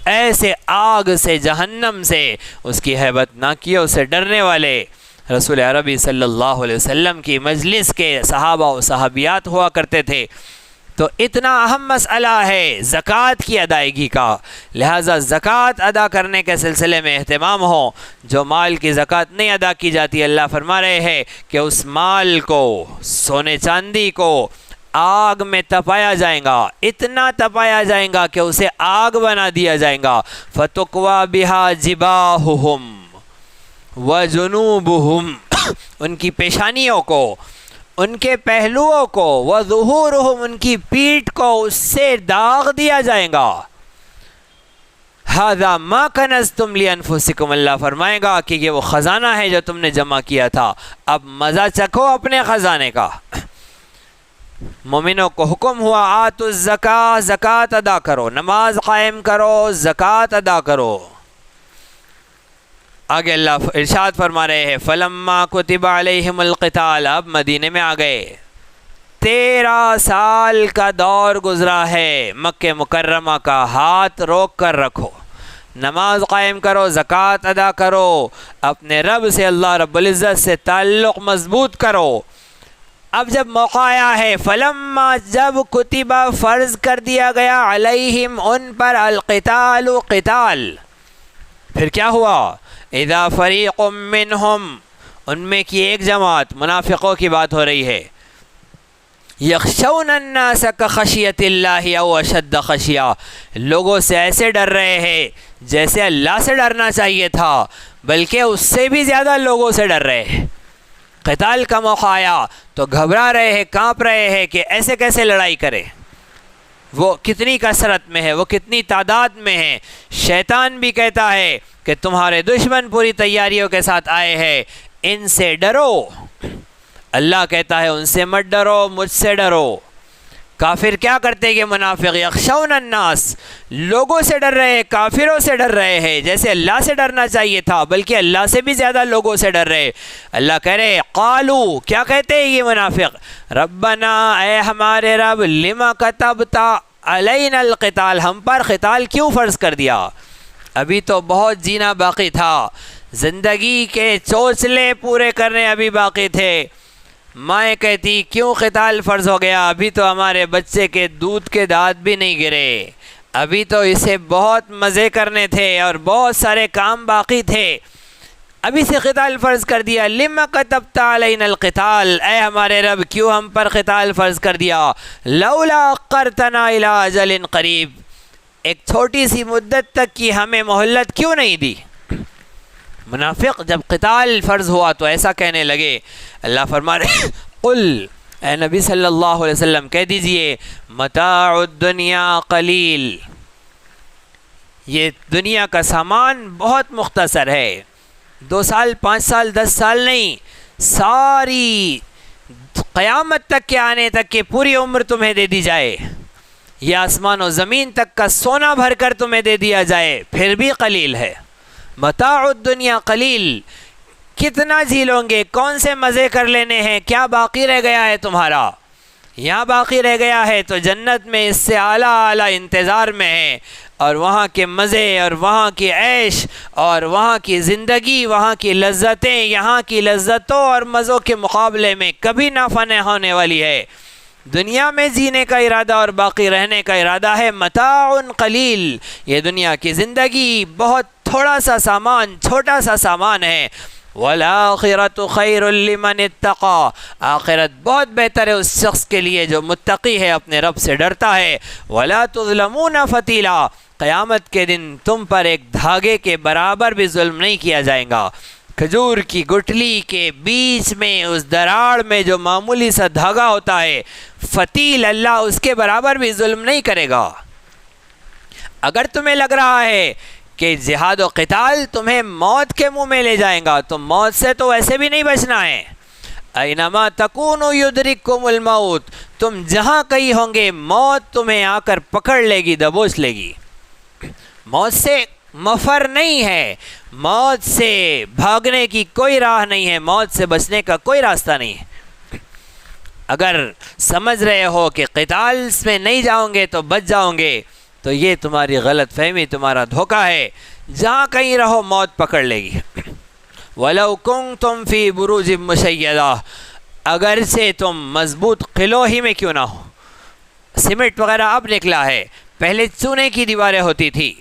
ایسے آگ سے، جہنم سے اس کی ہیبت ناکیوں سے ڈرنے والے رسول عربی صلی اللہ علیہ وسلم کی مجلس کے صحابہ و صحابیات ہوا کرتے تھے۔ تو اتنا اہم مسئلہ ہے زکوٰۃ کی ادائیگی کا، لہٰذا زکوٰۃ ادا کرنے کے سلسلے میں اہتمام ہو۔ جو مال کی زکوٰۃ نہیں ادا کی جاتی، اللہ فرما رہے ہیں کہ اس مال کو، سونے چاندی کو آگ میں تپایا جائے گا، اتنا تپایا جائے گا کہ اسے آگ بنا دیا جائے گا۔ فَتُقْوَى بِهَا جِبَاهُهُمْ وَجُنُوبُهُمْ ان کی پیشانیوں کو، ان کے پہلوؤں کو، وَظُهُورُهُمْ ان کی پیٹھ کو اس سے داغ دیا جائے گا۔ هَذَا مَا كَنَزْتُمْ لِأَنفُسِكُمْ اللہ فرمائے گا کہ یہ وہ خزانہ ہے جو تم نے جمع کیا تھا، اب مزہ چکھو اپنے خزانے کا۔ مومنوں کو حکم ہوا آتوا الزکاۃ، زکوٰۃ ادا کرو، نماز قائم کرو، زکوٰۃ ادا کرو۔ آگے اللہ ارشاد فرما رہے ہیں فَلَمَّا كُتِبَ عَلَيْهِمُ الْقِتَالُ اب مدینے میں آ گئے، 13 سال کا دور گزرا ہے مکہ مکرمہ کا، ہاتھ روک کر رکھو، نماز قائم کرو، زکوٰۃ ادا کرو، اپنے رب سے، اللہ رب العزت سے تعلق مضبوط کرو۔ اب جب موقع آیا ہے فلما جب کتبہ فرض کر دیا گیا علیہم ان پر القتال قتال، پھر کیا ہوا؟ اذا فریق منہم ان میں کی ایک جماعت، منافقوں کی بات ہو رہی ہے، یخشون الناس کخشیۃ اللہ او اشد خشیہ لوگوں سے ایسے ڈر رہے ہیں جیسے اللہ سے ڈرنا چاہیے تھا، بلکہ اس سے بھی زیادہ لوگوں سے ڈر رہے ہیں۔ قتال کا موقع آیا تو گھبرا رہے ہیں، کانپ رہے ہیں کہ ایسے کیسے لڑائی کرے، وہ کتنی کثرت میں ہے، وہ کتنی تعداد میں ہے۔ شیطان بھی کہتا ہے کہ تمہارے دشمن پوری تیاریوں کے ساتھ آئے ہیں، ان سے ڈرو۔ اللہ کہتا ہے ان سے مت ڈرو، مجھ سے ڈرو۔ کافر کیا کرتے کہ منافق یخشون الناس لوگوں سے ڈر رہے ہیں، کافروں سے ڈر رہے ہیں، جیسے اللہ سے ڈرنا چاہیے تھا بلکہ اللہ سے بھی زیادہ لوگوں سے ڈر رہے۔ اللہ کہہ رہے قالو کیا کہتے ہیں یہ منافق، ربنا اے ہمارے رب لما کتبت علینا القتال ہم پر قتال کیوں فرض کر دیا، ابھی تو بہت جینا باقی تھا، زندگی کے چوچلے پورے کرنے ابھی باقی تھے۔ مائیں کہتی کیوں قتال فرض ہو گیا، ابھی تو ہمارے بچے کے دودھ کے دانت بھی نہیں گرے، ابھی تو اسے بہت مزے کرنے تھے اور بہت سارے کام باقی تھے، ابھی سے قتال فرض کر دیا۔ لما کتبت علینا القتال اے ہمارے رب کیوں ہم پر قتال فرض کر دیا، لولا اخرتنا الی اجل قریب ایک چھوٹی سی مدت تک کی ہمیں مہلت کیوں نہیں دی۔ منافق جب قتال فرض ہوا تو ایسا کہنے لگے۔ اللہ فرما رہے قل اے نبی صلی اللہ علیہ وسلم کہہ دیجئے متاع الدنیا قلیل یہ دنیا کا سامان بہت مختصر ہے، 2 سال 5 سال 10 سال نہیں، ساری قیامت تک کے آنے تک کی پوری عمر تمہیں دے دی جائے، یہ آسمان و زمین تک کا سونا بھر کر تمہیں دے دیا جائے پھر بھی قلیل ہے۔ متاع الدنیا قلیل کتنا جھیلوں گے، کون سے مزے کر لینے ہیں، کیا باقی رہ گیا ہے تمہارا، یہاں باقی رہ گیا ہے تو جنت میں اس سے اعلیٰ اعلیٰ انتظار میں ہے، اور وہاں کے مزے اور وہاں کی عیش اور وہاں کی زندگی، وہاں کی لذتیں یہاں کی لذتوں اور مزوں کے مقابلے میں کبھی نہ فنا ہونے والی ہے۔ دنیا میں جینے کا ارادہ اور باقی رہنے کا ارادہ ہے متاع قلیل، یہ دنیا کی زندگی بہت تھوڑا سا سامان، چھوٹا سا سامان ہے۔ وَالْآخِرَةُ خَيْرٌ لِمَنِ اتَّقَى، آخرت بہت بہتر ہے اس شخص کے لیے جو متقی ہے، اپنے رب سے ڈرتا ہے۔ وَلَا تُظْلَمُونَ فَتِيلًا، قیامت کے دن تم پر ایک دھاگے کے برابر بھی ظلم نہیں کیا جائے گا۔ کھجور کی گٹھلی کے بیچ میں اس دراڑ میں جو معمولی سا دھاگا ہوتا ہے، فتیل اللہ اس کے برابر بھی ظلم نہیں کرے گا۔ اگر تمہیں لگ رہا ہے کہ جہاد و قتال تمہیں موت کے منہ میں لے جائیں گا، تو موت سے تو ویسے بھی نہیں بچنا ہے۔ اینما تکونوا یدرککم الموت، تم جہاں کہیں ہوں گے موت تمہیں آ کر پکڑ لے گی، دبوچ لے گی۔ موت سے مفر نہیں ہے، موت سے بھاگنے کی کوئی راہ نہیں ہے، موت سے بچنے کا کوئی راستہ نہیں ہے۔ اگر سمجھ رہے ہو کہ قتال میں نہیں جاؤں گے تو بچ جاؤں گے، تو یہ تمہاری غلط فہمی، تمہارا دھوکہ ہے۔ جہاں کہیں رہو موت پکڑ لے گی۔ وَلَوْ كُنْتُمْ فِي بُرُوجٍ مُشَيَّدَةٍ، اگرچہ تم مضبوط قلعوں ہی میں کیوں نہ ہو۔ سیمنٹ وغیرہ اب نکلا ہے، پہلے چونے کی دیواریں ہوتی تھی،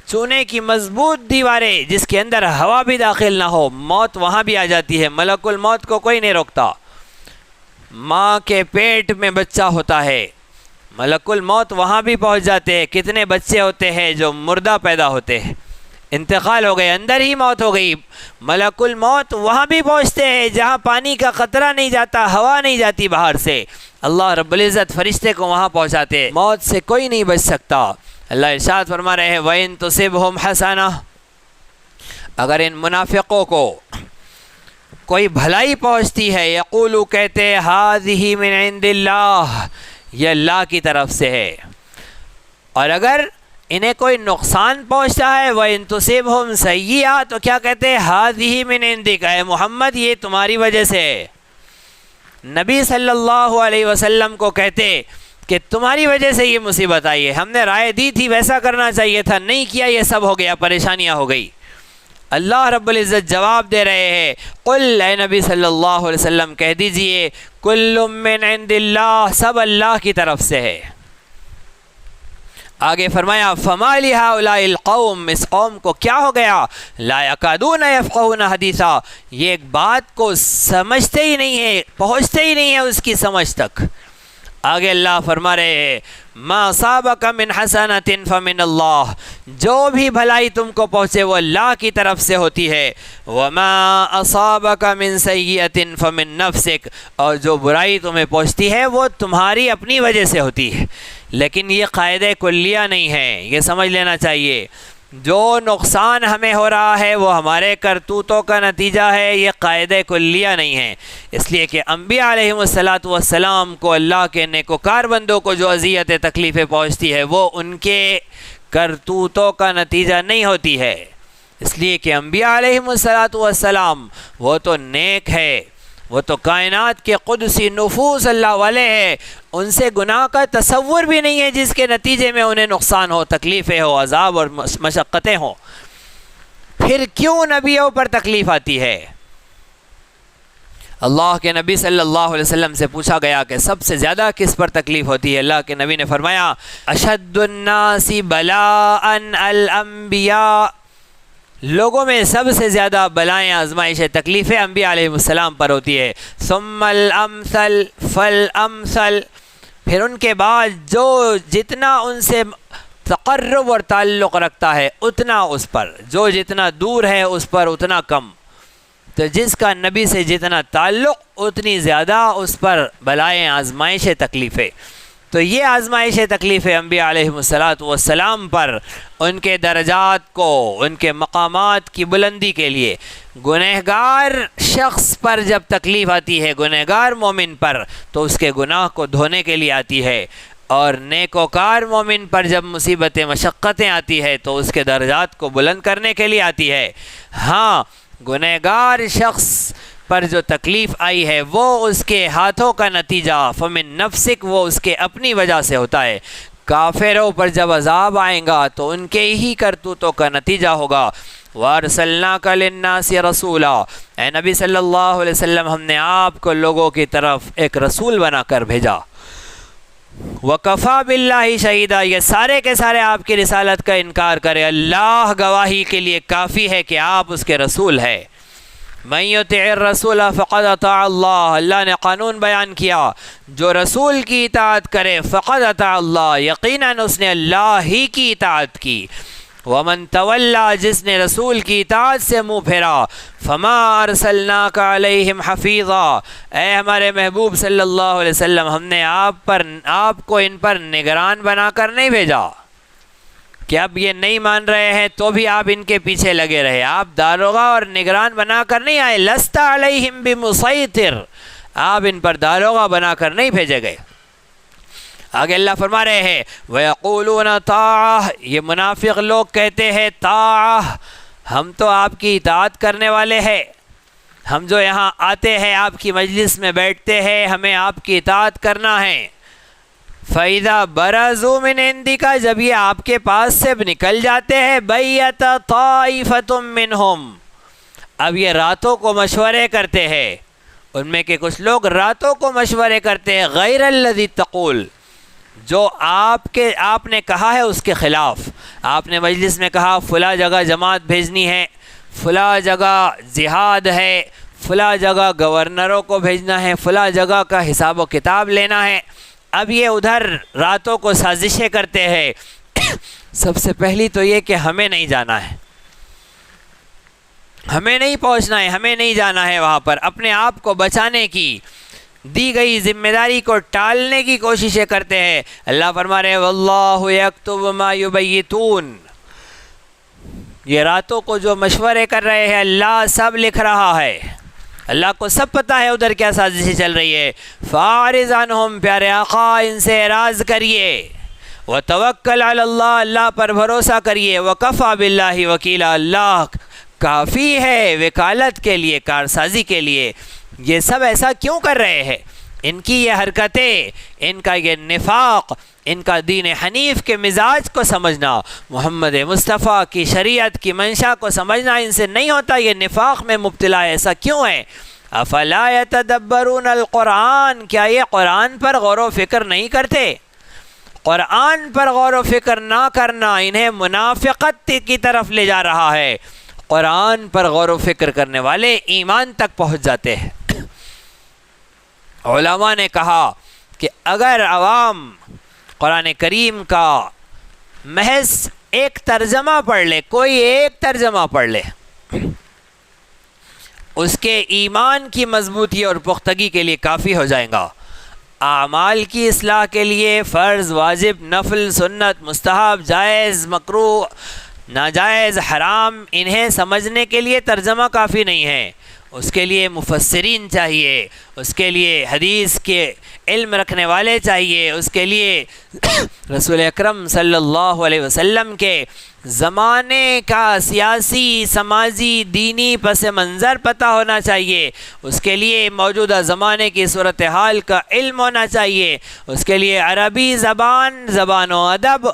چونے کی مضبوط دیواریں جس کے اندر ہوا بھی داخل نہ ہو، موت وہاں بھی آ جاتی ہے، ملک الموت کو کوئی نہیں روکتا۔ ماں کے پیٹ میں بچہ ہوتا ہے، ملک الموت وہاں بھی پہنچ جاتے ہیں۔ کتنے بچے ہوتے ہیں جو مردہ پیدا ہوتے ہیں، انتقال ہو گئے، اندر ہی موت ہو گئی، ملک الموت وہاں بھی پہنچتے ہیں جہاں پانی کا قطرہ نہیں جاتا، ہوا نہیں جاتی باہر سے، اللہ رب العزت فرشتے کو وہاں پہنچاتے ہیں۔ موت سے کوئی نہیں بچ سکتا۔ اللہ ارشاد فرما رہے ہیں وَإِن تُصِبْهُمْ حَسَنَةٌ، اگر ان منافقوں کو کوئی بھلائی پہنچتی ہے، یقولو کہتے هَذِهِ مِنْ عِنْدِ اللَّهِ، یہ اللہ کی طرف سے ہے، اور اگر انہیں کوئی نقصان پہنچتا ہے وَإِن تُصِبْهُمْ سَيِّئَةٌ، تو کیا کہتے ہیں هَذِهِ مِنْ عِنْدِكَ، اے محمد یہ تمہاری وجہ سے ہے۔ نبی صلی اللہ علیہ وسلم کو کہتے کہ تمہاری وجہ سے یہ مصیبت آئی ہے، ہم نے رائے دی تھی ویسا کرنا چاہیے تھا، نہیں کیا، یہ سب ہو گیا، پریشانیاں ہو گئی۔ اللہ رب العزت جواب دے رہے ہیں قل، اے نبی صلی اللہ علیہ وسلم کہہ دیجئے کل من عند اللہ، سب اللہ کی طرف سے ہے۔ آگے فرمایا فما لہؤلاء القوم، اس قوم کو کیا ہو گیا، لا یکادون یفقہون حدیثا، یہ ایک بات کو سمجھتے ہی نہیں ہے، پہنچتے ہی نہیں ہے اس کی سمجھ تک۔ آگے اللہ فرما رہے ہیں ما اصابک من حسنۃ فمن اللہ، جو بھی بھلائی تم کو پہنچے وہ اللہ کی طرف سے ہوتی ہے، وما اصابک من سیئۃ فمن نفسک، اور جو برائی تمہیں پہنچتی ہے وہ تمہاری اپنی وجہ سے ہوتی ہے۔ لیکن یہ قاعدہ کلیہ نہیں ہے، یہ سمجھ لینا چاہیے، جو نقصان ہمیں ہو رہا ہے وہ ہمارے کرتوتوں کا نتیجہ ہے، یہ قاعدہ کلیہ نہیں ہے۔ اس لیے کہ انبیاء علیہم السلام کو اللہ کے نیکوکار بندوں کو جو اذیت تکلیفیں پہنچتی ہے وہ ان کے کرتوتوں کا نتیجہ نہیں ہوتی ہے، اس لیے کہ انبیاء علیہم السلام وہ تو نیک ہے، وہ تو کائنات کے قدسی نفوس اللہ والے ہیں، ان سے گناہ کا تصور بھی نہیں ہے جس کے نتیجے میں انہیں نقصان ہو، تکلیفیں ہو، عذاب اور مشقتیں ہوں۔ پھر کیوں نبیوں پر تکلیف آتی ہے؟ اللہ کے نبی صلی اللہ علیہ وسلم سے پوچھا گیا کہ سب سے زیادہ کس پر تکلیف ہوتی ہے؟ اللہ کے نبی نے فرمایا اشد الناس بلاء الانبیاء، لوگوں میں سب سے زیادہ بلائیں، آزمائشیں، تکلیفیں انبیاء علیہ السلام پر ہوتی ہے، ثم الامثل فالامثل، پھر ان کے بعد جو جتنا ان سے تقرب اور تعلق رکھتا ہے اتنا اس پر، جو جتنا دور ہے اس پر اتنا کم، تو جس کا نبی سے جتنا تعلق اتنی زیادہ اس پر بلائیں، آزمائشیں، تکلیفیں۔ تو یہ آزمائشیں، تکلیفیں انبیاء علیہ السلام پر ان کے درجات کو، ان کے مقامات کی بلندی کے لیے، گنہگار شخص پر جب تکلیف آتی ہے، گنہگار مومن پر، تو اس کے گناہ کو دھونے کے لیے آتی ہے، اور نیکوکار مومن پر جب مصیبتیں، مشقتیں آتی ہے تو اس کے درجات کو بلند کرنے کے لیے آتی ہے۔ ہاں، گنہگار شخص پر جو تکلیف آئی ہے وہ اس کے ہاتھوں کا نتیجہ، فمن نفسک، وہ اس کے اپنی وجہ سے ہوتا ہے۔ کافروں پر جب عذاب آئیں گا تو ان کے ہی کرتوتوں کا نتیجہ ہوگا۔ وَأَرْسَلْنَاكَ لِلنَّاسِ رَسُولًا، اے نبی صلی اللہ علیہ وسلم ہم نے آپ کو لوگوں کی طرف ایک رسول بنا کر بھیجا۔ وَكَفَى بِاللَّهِ شَهِيدًا، یہ سارے کے سارے آپ کی رسالت کا انکار کرے، اللہ گواہی کے لیے کافی ہے کہ آپ اس کے رسول ہیں۔ مَن يُطِعِ الرَّسُولَ فَقَدْ أَطَاعَ اللَّهَ، اللہ نے قانون بیان کیا، جو رسول کی اطاعت کرے فقد اطاع اللہ، یقیناً اس نے اللہ ہی کی اطاعت کی۔ وَمَن تَوَلَّى، جس نے رسول کی اطاعت سے منہ پھیرا، فَمَا أَرْسَلْنَاكَ عَلَيْهِمْ حَفِيظًا، اے ہمارے محبوب صلی اللہ علیہ وسلم ہم نے آپ کو ان پر نگران بنا کر نہیں بھیجا کہ اب یہ نہیں مان رہے ہیں تو بھی آپ ان کے پیچھے لگے رہے، آپ داروغہ اور نگران بنا کر نہیں آئے، لَسْتَ عَلَيْهِمْ بِمُسَيْطِرٍ، آپ ان پر داروغہ بنا کر نہیں بھیجے گئے۔ آگے اللہ فرما رہے ہیں وَيَقُولُونَ طَاعَةً، یہ منافق لوگ کہتے ہیں طاعہ، ہم تو آپ کی اطاعت کرنے والے ہیں، ہم جو یہاں آتے ہیں آپ کی مجلس میں بیٹھتے ہیں ہمیں آپ کی اطاعت کرنا ہے۔ فَإِذَا بَرَزُوا مِنْ عِنْدِكَ، جب یہ آپ کے پاس سے نکل جاتے ہیں، بَيَّتَ طَائِفَةٌ مِّنْهُمْ، اب یہ راتوں کو مشورے کرتے ہیں، ان میں کے کچھ لوگ راتوں کو مشورے کرتے ہیں، غیر الذی تقول، جو آپ نے کہا ہے اس کے خلاف۔ آپ نے مجلس میں کہا فلاں جگہ جماعت بھیجنی ہے، فلاں جگہ جہاد ہے، فلاں جگہ گورنروں کو بھیجنا ہے، فلاں جگہ کا حساب و کتاب لینا ہے، اب یہ ادھر راتوں کو سازشیں کرتے ہیں۔ سب سے پہلی تو یہ کہ ہمیں نہیں جانا ہے، ہمیں نہیں پہنچنا ہے، ہمیں نہیں جانا ہے وہاں پر، اپنے آپ کو بچانے کی دی گئی ذمہ داری کو ٹالنے کی کوششیں کرتے ہیں۔ اللہ فرما رہے ہیں واللہ یکتب ما یبیتون، یہ راتوں کو جو مشورے کر رہے ہیں اللہ سب لکھ رہا ہے، اللہ کو سب پتہ ہے ادھر کیا سازشیں چل رہی ہے۔ فاعرض عنہم، پیارے آقا ان سے اعراض کریے، وتوکل علی اللہ، اللہ پر بھروسہ کریے، وکفی باللہ وکیلا، اللہ کافی ہے وکالت کے لیے، کارسازی کے لیے۔ یہ سب ایسا کیوں کر رہے ہیں؟ ان کی یہ حرکتیں، ان کا یہ نفاق، ان کا دین حنیف کے مزاج کو سمجھنا، محمد مصطفیٰ کی شریعت کی منشا کو سمجھنا ان سے نہیں ہوتا، یہ نفاق میں مبتلا ہے۔ ایسا کیوں ہے؟ افلا یتدبرون القرآن، کیا یہ قرآن پر غور و فکر نہیں کرتے؟ قرآن پر غور و فکر نہ کرنا انہیں منافقت کی طرف لے جا رہا ہے۔ قرآن پر غور و فکر کرنے والے ایمان تک پہنچ جاتے ہیں۔ علماء نے کہا کہ اگر عوام قرآن کریم کا محض ایک ترجمہ پڑھ لے، کوئی ایک ترجمہ پڑھ لے، اس کے ایمان کی مضبوطی اور پختگی کے لیے کافی ہو جائے گا۔ اعمال کی اصلاح کے لیے فرض، واجب، نفل، سنت، مستحب، جائز، مکروہ، ناجائز، حرام، انہیں سمجھنے کے لیے ترجمہ کافی نہیں ہے، اس کے لیے مفسرین چاہیے، اس کے لیے حدیث کے علم رکھنے والے چاہیے، اس کے لیے رسول اکرم صلی اللہ علیہ وسلم کے زمانے کا سیاسی، سماجی، دینی پس منظر پتہ ہونا چاہیے، اس کے لیے موجودہ زمانے کی صورتحال کا علم ہونا چاہیے، اس کے لیے عربی زبان و ادب،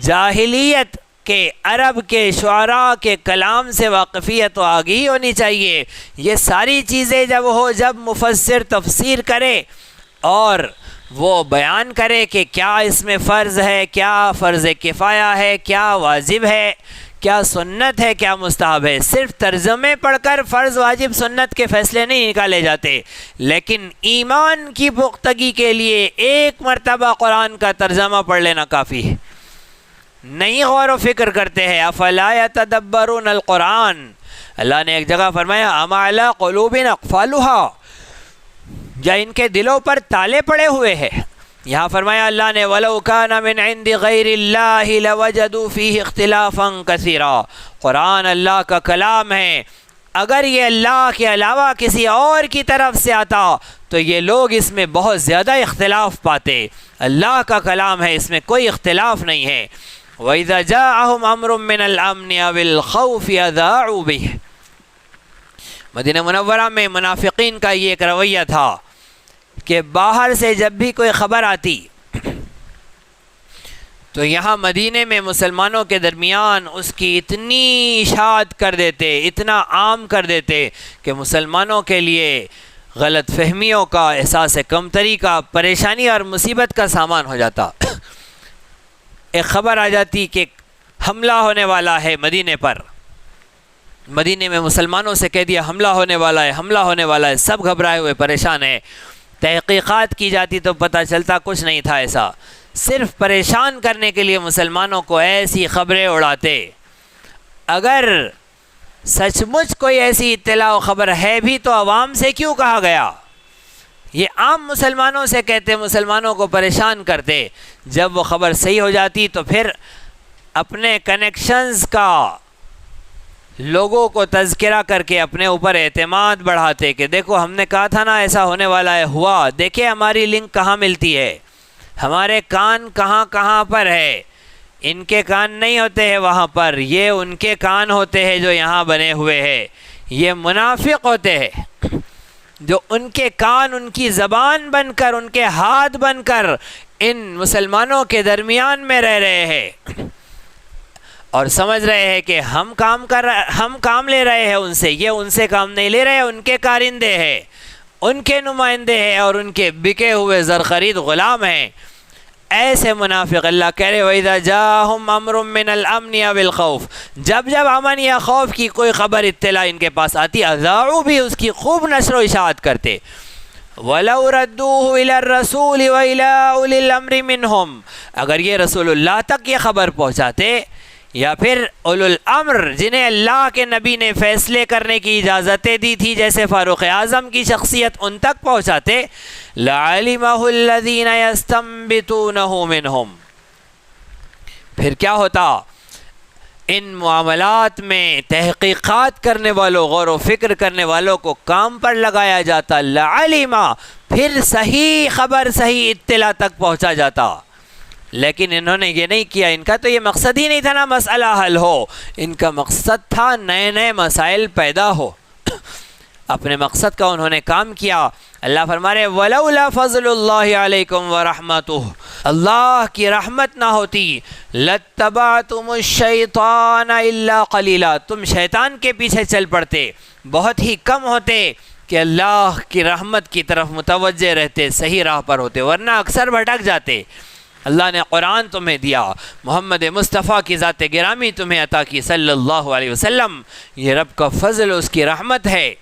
جاہلیت کہ عرب کے شعراء کے کلام سے واقفیت و آگہی ہونی چاہیے۔ یہ ساری چیزیں جب مفسر تفسیر کرے اور وہ بیان کرے کہ کیا اس میں فرض ہے، کیا فرض کفایہ ہے، کیا واجب ہے، کیا سنت ہے، کیا مستحب ہے، صرف ترجمے پڑھ کر فرض، واجب، سنت کے فیصلے نہیں نکالے جاتے، لیکن ایمان کی پختگی کے لیے ایک مرتبہ قرآن کا ترجمہ پڑھ لینا کافی ہے۔ نہیں غور و فکر کرتے ہیں۔ افلا یتدبرون القرآن، اللہ نے ایک جگہ فرمایا ام علی قلوب اقفالها، یا ان کے دلوں پر تالے پڑے ہوئے ہیں۔ یہاں فرمایا اللہ نے وَلَوْ كَانَ مِنْ عِنْدِ غَيْرِ اللَّهِ لَوَجَدُوا فِيهِ اخْتِلَافًا كَثِيرًا، قرآن اللہ کا کلام ہے، اگر یہ اللہ کے علاوہ کسی اور کی طرف سے آتا تو یہ لوگ اس میں بہت زیادہ اختلاف پاتے۔ اللہ کا کلام ہے، اس میں کوئی اختلاف نہیں ہے۔ وَإِذَا جَاءَهُمْ أَمْرٌ مِّنَ الْأَمْنِ أَوِ الْخَوْفِ أَذَاعُوا بِهِ، مدینہ منورہ میں منافقین کا یہ ایک رویہ تھا کہ باہر سے جب بھی کوئی خبر آتی تو یہاں مدینے میں مسلمانوں کے درمیان اس کی اتنی اشاعت کر دیتے، اتنا عام کر دیتے کہ مسلمانوں کے لیے غلط فہمیوں کا، احساس کمتری کا، پریشانی اور مصیبت کا سامان ہو جاتا۔ ایک خبر آ جاتی کہ حملہ ہونے والا ہے مدینے پر، مدینے میں مسلمانوں سے کہہ دیا حملہ ہونے والا ہے، حملہ ہونے والا ہے، سب گھبرائے ہوئے پریشان ہیں۔ تحقیقات کی جاتی تو پتہ چلتا کچھ نہیں تھا ایسا، صرف پریشان کرنے کے لیے مسلمانوں کو ایسی خبریں اڑاتے۔ اگر سچ مچ کوئی ایسی اطلاع و خبر ہے بھی تو عوام سے کیوں کہا گیا؟ یہ عام مسلمانوں سے کہتے، مسلمانوں کو پریشان کرتے۔ جب وہ خبر صحیح ہو جاتی تو پھر اپنے کنیکشنز کا لوگوں کو تذکرہ کر کے اپنے اوپر اعتماد بڑھاتے کہ دیکھو ہم نے کہا تھا نا ایسا ہونے والا ہے، ہوا، دیکھیں ہماری لنک کہاں ملتی ہے، ہمارے کان کہاں کہاں پر ہے۔ ان کے کان نہیں ہوتے ہیں وہاں پر، یہ ان کے کان ہوتے ہیں جو یہاں بنے ہوئے ہیں۔ یہ منافق ہوتے ہیں جو ان کے کان ان کی زبان بن کر، ان کے ہاتھ بن کر ان مسلمانوں کے درمیان میں رہ رہے ہیں اور سمجھ رہے ہیں کہ ہم کام لے رہے ہیں ان سے، یہ ان سے کام نہیں لے رہے، ان کے کارندے ہیں، ان کے نمائندے ہیں اور ان کے بکے ہوئے زرخرید غلام ہیں۔ ایسے منافق اللہ کہہ رہے وَإِذَا جَاءَهُمْ أَمْرٌ مِّنَ الْأَمْنِ أَوِ الْخَوْفِ، جب امن یا خوف کی کوئی خبر اطلاع ان کے پاس آتی، اذاعوا بھی اس کی خوب نشر و اشاعت کرتے۔ وَلَوْ رَدُّوهُ إِلَى الرَّسُولِ وَإِلَىٰ أُولِي الْأَمْرِ مِنْهُمْ، اگر یہ رسول اللہ تک یہ خبر پہنچاتے یا پھر اولو الامر جنہیں اللہ کے نبی نے فیصلے کرنے کی اجازتیں دی تھی جیسے فاروق اعظم کی شخصیت، ان تک پہنچاتے، لَعَلِمَهُ الَّذِينَ يَسْتَنبِطُونَهُ مِنْهُمْ، پھر کیا ہوتا؟ ان معاملات میں تحقیقات کرنے والوں، غور و فکر کرنے والوں کو کام پر لگایا جاتا، لَعَلِمَ، پھر صحیح خبر صحیح اطلاع تک پہنچا جاتا۔ لیکن انہوں نے یہ نہیں کیا، ان کا تو یہ مقصد ہی نہیں تھا نا مسئلہ حل ہو، ان کا مقصد تھا نئے نئے مسائل پیدا ہو۔ اپنے مقصد کا انہوں نے کام کیا۔ اللہ فرما رہے وَلَوْلَا فَضْلُ اللَّهِ عَلَيْكُمْ وَرَحْمَتُهُ، اللہ کی رحمت نہ ہوتی، لَاتَّبَعْتُمُ الشَّيْطَانَ إِلَّا قَلِيلًا، تم شیطان کے پیچھے چل پڑتے، بہت ہی کم ہوتے کہ اللہ کی رحمت کی طرف متوجہ رہتے، صحیح راہ پر ہوتے، ورنہ اکثر بھٹک جاتے۔ اللہ نے قرآن تمہیں دیا، محمد مصطفیٰ کی ذات گرامی تمہیں عطا کی صلی اللہ علیہ وسلم، یہ رب کا فضل، اس کی رحمت ہے۔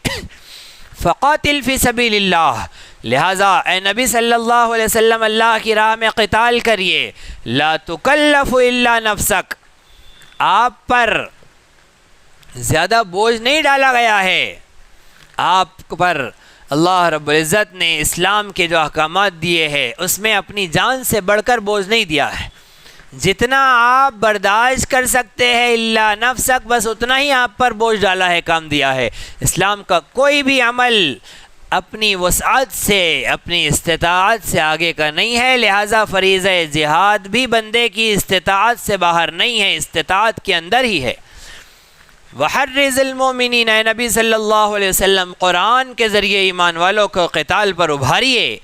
فقاتل فی سبیل اللہ، لہٰذا اے نبی صلی اللہ علیہ وسلم اللہ کی راہ میں قتال کریے۔ لا تکلف الا نفسک، آپ پر زیادہ بوجھ نہیں ڈالا گیا ہے، آپ پر اللہ رب العزت نے اسلام کے جو احکامات دیے ہیں اس میں اپنی جان سے بڑھ کر بوجھ نہیں دیا ہے، جتنا آپ برداشت کر سکتے ہیں الا نفسک، بس اتنا ہی آپ پر بوجھ ڈالا ہے، کام دیا ہے۔ اسلام کا کوئی بھی عمل اپنی وسعت سے، اپنی استطاعت سے آگے کا نہیں ہے، لہٰذا فریضہ جہاد بھی بندے کی استطاعت سے باہر نہیں ہے، استطاعت کے اندر ہی ہے۔ وحرز المؤمنین، اے نبی صلی اللہ علیہ وسلم قرآن کے ذریعے ایمان والوں کو قتال پر ابھاریے۔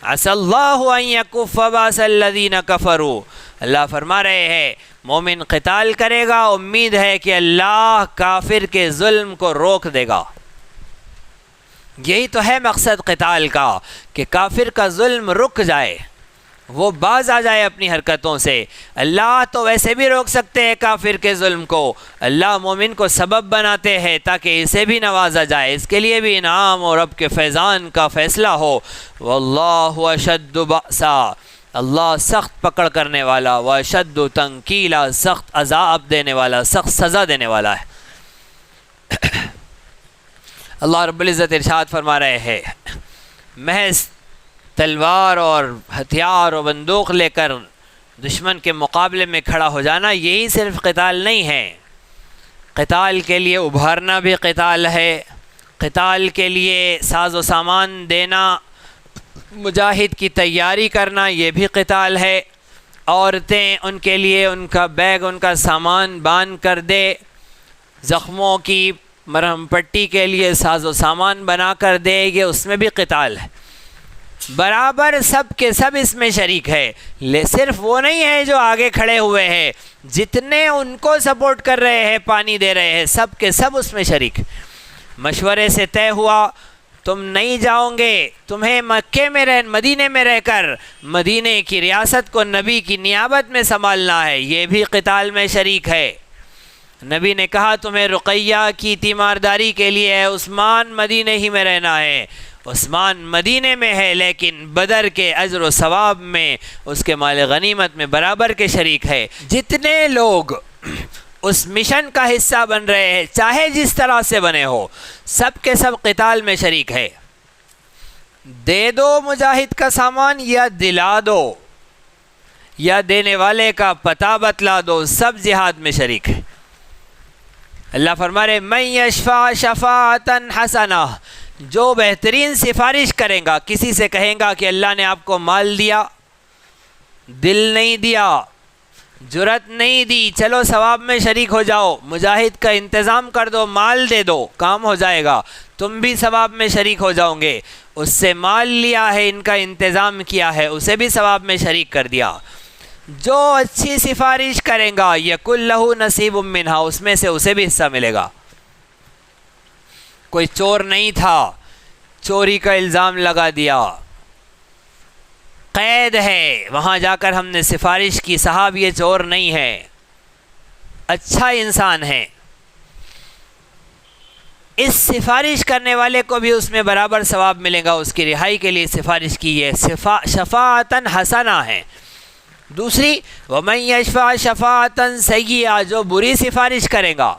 عسى اللہ ان یکف باس الذین کفروا، اللہ فرما رہے ہیں مومن قتال کرے گا، امید ہے کہ اللہ کافر کے ظلم کو روک دے گا۔ یہی تو ہے مقصد قتال کا کہ کافر کا ظلم رک جائے، وہ باز آ جائے اپنی حرکتوں سے۔ اللہ تو ویسے بھی روک سکتے ہیں کافر کے ظلم کو، اللہ مومن کو سبب بناتے ہیں تاکہ اسے بھی نوازا جائے، اس کے لیے بھی انعام اور رب کے فیضان کا فیصلہ ہو۔ واللہ اشد بأسا، اللہ سخت پکڑ کرنے والا، واشد تنکیلا، سخت عذاب دینے والا، سخت سزا دینے والا ہے۔ اللہ رب العزت ارشاد فرما رہے ہیں محض تلوار اور ہتھیار و بندوق لے کر دشمن کے مقابلے میں کھڑا ہو جانا یہی صرف قتال نہیں ہے، قتال کے لیے ابھارنا بھی قتال ہے، قتال کے لیے ساز و سامان دینا، مجاہد کی تیاری کرنا یہ بھی قتال ہے۔ عورتیں ان کے لیے ان کا بیگ، ان کا سامان باندھ کر دے، زخموں کی مرہم پٹی کے لیے ساز و سامان بنا کر دے گے، اس میں بھی قتال ہے۔ برابر سب کے سب اس میں شریک ہے، صرف وہ نہیں ہے جو آگے کھڑے ہوئے ہیں، جتنے ان کو سپورٹ کر رہے ہیں، پانی دے رہے ہیں، سب کے سب اس میں شریک۔ مشورے سے طے ہوا تم نہیں جاؤ گے، تمہیں مکے میں مدینے میں رہ کر مدینے کی ریاست کو نبی کی نیابت میں سنبھالنا ہے، یہ بھی قتال میں شریک ہے۔ نبی نے کہا تمہیں رقیہ کی تیمارداری کے لیے عثمان مدینے ہی میں رہنا ہے، عثمان مدینے میں ہے لیکن بدر کے اجر و ثواب میں، اس کے مال غنیمت میں برابر کے شریک ہے۔ جتنے لوگ اس مشن کا حصہ بن رہے ہیں، چاہے جس طرح سے بنے ہو، سب کے سب قتال میں شریک ہے۔ دے دو مجاہد کا سامان یا دلا دو، یا دینے والے کا پتہ بتلا دو، سب جہاد میں شریک ہے۔ اللہ فرما رہے من یشفع شفاعتا حسنہ، جو بہترین سفارش کرے گا، کسی سے کہیں گا کہ اللہ نے آپ کو مال دیا، دل نہیں دیا، جرت نہیں دی، چلو ثواب میں شریک ہو جاؤ، مجاہد کا انتظام کر دو، مال دے دو، کام ہو جائے گا، تم بھی ثواب میں شریک ہو جاؤ گے۔ اس سے مال لیا ہے، ان کا انتظام کیا ہے، اسے بھی ثواب میں شریک کر دیا۔ جو اچھی سفارش کرے گا یکن لہ نصیب منہا، اس میں سے اسے بھی حصہ ملے گا۔ کوئی چور نہیں تھا، چوری کا الزام لگا دیا، قید ہے، وہاں جا کر ہم نے سفارش کی صاحب یہ چور نہیں ہے، اچھا انسان ہے، اس سفارش کرنے والے کو بھی اس میں برابر ثواب ملے گا، اس کی رہائی کے لیے سفارش کی ہے، شفاعتاً حسنہ ہے۔ دوسری وَمَن يَشْفَعْ شَفَاعَةً سَيِّئَةً، جو بری سفارش کرے گا،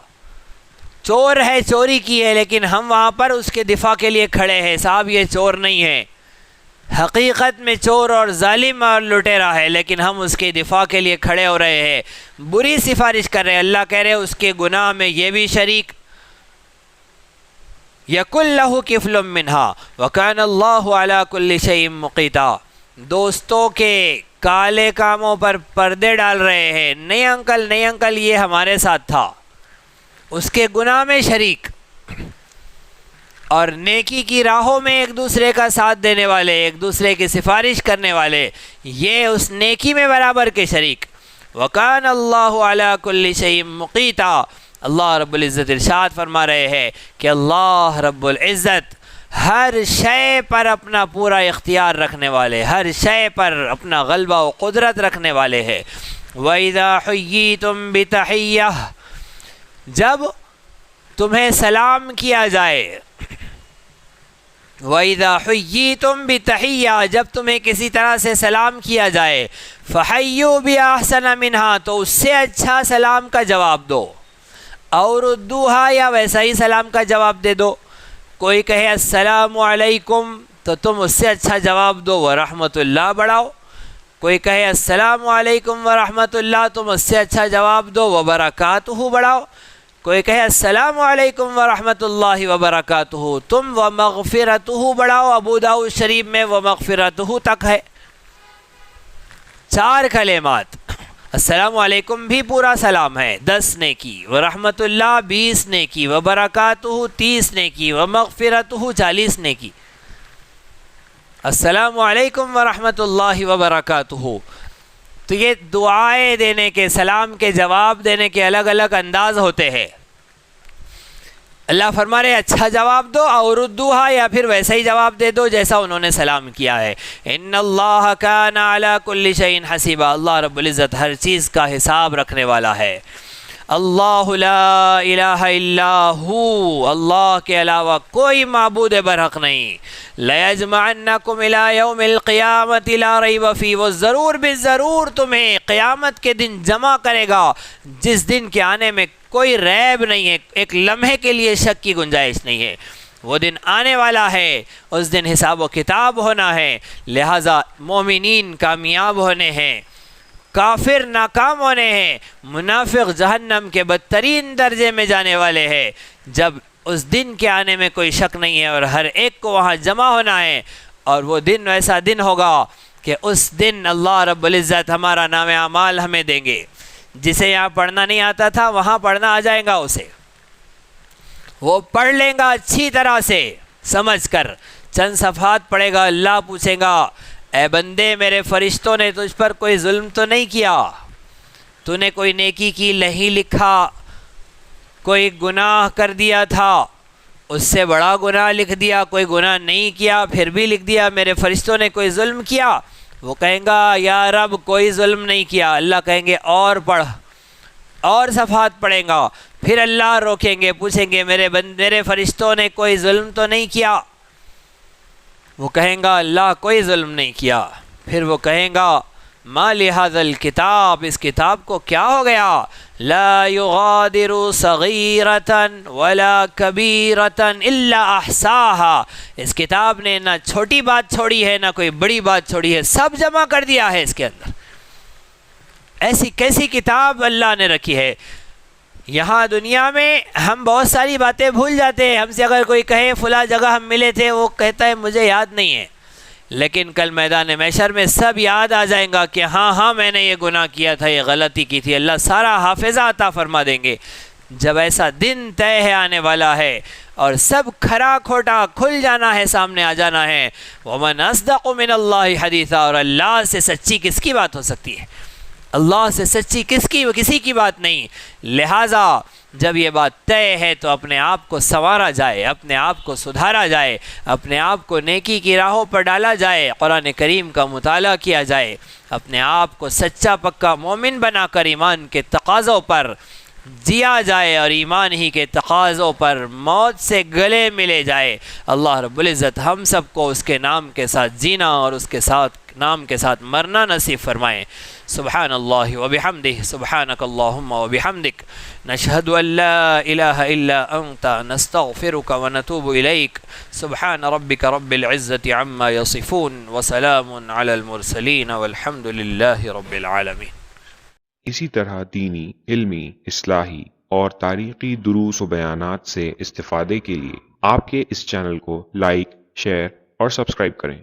چور ہے، چوری کی ہے، لیکن ہم وہاں پر اس کے دفاع کے لیے کھڑے ہیں، صاحب یہ چور نہیں ہے، حقیقت میں چور اور ظالم اور لٹیرا ہے، لیکن ہم اس کے دفاع کے لیے کھڑے ہو رہے ہیں، بری سفارش کر رہے ہیں، اللہ کہہ رہے اس کے گناہ میں یہ بھی شریک۔ یکن لہ کفل منہا وکان اللہ علی کل شیء مقیتا، دوستوں کے کالے کاموں پر پردے ڈال رہے ہیں، نہیں انکل یہ ہمارے ساتھ تھا، اس کے گناہ میں شریک، اور نیکی کی راہوں میں ایک دوسرے کا ساتھ دینے والے، ایک دوسرے کی سفارش کرنے والے، یہ اس نیکی میں برابر کے شریک۔ وَكَانَ اللَّهُ عَلَىٰ كُلِّ شَيْءٍ مُقِیتًا، اللہ رب العزت ارشاد فرما رہے ہیں کہ اللہ رب العزت ہر شے پر اپنا پورا اختیار رکھنے والے، ہر شے پر اپنا غلبہ و قدرت رکھنے والے ہیں۔ وَإِذَا حُيِّيتُم بِتَحِيَّةٍ، جب تمہیں سلام کیا جائے، وَإِذَا حُيِّيتُم بِتَحِيَّةٍ، جب تمہیں کسی طرح سے سلام کیا جائے، فَحَيُّوا بِأَحْسَنَ مِنْهَا، تو اس سے اچھا سلام کا جواب دو، اور ردوہا، یا ویسا ہی سلام کا جواب دے دو۔ کوئی کہے السلام علیکم تو تم اس سے اچھا جواب دو، ورحمۃ اللہ بڑھاؤ۔ کوئی کہے السلام علیکم ورحمۃ اللہ، تم اس سے اچھا جواب دو، وبرکاتہ بڑھاؤ۔ کوئی کہے السلام علیکم ورحمۃ اللہ وبرکاتہ، تم ومغفرتہ بڑھاؤ، ابو داؤد شریف میں ومغفرتہ تک ہے، 4 کلمات۔ السلام علیکم بھی پورا سلام ہے، 10 نیکی، ورحمۃ اللہ 20 نیکی، وبرکاتہ 30 نیکی، ومغفرتہ 40 نیکی۔ السلام علیکم ورحمۃ اللہ وبرکاتہ۔ تو یہ دعائیں دینے کے، سلام کے جواب دینے کے الگ الگ انداز ہوتے ہیں۔ اللہ فرما رہے اچھا جواب دو، اور ردوہا، یا پھر ویسا ہی جواب دے دو جیسا انہوں نے سلام کیا ہے۔ ان اللہ کان علی کل شیء حسیبا، اللہ رب العزت ہر چیز کا حساب رکھنے والا ہے۔ اللہ لا الہ الا ہو، اللہ کے علاوہ کوئی معبود برحق نہیں۔ لیجمعنکم الی یوم القیامۃ لا ریب فیہ، وہ ضرور بالضرور تمہیں قیامت کے دن جمع کرے گا، جس دن کے آنے میں کوئی ریب نہیں ہے، ایک لمحے کے لیے شک کی گنجائش نہیں ہے۔ وہ دن آنے والا ہے، اس دن حساب و کتاب ہونا ہے، لہٰذا مومنین کامیاب ہونے ہیں، کافر ناکام ہونے ہیں، منافق جہنم کے بدترین درجے میں جانے والے ہیں۔ جب اس دن کے آنے میں کوئی شک نہیں ہے، اور ہر ایک کو وہاں جمع ہونا ہے، اور وہ دن ویسا دن ہوگا کہ اس دن اللہ رب العزت ہمارا نام اعمال ہمیں دیں گے، جسے یہاں پڑھنا نہیں آتا تھا وہاں پڑھنا آ جائے گا اسے، وہ پڑھ لیں گا اچھی طرح سے سمجھ کر، چند صفحات پڑھے گا، اللہ پوچھے گا اے بندے میرے فرشتوں نے تجھ پر کوئی ظلم تو نہیں کیا، تو نے کوئی نیکی کی نہیں لکھا، کوئی گناہ کر دیا تھا اس سے بڑا گناہ لکھ دیا، کوئی گناہ نہیں کیا پھر بھی لکھ دیا، میرے فرشتوں نے کوئی ظلم کیا؟ وہ کہیں گا یا رب کوئی ظلم نہیں کیا۔ اللہ کہیں گے اور پڑھ، اور صفحات پڑھیں گا، پھر اللہ روکیں گے، پوچھیں گے میرے فرشتوں نے کوئی ظلم تو نہیں کیا؟ وہ کہیں گا اللہ کوئی ظلم نہیں کیا۔ پھر وہ کہیں گا ما لہذا الکتاب، اس کتاب کو کیا ہو گیا؟ لا یغادر صغیرۃ ولا کبیرۃ الا احصاها، اس کتاب نے نہ چھوٹی بات چھوڑی ہے نہ کوئی بڑی بات چھوڑی ہے، سب جمع کر دیا ہے اس کے اندر۔ ایسی کیسی کتاب اللہ نے رکھی ہے۔ یہاں دنیا میں ہم بہت ساری باتیں بھول جاتے ہیں، ہم سے اگر کوئی کہے فلاں جگہ ہم ملے تھے، وہ کہتا ہے مجھے یاد نہیں ہے، لیکن کل میدان محشر میں سب یاد آ جائیں گا کہ ہاں میں نے یہ گناہ کیا تھا، یہ غلطی کی تھی، اللہ سارا حافظہ عطا فرما دیں گے۔ جب ایسا دن طے ہے آنے والا ہے اور سب کھرا کھوٹا کھل جانا ہے، سامنے آ جانا ہے، وَمَنْ أَصْدَقُ مِنَ اللَّهِ حَدِيثًا، اور اللہ سے سچی کس کی بات ہو سکتی ہے؟ اللہ سے سچی کسی کی بات نہیں۔ لہٰذا جب یہ بات طے ہے تو اپنے آپ کو سنوارا جائے، اپنے آپ کو سدھارا جائے، اپنے آپ کو نیکی کی راہوں پر ڈالا جائے، قرآن کریم کا مطالعہ کیا جائے، اپنے آپ کو سچا پکا مومن بنا کر ایمان کے تقاضوں پر جیا جائے اور ایمان ہی کے تقاضوں پر موت سے گلے ملے جائے۔ اللہ رب العزت ہم سب کو اس کے نام کے ساتھ جینا اور اس کے ساتھ نام کے ساتھ مرنا نصیب فرمائیں۔ سبحان اللہ وبحمدہ، سبحانک اللہم وبحمدک، نشہد ان لا الہ الا انت، نستغفرک ونتوب الیک، سبحان ربک رب العزت عما یصفون، وسلام علی المرسلین، والحمد للہ رب العالمین۔ اسی طرح دینی، علمی، اصلاحی اور تاریخی دروس و بیانات سے استفادے کے لیے آپ کے اس چینل کو لائک، شیئر اور سبسکرائب کریں۔